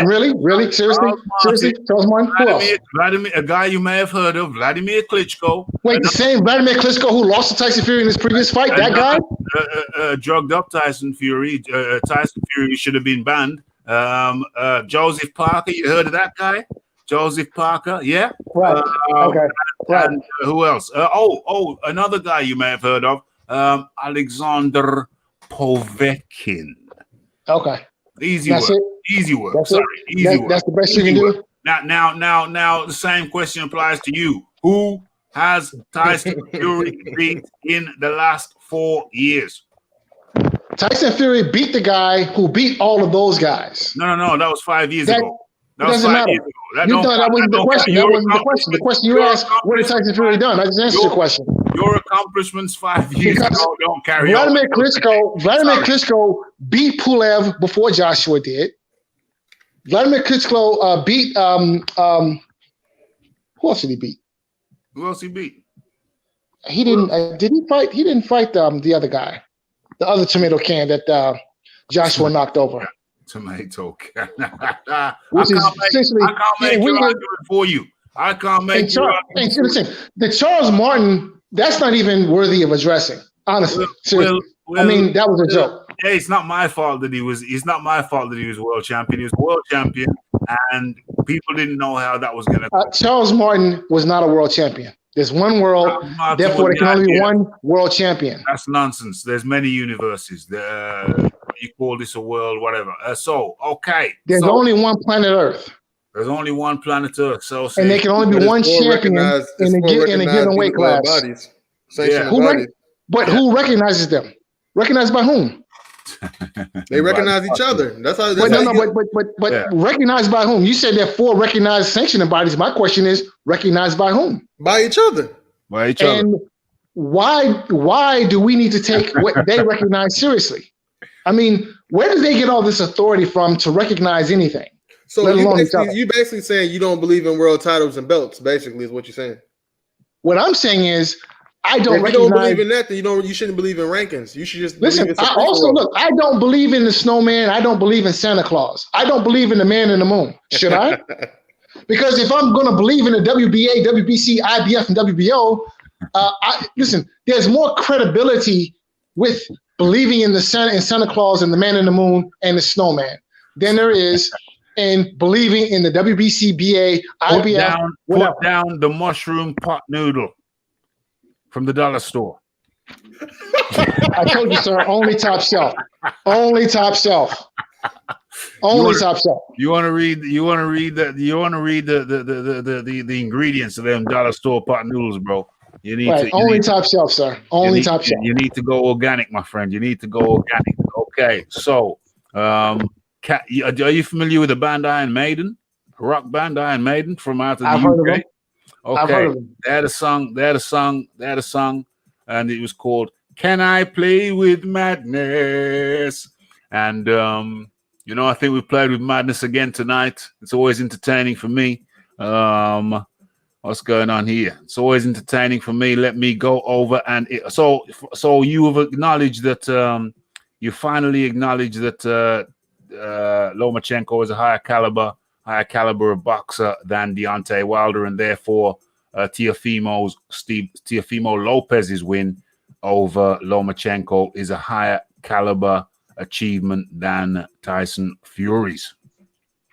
Really? Seriously? Charles Martin? Who else? A guy you may have heard of, Vladimir Klitschko. Wait, the same Vladimir Klitschko who lost to Tyson Fury in his previous fight? That guy? Drugged up Tyson Fury. Tyson Fury should have been banned. Joseph Parker, you heard of that guy? Joseph Parker, yeah. Right. Okay. Right. And who else? Another guy you may have heard of, Alexander Povetkin. Okay. Easy work. Easy work. That's the best you can do. Now, the same question applies to you. Who has Tyson Fury beat in the last 4 years? Tyson Fury beat the guy who beat all of those guys. No. That was 5 years ago. That was doesn't 5 matter. years ago. That You thought that wasn't the question. That wasn't the question. The question you asked, what has Tyson Fury done? I just answered your question. Your accomplishments 5 years ago don't carry Vladimir on. Vladimir Klitschko beat Pulev before Joshua did. Vladimir Klitschko beat who else did he beat? Who else he beat? He didn't. Did he fight? He didn't fight the other guy, the other tomato can that Joshua knocked over. Tomato can. Which is essentially. I can't make your argument for you. I can't make your argument. Listen, the Charles Martin. That's not even worthy of addressing. Honestly, I mean that was a joke. Yeah, it's not my fault that he was. It's not my fault that he was world champion. He was world champion, and people didn't know how that was going to. Charles Martin was not a world champion. There's one world, therefore there can only be one world champion. That's nonsense. There's many universes. You call this a world, whatever. There's only one planet Earth. There's only one planet Earth. And there can only be one champion in a given weight class. But who recognizes them? Recognized by whom? They recognize each other. That's how. But recognized by whom? You said there are 4 recognized sanctioning bodies. My question is, recognized by whom? By each other. By each other. And why do we need to take what they recognize seriously? I mean, where do they get all this authority from to recognize anything? So you basically saying you don't believe in world titles and belts. Basically, is what you're saying. What I'm saying is, I don't if recognize. You don't believe in that, then you shouldn't believe in rankings. You should just listen. I don't believe in the snowman. I don't believe in Santa Claus. I don't believe in the man in the moon. Should I? Because if I'm going to believe in the WBA, WBC, IBF, and WBO, listen. There's more credibility with believing in Santa Claus and the man in the moon and the snowman than there is in believing in the WBC, BA, IBF. Put down the mushroom pot noodle from the dollar store. I told you, sir. Only top shelf. Only top shelf. Only top shelf. You want to read the ingredients of them dollar store pot noodles, bro. You need to only top shelf, sir. Only top shelf. You need to go organic, my friend. You need to go organic. Okay, so are you familiar with the band Iron Maiden? Rock band Iron Maiden from out of the UK? Heard of them. Okay, they had a song, and it was called "Can I Play with Madness?" And I think we played with madness again tonight. It's always entertaining for me. What's going on here? It's always entertaining for me. Let me go over so you have acknowledged that you finally acknowledged that Lomachenko is a higher caliber boxer than Deontay Wilder, and therefore Teofimo Lopez's win over Lomachenko is a higher caliber achievement than Tyson Fury's.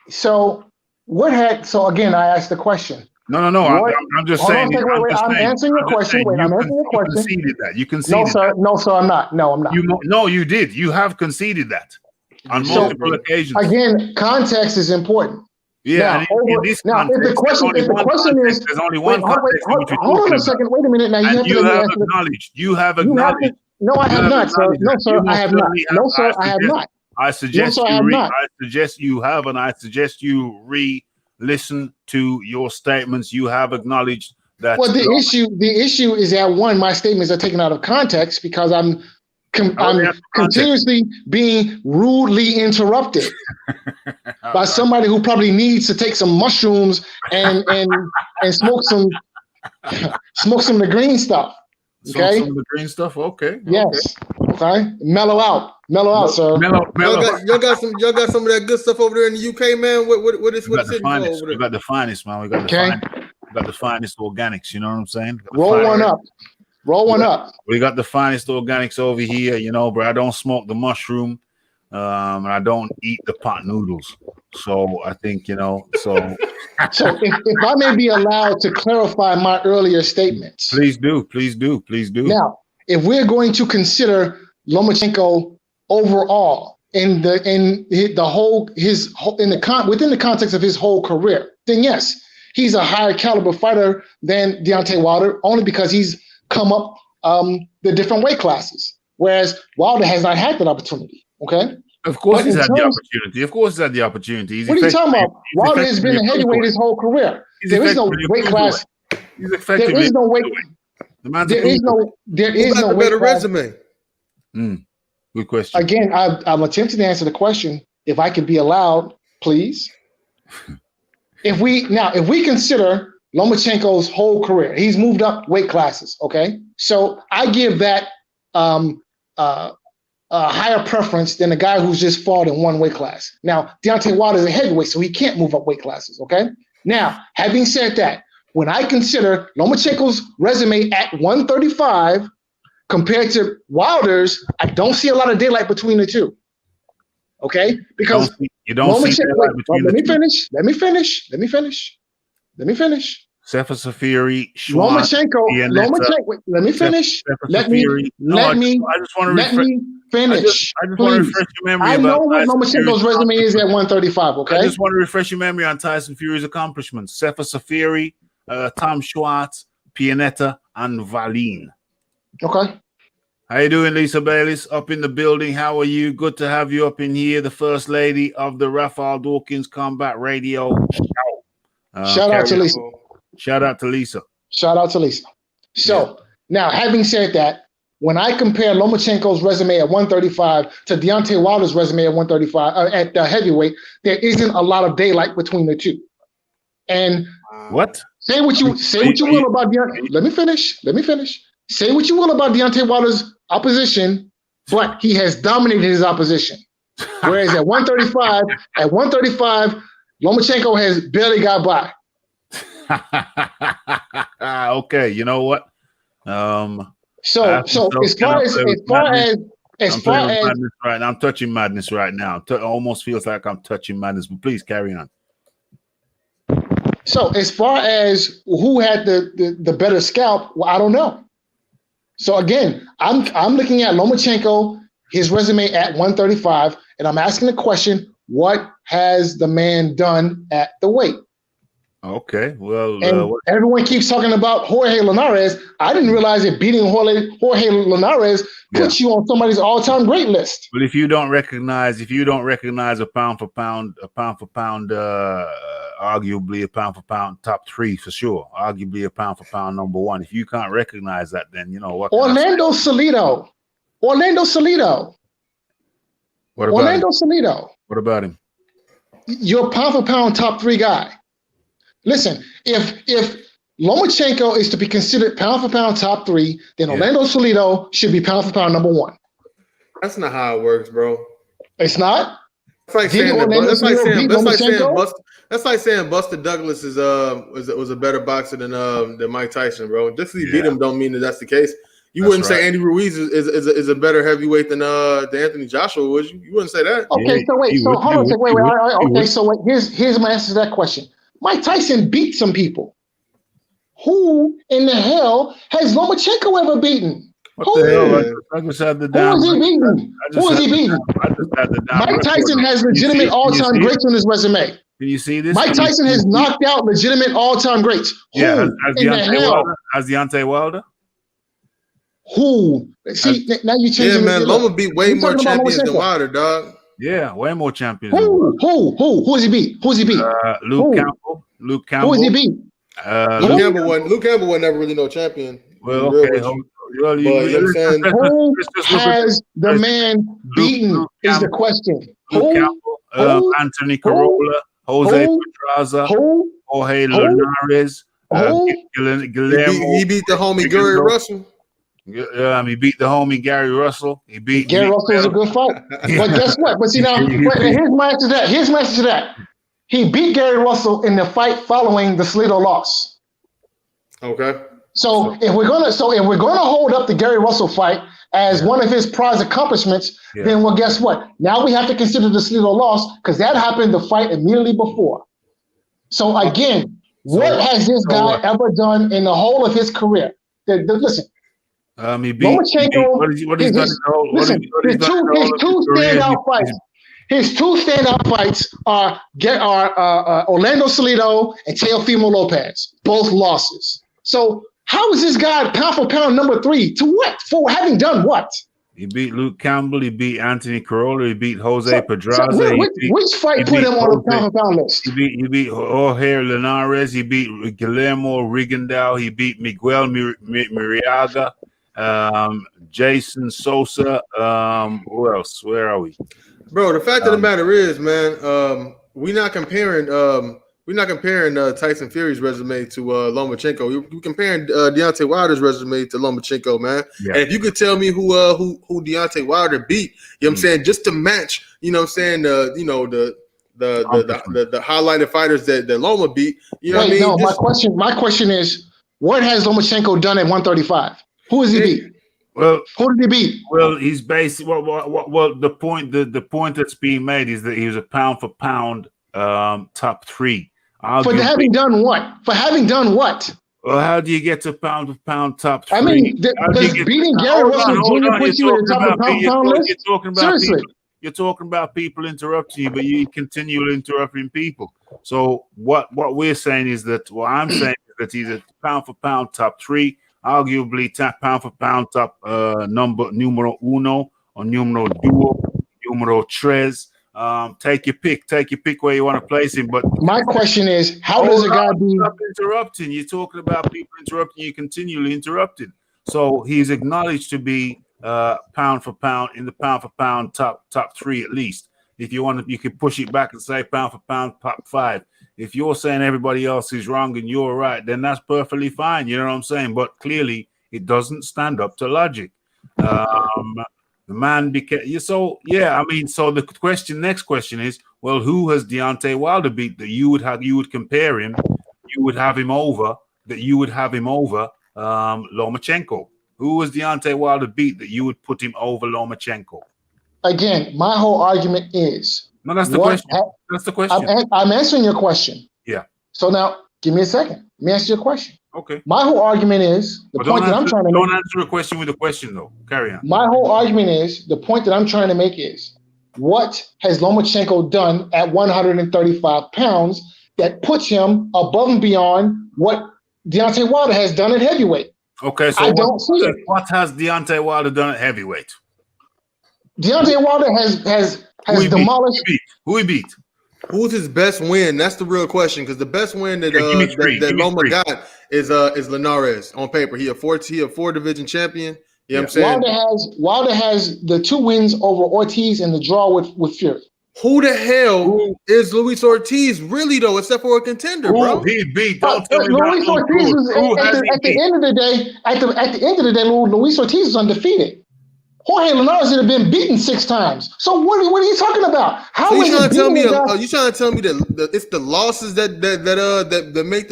So again, I asked the question. No. I'm just saying. I'm answering your question. I'm answering your question. You conceded that. You conceded. No, sir. I'm not. No, I'm not. You did. You have conceded that on multiple occasions. Again, context is important. Yeah. If the question is, there's only one context. Hold on a second. Wait a minute. Now you have acknowledged. You have acknowledged. No, I have not, sir. No, sir, I have not. No, sir, I have not. I suggest you have, and I suggest you re-listen to your statements. You have acknowledged that. Well, the issue is that my statements are taken out of context because I'm continuously being rudely interrupted by somebody who probably needs to take some mushrooms and smoke some of the green stuff. Okay. Some of the green stuff. Okay. Yes. Okay. Mellow out, sir. Y'all got some of that good stuff over there in the UK, man. What is it over there? We got the finest, man. We got the finest organics. You know what I'm saying? Roll one up. We got the finest organics over here, bro. I don't smoke the mushroom, and I don't eat the pot noodles. So I think, So if I may be allowed to clarify my earlier statements. Please do. Now, if we're going to consider Lomachenko overall within the context of his whole career, then yes, he's a higher caliber fighter than Deontay Wilder, only because he's come up the different weight classes. whereas Wilder has not had that opportunity. Okay. Of course, he's had the opportunity. Of course, he's had the opportunity. What are you talking about? Wilder has been a heavyweight his whole career. There is no weight class. There is no weight. There is no weight class. Resume. Good question. Again, I'm attempting to answer the question. If I could be allowed, please. If we consider Lomachenko's whole career, he's moved up weight classes. Okay, so I give that higher preference than a guy who's just fought in one weight class. Now, Deontay Wilder is a heavyweight, so he can't move up weight classes. Okay. Now, having said that, when I consider Lomachenko's resume at 135 compared to Wilder's, I don't see a lot of daylight between the two. Okay, because you don't see daylight between the two. Let me finish. Cephalus Fury, Lomachenko. Let me finish. Let me finish. I just want to refresh your memory. I know what Lomachenko's resume is at 135. Okay. I just want to refresh your memory on Tyson Fury's accomplishments. Cephalus Fury, Tom Schwartz, Pianetta, and Valine. Okay. How you doing, Lisa Bayliss? Up in the building. How are you? Good to have you up in here. The first lady of the Raphael Dawkins Combat Radio Show. Shout out to Lisa. Shout out to Lisa. Shout out to Lisa. So now, having said that, when I compare Lomachenko's resume at 135 to Deontay Wilder's resume at 135 at the heavyweight, there isn't a lot of daylight between the two. And what? Say what you will about Deontay. Let me finish. Say what you will about Deontay Wilder's opposition, but he has dominated his opposition. Whereas at 135, Lomachenko has barely got by. Okay, you know what? So as far as right now, I'm touching madness right now. Almost feels like I'm touching madness, but please carry on. So as far as who had the better scalp, well, I don't know. So again, I'm looking at Lomachenko, his resume at 135, and I'm asking the question: what has the man done at the weight? Okay, well, and everyone keeps talking about Jorge Linares. I didn't realize that beating Jorge Linares puts you on somebody's all-time great list. But if you don't recognize a pound for pound, arguably a pound for pound top 3 for sure, arguably a pound for pound number 1. If you can't recognize that, then you know what. Orlando Salido. What about him? Your pound for pound top 3 guy. Listen, if Lomachenko is to be considered pound for pound top 3, then Orlando Salido should be pound for pound number 1. That's not how it works, bro. It's not. That's like saying Buster Douglas was a better boxer than Mike Tyson, bro. Just because he beat him don't mean that that's the case. You wouldn't say Andy Ruiz is a better heavyweight than Anthony Joshua, would you? You wouldn't say that. Okay, so here's my answer to that question. Mike Tyson beat some people. Who in the hell has Lomachenko ever beaten? What the hell? I just had the down. Who is he beating? Mike Tyson has legitimate all-time greats on his resume. Can you see this? Mike Tyson has knocked out legitimate all-time greats. Yeah, has Deontay Wilder? Who? See, now you changing. Yeah, man, Loma beat way more champions than Wilder, dog. Yeah, way more champions. Who has he beat? Luke Campbell. Who has he beat? Luke Campbell was never really no champion. Well, okay. Who has the man beaten is the question. Luke Campbell, Anthony Corolla, Jose Pedraza, Jorge Linares, Guillermo. He beat the homie Gary Russell. He beat the homie Gary Russell. Gary Russell is a good fight. But guess what? But see now, here's my answer to that. He beat Gary Russell in the fight following the Salido loss. Okay. So if we're gonna hold up the Gary Russell fight as one of his prize accomplishments, then well, guess what? Now we have to consider the Salido loss because that happened the fight immediately before. So again, what has this guy ever done in the whole of his career? Listen. He beat Lomachenko. His two standout fights are Orlando Salido and Teofimo Lopez, both losses. So how is this guy pound for pound number 3 to what? For having done what? He beat Luke Campbell. He beat Anthony Corolla. He beat Jose Pedraza. Which fight put him on the pound-for-pound list? He beat Jorge Linares. He beat Guillermo Rigondeaux. He beat Miguel Miriaga. Jason Sosa. Who else? Where are we? Bro, the fact of the matter is, man, we're not comparing Tyson Fury's resume to Lomachenko. We're comparing Deontay Wilder's resume to Lomachenko, man. Yeah. And if you could tell me who Deontay Wilder beat, you know what I'm saying, just to match, you know what I'm saying, the highlighted fighters that Loma beat, you know what I mean? No, my question is, what has Lomachenko done at 135? Who has he beat? Well, who did he beat? Well, he's basically the point that's being made is that he was a pound for pound top 3. For having done what? Well, how do you get to pound for pound top 3? I mean, does beating Gary Russell Jr. put you in the top of pound list? Seriously. You're talking about people interrupting you, but you continue interrupting people. So what we're saying is that I'm saying is that he's a pound for pound top 3, arguably pound for pound top numero uno or numero duo, numero tres. Take your pick where you want to place him. But my question is, how does a guy be interrupting? You're talking about people interrupting you, continually interrupted. So he's acknowledged to be pound for pound in the pound for pound top 3 at least. If you want to, you can push it back and say pound for pound top 5. If you're saying everybody else is wrong and you're right, then that's perfectly fine. You know what I'm saying? But clearly, it doesn't stand up to logic. The man became so. Yeah, I mean, so the next question is, well, who has Deontay Wilder beat that you would compare him, you would have him over Lomachenko? Who was Deontay Wilder beat that you would put him over Lomachenko? Again, my whole argument is. No, that's the question. That's the question. I'm answering your question. Yeah. So now, give me a second. Let me answer your question. Okay. My whole argument is the point that I'm trying to make. Don't answer a question with a question, though. Carry on. My whole argument is the point that I'm trying to make is what has Lomachenko done at 135 pounds that puts him above and beyond what Deontay Wilder has done at heavyweight? Okay, so what has Deontay Wilder done at heavyweight? Deontay Wilder has demolished. Who he beat? Who's his best win? That's the real question, because the best win that Loma got is Linares on paper. He a 4-division champion. You know what I'm saying? Wilder has the 2 wins over Ortiz and the draw with Fury. Who the hell is Luis Ortiz really though, except for a contender, bro? He beat. Don't tell me Luis Ortiz at the end of the day. At the end of the day, Luis Ortiz is undefeated. Jorge Linares have been beaten 6 times. So what are you talking about? How so you trying to tell me? You trying to tell me that it's the losses that make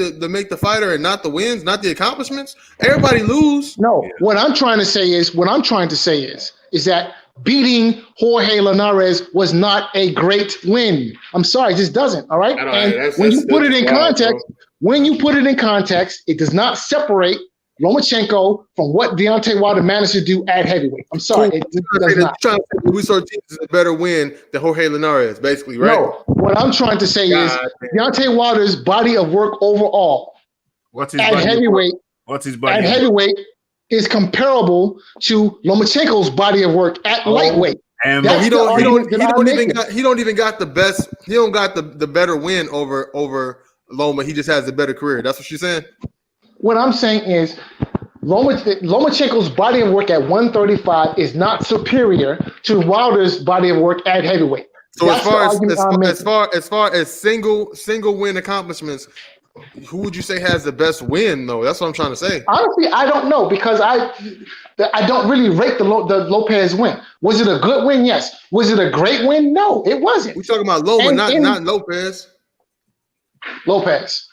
the fighter and not the wins, not the accomplishments? Everybody lose. No, what I'm trying to say is that beating Jorge Linares was not a great win. I'm sorry, it just doesn't. All right. And when you put it in context, it does not separate Lomachenko from what Deontay Wilder managed to do at heavyweight. I'm sorry. It does not. Trying to say Luis Ortiz is a better win than Jorge Linares, basically, right? No, what I'm trying to say is Deontay Wilder's body of work overall at heavyweight is comparable to Lomachenko's body of work at lightweight. And he don't even got the best. He don't got the better win over Loma. He just has the better career. That's what you're saying. What I'm saying is Lomachenko's body of work at 135 is not superior to Wilder's body of work at heavyweight. So as far as single win accomplishments, who would you say has the best win though? That's what I'm trying to say. Honestly, I don't know, because I don't really rate the Lopez win. Was it a good win? Yes. Was it a great win? No, it wasn't. We're talking about Loma, not Lopez. Lopez.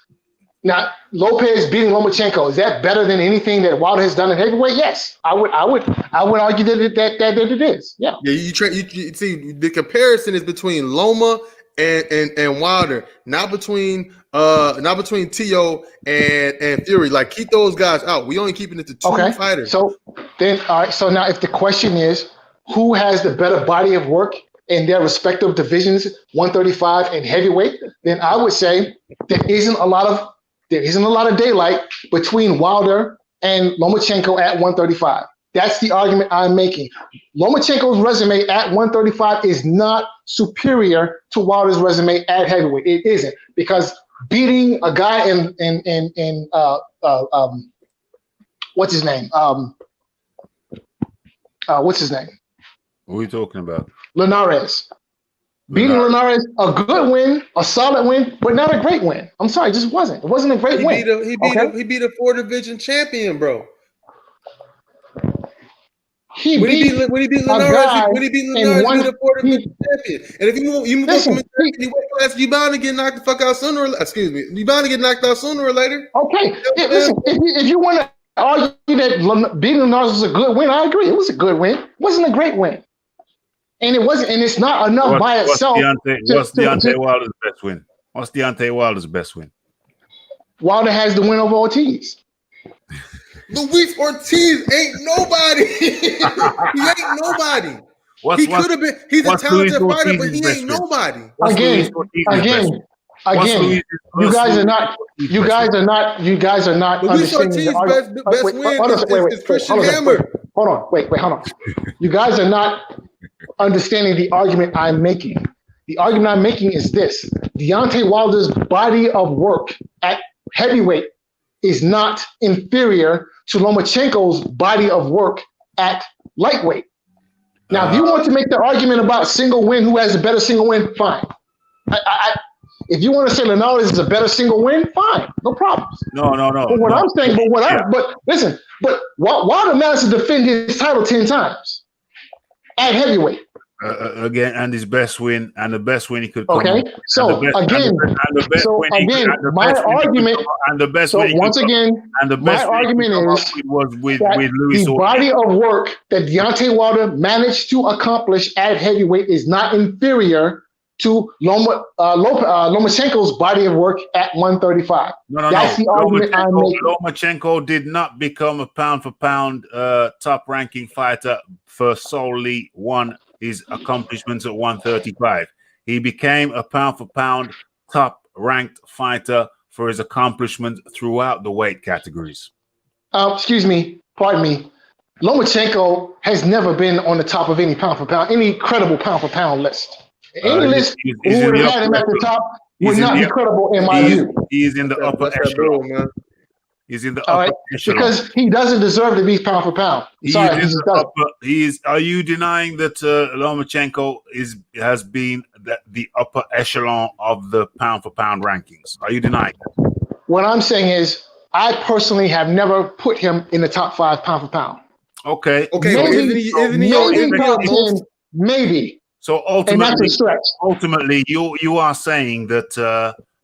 Now, Lopez beating Lomachenko, is that better than anything that Wilder has done at heavyweight? Yes, I would argue that it is. Yeah. Yeah. You see, the comparison is between Loma and Wilder, not between Teo and Fury. Like, keep those guys out. We only keeping it to 2 fighters. So then, all right. So now, if the question is who has the better body of work in their respective divisions, 135 and heavyweight, then I would say there isn't a lot of daylight between Wilder and Lomachenko at 135. That's the argument I'm making. Lomachenko's resume at 135 is not superior to Wilder's resume at heavyweight. It isn't, because beating a guy in what's his name? What's his name? What are we talking about? Linares. Beating Linares, a good win, a solid win, but not a great win. I'm sorry, it just wasn't. It wasn't a great win. He beat a 4-division champion, bro. When he beat Linares, he beat a 4-division champion. And if you move up from the weight class, you bound to get knocked the fuck out sooner or later. Excuse me. You bound to get knocked out sooner or later. Okay. Listen, if you want to argue that beating Linares was a good win, I agree. It was a good win. It wasn't a great win. And it wasn't, and it's not enough by itself. What's Deontay Wilder's best win? What's Deontay Wilder's best win? Wilder has the win over Ortiz. Luis Ortiz ain't nobody. He ain't nobody. He could have been. He's a talented fighter, but he ain't nobody. Again. You guys are not Luis Ortiz's best win is Christian Hammer. Hold on. You guys are not understanding the argument I'm making. The argument I'm making is this: Deontay Wilder's body of work at heavyweight is not inferior to Lomachenko's body of work at lightweight. Now, if you want to make the argument about single win, who has a better single win, fine. If you want to say Linares is a better single win, fine, no problems. No. But Wilder managed to defend his title 10 times at heavyweight. Again, and his best win, and the best win he could. Okay, so again, my argument, and the best win once again, and the best my argument is was with Luis. The body of work that Deontay Wilder managed to accomplish at heavyweight is not inferior to Lomachenko's body of work at 135. That's the argument I'm making. Lomachenko did not become a pound-for-pound top-ranking fighter for solely his accomplishments at 135. He became a pound-for-pound top-ranked fighter for his accomplishments throughout the weight categories. Pardon me. Lomachenko has never been on the top of any pound-for-pound, any credible pound-for-pound list. Any list who would have had him at the top would not be credible in my view. He is in the upper echelon, man. He's in the upper echelon. Because he doesn't deserve to be pound for pound. Are you denying that Lomachenko has been the upper echelon of the pound for pound rankings? Are you denying that? What I'm saying is, I personally have never put him in the top 5 pound for pound. Okay. Maybe. So ultimately, you are saying that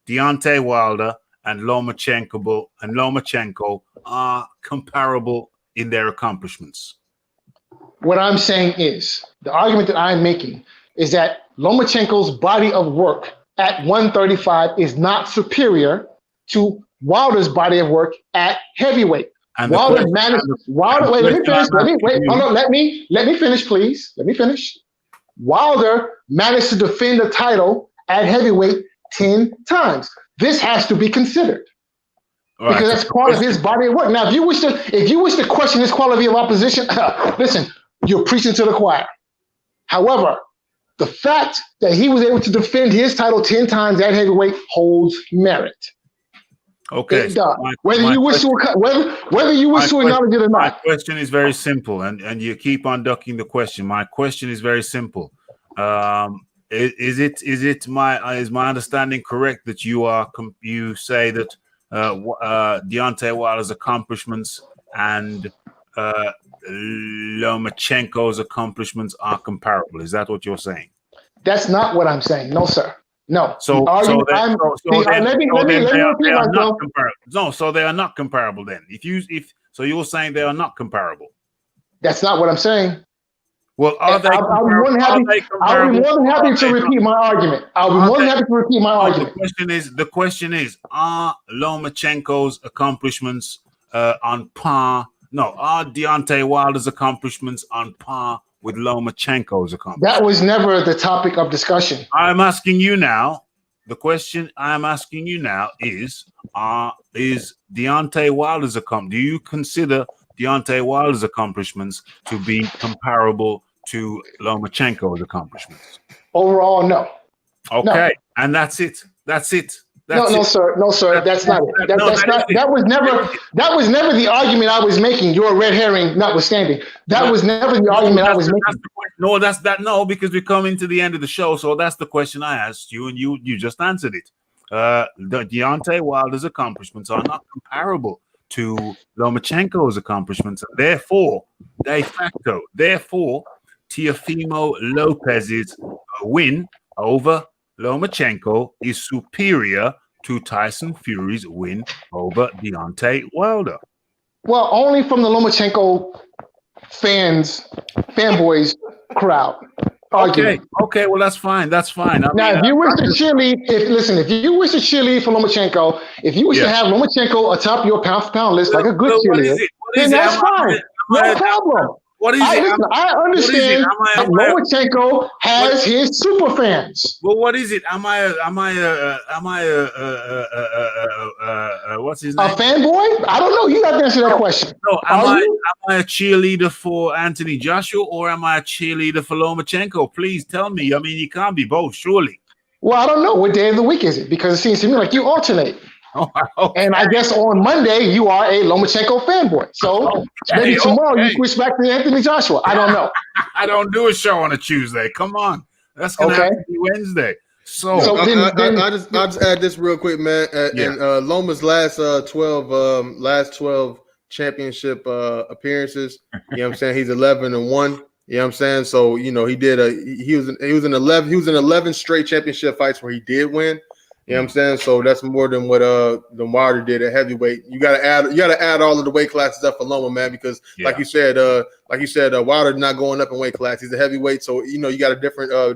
Deontay Wilder and Lomachenko are comparable in their accomplishments. What I'm saying is, the argument that I'm making is that Lomachenko's body of work at 135 is not superior to Wilder's body of work at heavyweight. And Wilder managed. Let me finish, please. Let me finish. Wilder managed to defend the title at heavyweight 10 times. This has to be considered because that's part of his body of work. Now, if you wish to question his quality of opposition, listen, you're preaching to the choir. However, the fact that he was able to defend his title 10 times at heavyweight holds merit. Okay. Whether you wish to acknowledge it or not. My question is very simple, and you keep on ducking the question. My question is very simple. Is my understanding correct that you say that Deontay Wilder's accomplishments and Lomachenko's accomplishments are comparable? Is that what you're saying? That's not what I'm saying. No, sir. No. So they are not comparable then. So you're saying they are not comparable. That's not what I'm saying. Well, I'll be more than happy to repeat my argument. The question is, are Lomachenko's accomplishments on par? No, are Deontay Wilder's accomplishments on par with Lomachenko's accomplishments? That was never the topic of discussion. I'm asking you now. The question I'm asking you now is Deontay Wilder's accomplishment? Do you consider Deontay Wilder's accomplishments to be comparable to Lomachenko's accomplishments? Overall, no. Okay, No. and that's it. That's it. No, sir. That's not it. That was never the argument I was making. Your red herring notwithstanding. That was never the argument I was making. No, because we're coming to the end of the show. So that's the question I asked you, and you just answered it. The Deontay Wilder's accomplishments are not comparable to Lomachenko's accomplishments. Therefore, de facto, Teofimo Lopez's win over Lomachenko is superior to Tyson Fury's win over Deontay Wilder. Well, only from the Lomachenko fanboys crowd. Okay, well that's fine. That's fine. If you wish to cheerlead for Lomachenko, if you wish to have Lomachenko atop your pound for pound list like a good cheerleader, then that's fine. No problem. What is it? I understand that Lomachenko has his super fans. Well, what is it? Am I what's his name? A fanboy? I don't know. You have to answer that question. No, am I a cheerleader for Anthony Joshua or am I a cheerleader for Lomachenko? Please tell me. I mean, you can't be both, surely. Well, I don't know. What day of the week is it? Because it seems to me like you alternate. Okay. And I guess on Monday you are a Lomachenko fanboy. So maybe tomorrow you switch back to Anthony Joshua. I don't know. I don't do a show on a Tuesday. Come on, that's gonna have to be Wednesday. I'll just add this real quick, man. And Loma's last 12 championship appearances. You know what I'm saying? He's 11-1. You know what I'm saying? So he was in 11 straight championship fights where he did win. You know what I'm saying? So that's more than what the Wilder did at heavyweight. You gotta add all of the weight classes up for Loma, man, because like you said, Wilder's not going up in weight class. He's a heavyweight, so you got a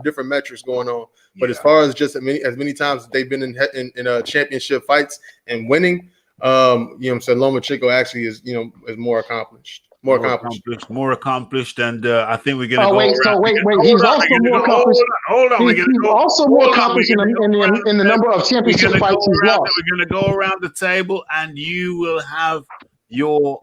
different metrics going on. But as far as just as many times as they've been in championship fights and winning, you know what I'm saying, Lomachenko actually is more accomplished. More accomplished, and I think we're gonna go. Wait, he's also more accomplished. Hold on, he's also more accomplished in the number of championship fights he's lost. We're gonna go around the table, and you will have your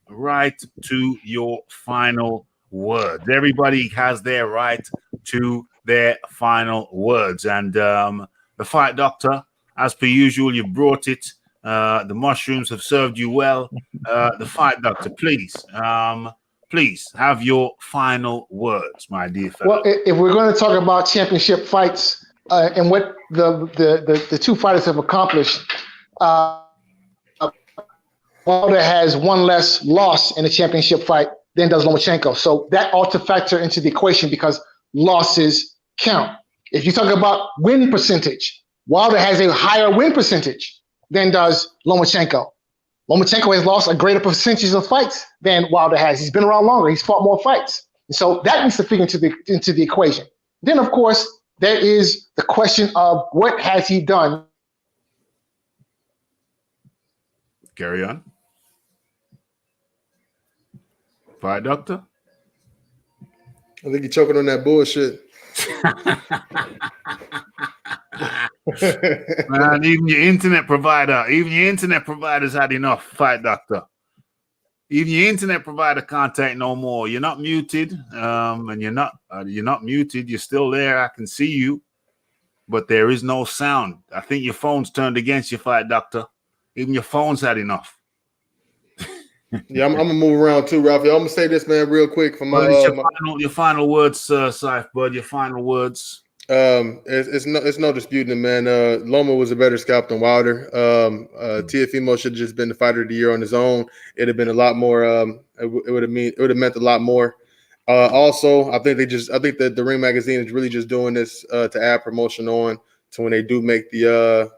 right to your final words. Everybody has their right to their final words, and the Fight Doctor, as per usual, you brought it. The mushrooms have served you well. The Fight Doctor, please have your final words, my dear fellow. Well, if we're going to talk about championship fights and what the two fighters have accomplished, Wilder has one less loss in a championship fight than does Lomachenko. So that ought to factor into the equation because losses count. If you talk about win percentage, Wilder has a higher win percentage than does Lomachenko. Lomachenko has lost a greater percentage of fights than Wilder has. He's been around longer. He's fought more fights. And so that needs to figure into the equation. Then, of course, there is the question of what has he done? Carry on. Fight Doctor? I think you're choking on that bullshit. Man, even your internet provider's had enough, Fight Doctor. Even your internet provider can't take no more. You're not muted, and you're not muted. You're still there. I can see you, but there is no sound. I think your phone's turned against you, Fight Doctor. Even your phone's had enough. Yeah, I'm gonna move around too, Ralphie. I'm gonna say this, man, real quick. For your final words, Saif, bud. Your final words. It's no disputing it, man. Loma was a better scalp than Wilder. Teofimo should have just been the fighter of the year on his own. It'd have been a lot more. It would have meant a lot more. Also, I think that the Ring Magazine is really just doing this to add promotion on to when they do make the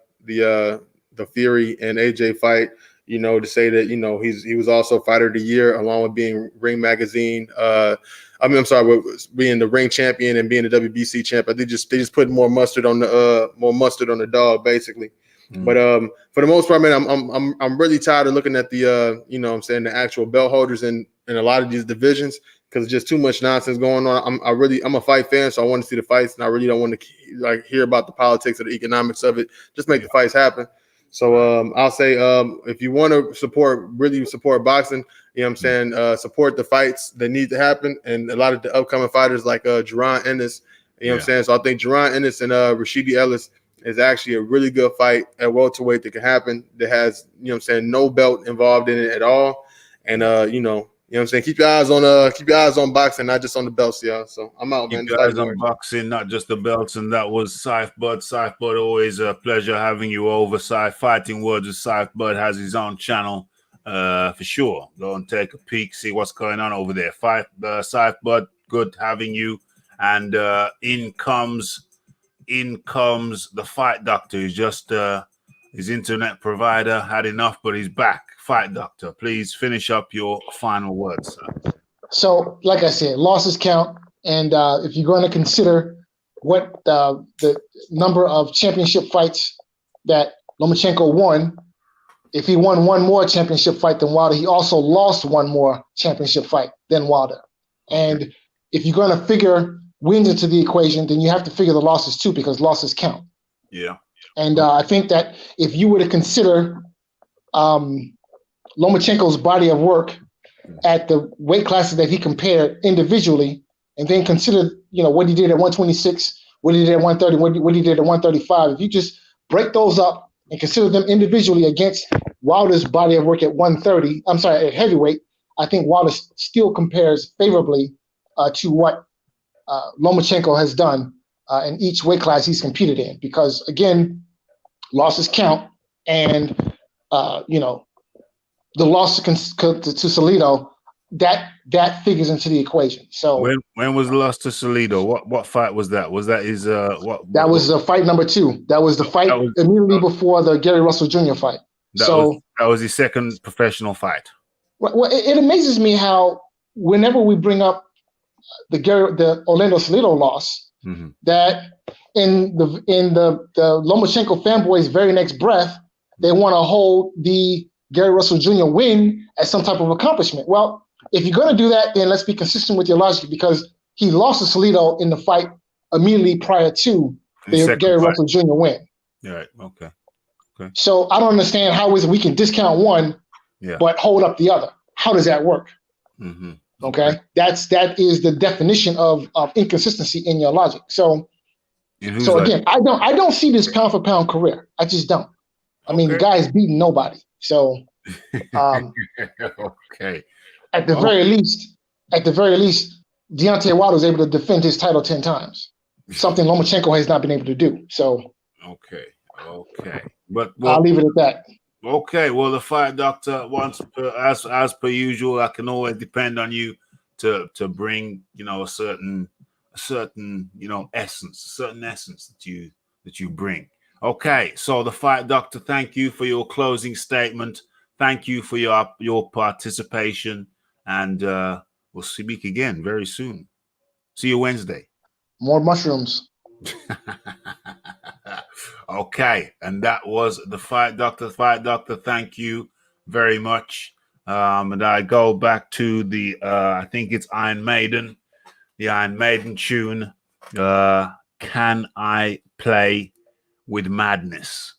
Fury and AJ fight. To say that he was also fighter of the year along with being Ring Magazine. Being the ring champion and being the WBC champ. They just put more mustard on the dog, basically. Mm-hmm. But for the most part, man, I'm really tired of looking at the the actual belt holders in a lot of these divisions because it's just too much nonsense going on. I'm a fight fan, so I want to see the fights, and I really don't want to hear about the politics or the economics of it. Just make the fights happen. So I'll say if you want to really support boxing, you know what I'm saying, support the fights that need to happen, and a lot of the upcoming fighters like Jerron Ennis, you know what I'm saying. So I think Jerron Ennis and Rashidi Ellis is actually a really good fight at welterweight that can happen, that has, you know what I'm saying, no belt involved in it at all. And you know what I'm saying, keep your eyes on boxing, not just on the belts, y'all. So I'm out, man. Keep your eyes on boxing, not just the belts. And that was Scythe Bud. Scythe Bud, always a pleasure having you over. Fighting Words with Scythe Bud has his own channel for sure. Go and take a peek, see what's going on over there. Scythe Bud, good having you. And in comes the Fight Doctor. He's just his internet provider had enough, but he's back. Fight Doctor, please finish up your final words, sir. So, like I said, losses count, and if you're going to consider what the number of championship fights that Lomachenko won, if he won one more championship fight than Wilder, he also lost one more championship fight than Wilder. And if you're going to figure wins into the equation, then you have to figure the losses too, because losses count. Yeah. And I think that if you were to consider Lomachenko's body of work at the weight classes that he compared individually, and then consider, you know, what he did at 126, what he did at 130, what he did at 135. If you just break those up and consider them individually against Wilder's body of work at 130, at heavyweight, I think Wilder still compares favorably to what Lomachenko has done in each weight class he's competed in. Because, again, losses count, and, you know, the loss to Salido, that figures into the equation. So when was the loss to Salido? What fight was that? Was that his That was fight number 2. That was the fight immediately before the Gary Russell Jr. fight. That was his second professional fight. Well, it amazes me how whenever we bring up the Orlando Salido loss, that in the Lomachenko fanboys' very next breath, they want to hold the Gary Russell Jr. win as some type of accomplishment. Well, if you're going to do that, then let's be consistent with your logic, because he lost to Salido in the fight immediately prior to the Gary Russell Jr. win. Right. Okay. So I don't understand how is it we can discount one, but hold up the other. How does that work? Okay. That is the definition of inconsistency in your logic. So again, I don't see this pound for pound career. I just don't. I mean, the guy is beating nobody. So, at the very least, Deontay Wilder was able to defend his title 10 times, something Lomachenko has not been able to do. So, but I'll leave it at that. Okay, well, the Fight Doctor, as per usual, I can always depend on you to bring, you know, a certain you know, essence that you bring. Okay, so the Fight Doctor, thank you for your closing statement. Thank you for your participation, and we'll speak again very soon. See you Wednesday. More mushrooms. Okay, and that was the Fight Doctor. Fight Doctor, thank you very much. And I go back to the I think it's Iron Maiden, the Iron Maiden tune. Can I Play with Madness?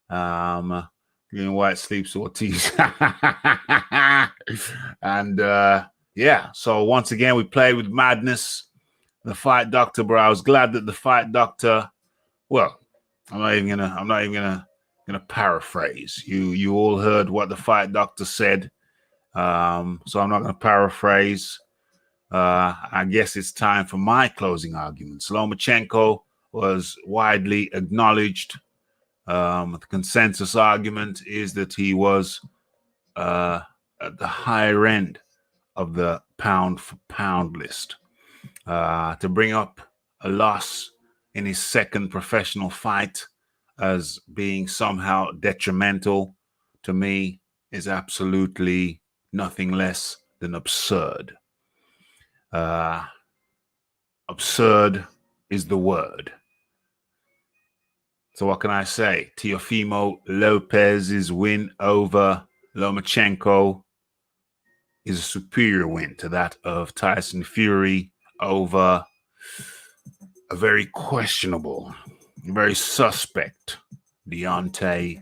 White Sleeps Ortiz. And so once again we play with Madness. The Fight Doctor, bro. I was glad that the Fight Doctor, well, I'm not even gonna paraphrase. You all heard what the Fight Doctor said. So I'm not gonna paraphrase. I guess it's time for my closing arguments. Lomachenko was widely acknowledged. The consensus argument is that he was at the higher end of the pound for pound list. To bring up a loss in his second professional fight as being somehow detrimental to me is absolutely nothing less than absurd. Absurd is the word. So what can I say? Teofimo Lopez's win over Lomachenko is a superior win to that of Tyson Fury over a very questionable, very suspect Deontay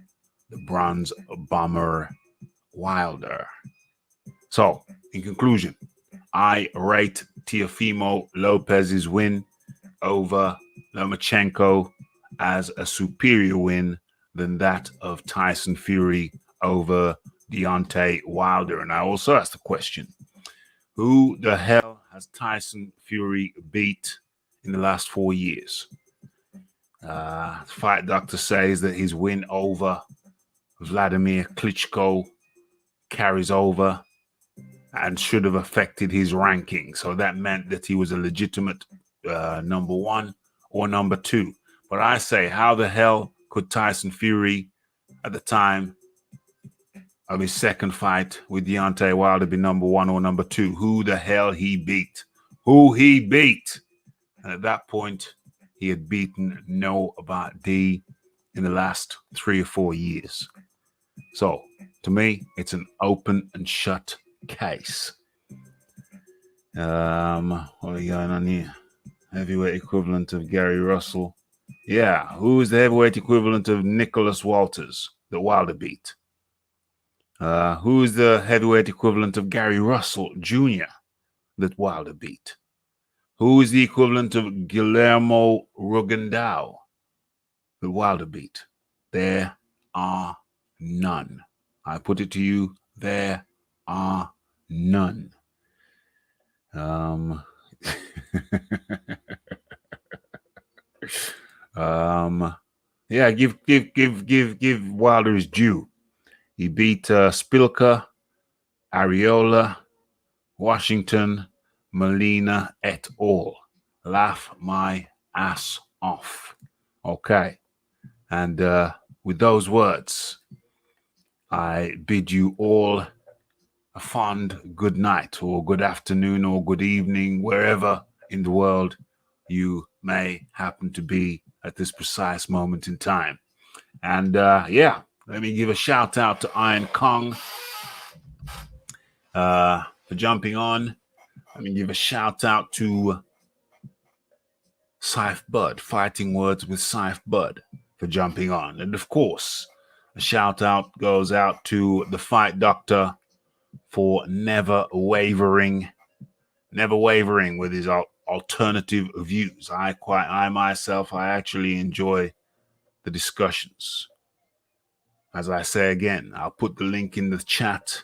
the Bronze Bomber Wilder. So, in conclusion, I rate Teofimo Lopez's win over Lomachenko as a superior win than that of Tyson Fury over Deontay Wilder. And I also asked the question, who the hell has Tyson Fury beat in the last 4 years? Fight Doctor says that his win over Vladimir Klitschko carries over and should have affected his ranking. So that meant that he was a legitimate number 1 or number 2. But I say, how the hell could Tyson Fury, at the time of his second fight with Deontay Wilder, be number 1 or number 2? Who the hell he beat? Who he beat? And at that point, he had beaten no about D in the last 3 or 4 years. So, to me, it's an open and shut case. What are we going on here? Heavyweight equivalent of Gary Russell. Yeah, who is the heavyweight equivalent of Nicholas Walters that Wilder beat? Who is the heavyweight equivalent of Gary Russell Jr. that Wilder beat? Who is the equivalent of Guillermo Rugandao that Wilder beat? There are none. I put it to you, there are none. Yeah, give Wilder his due. He beat Spilka, Areola, Washington, Molina et al. Laugh my ass off. Okay. And with those words, I bid you all a fond good night or good afternoon or good evening, wherever in the world you may happen to be at this precise moment in time. And yeah, let me give a shout out to Iron Kong for jumping on. Let me give a shout out to Saif Bud, Fighting Words with Saif Bud, for jumping on. And of course, a shout out goes out to the Fight Doctor for never wavering with his alternative views. I myself actually enjoy the discussions. As I say again, I'll put the link in the chat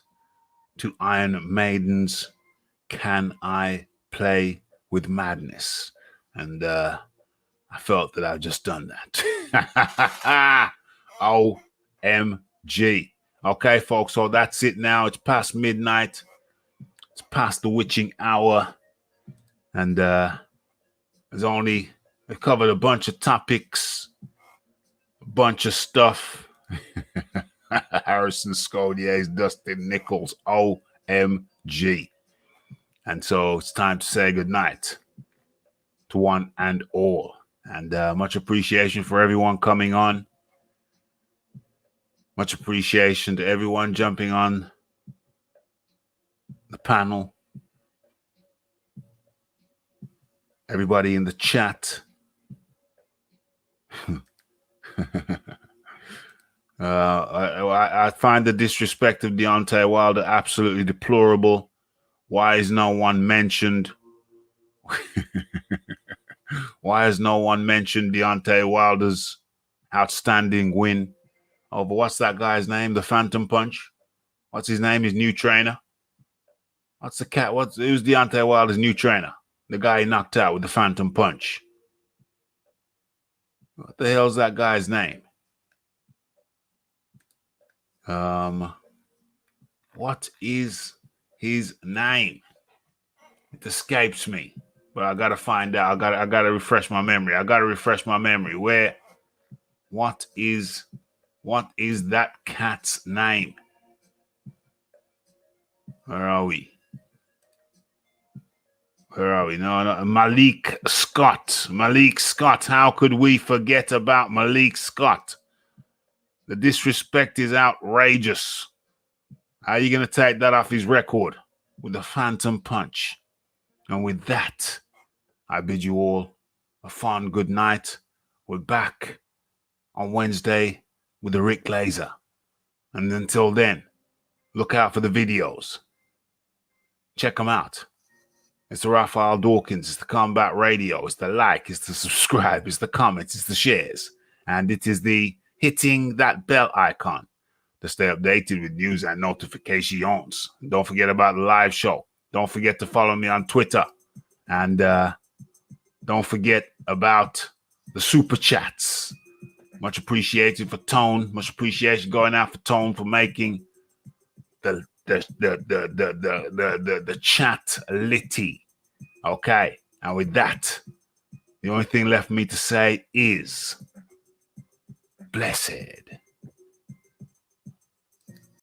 to Iron Maiden's Can I Play with Madness? And I felt that I've just done that. OMG. Okay, folks, so that's it now. It's past midnight. It's past the witching hour. And we've covered a bunch of topics, a bunch of stuff. Harrison Scodier's Dustin Nichols, OMG. And so it's time to say goodnight to one and all. And much appreciation for everyone coming on. Much appreciation to everyone jumping on the panel. Everybody in the chat. I find the disrespect of Deontay Wilder absolutely deplorable. Why is no one mentioned? Why has no one mentioned Deontay Wilder's outstanding win over what's that guy's name? The Phantom Punch. What's his name? His new trainer. Who's Deontay Wilder's new trainer? The guy he knocked out with the Phantom Punch. What the hell's that guy's name? What is his name? It escapes me, but I gotta find out. I gotta refresh my memory. What is that cat's name? Where are we? No. Malik Scott. How could we forget about Malik Scott? The disrespect is outrageous. How are you going to take that off his record? With the Phantom Punch. And with that, I bid you all a fond good night. We're back on Wednesday with the Rick Laser. And until then, look out for the videos. Check them out. It's the Raphael Dawkins. It's the Combat Radio. It's the like. It's the subscribe. It's the comments. It's the shares. And it is the hitting that bell icon to stay updated with news and notifications. And don't forget about the live show. Don't forget to follow me on Twitter. And don't forget about the super chats. Much appreciated for Tone. Much appreciation going out for Tone for making the chat litty. Okay. And with that, the only thing left for me to say is blessed.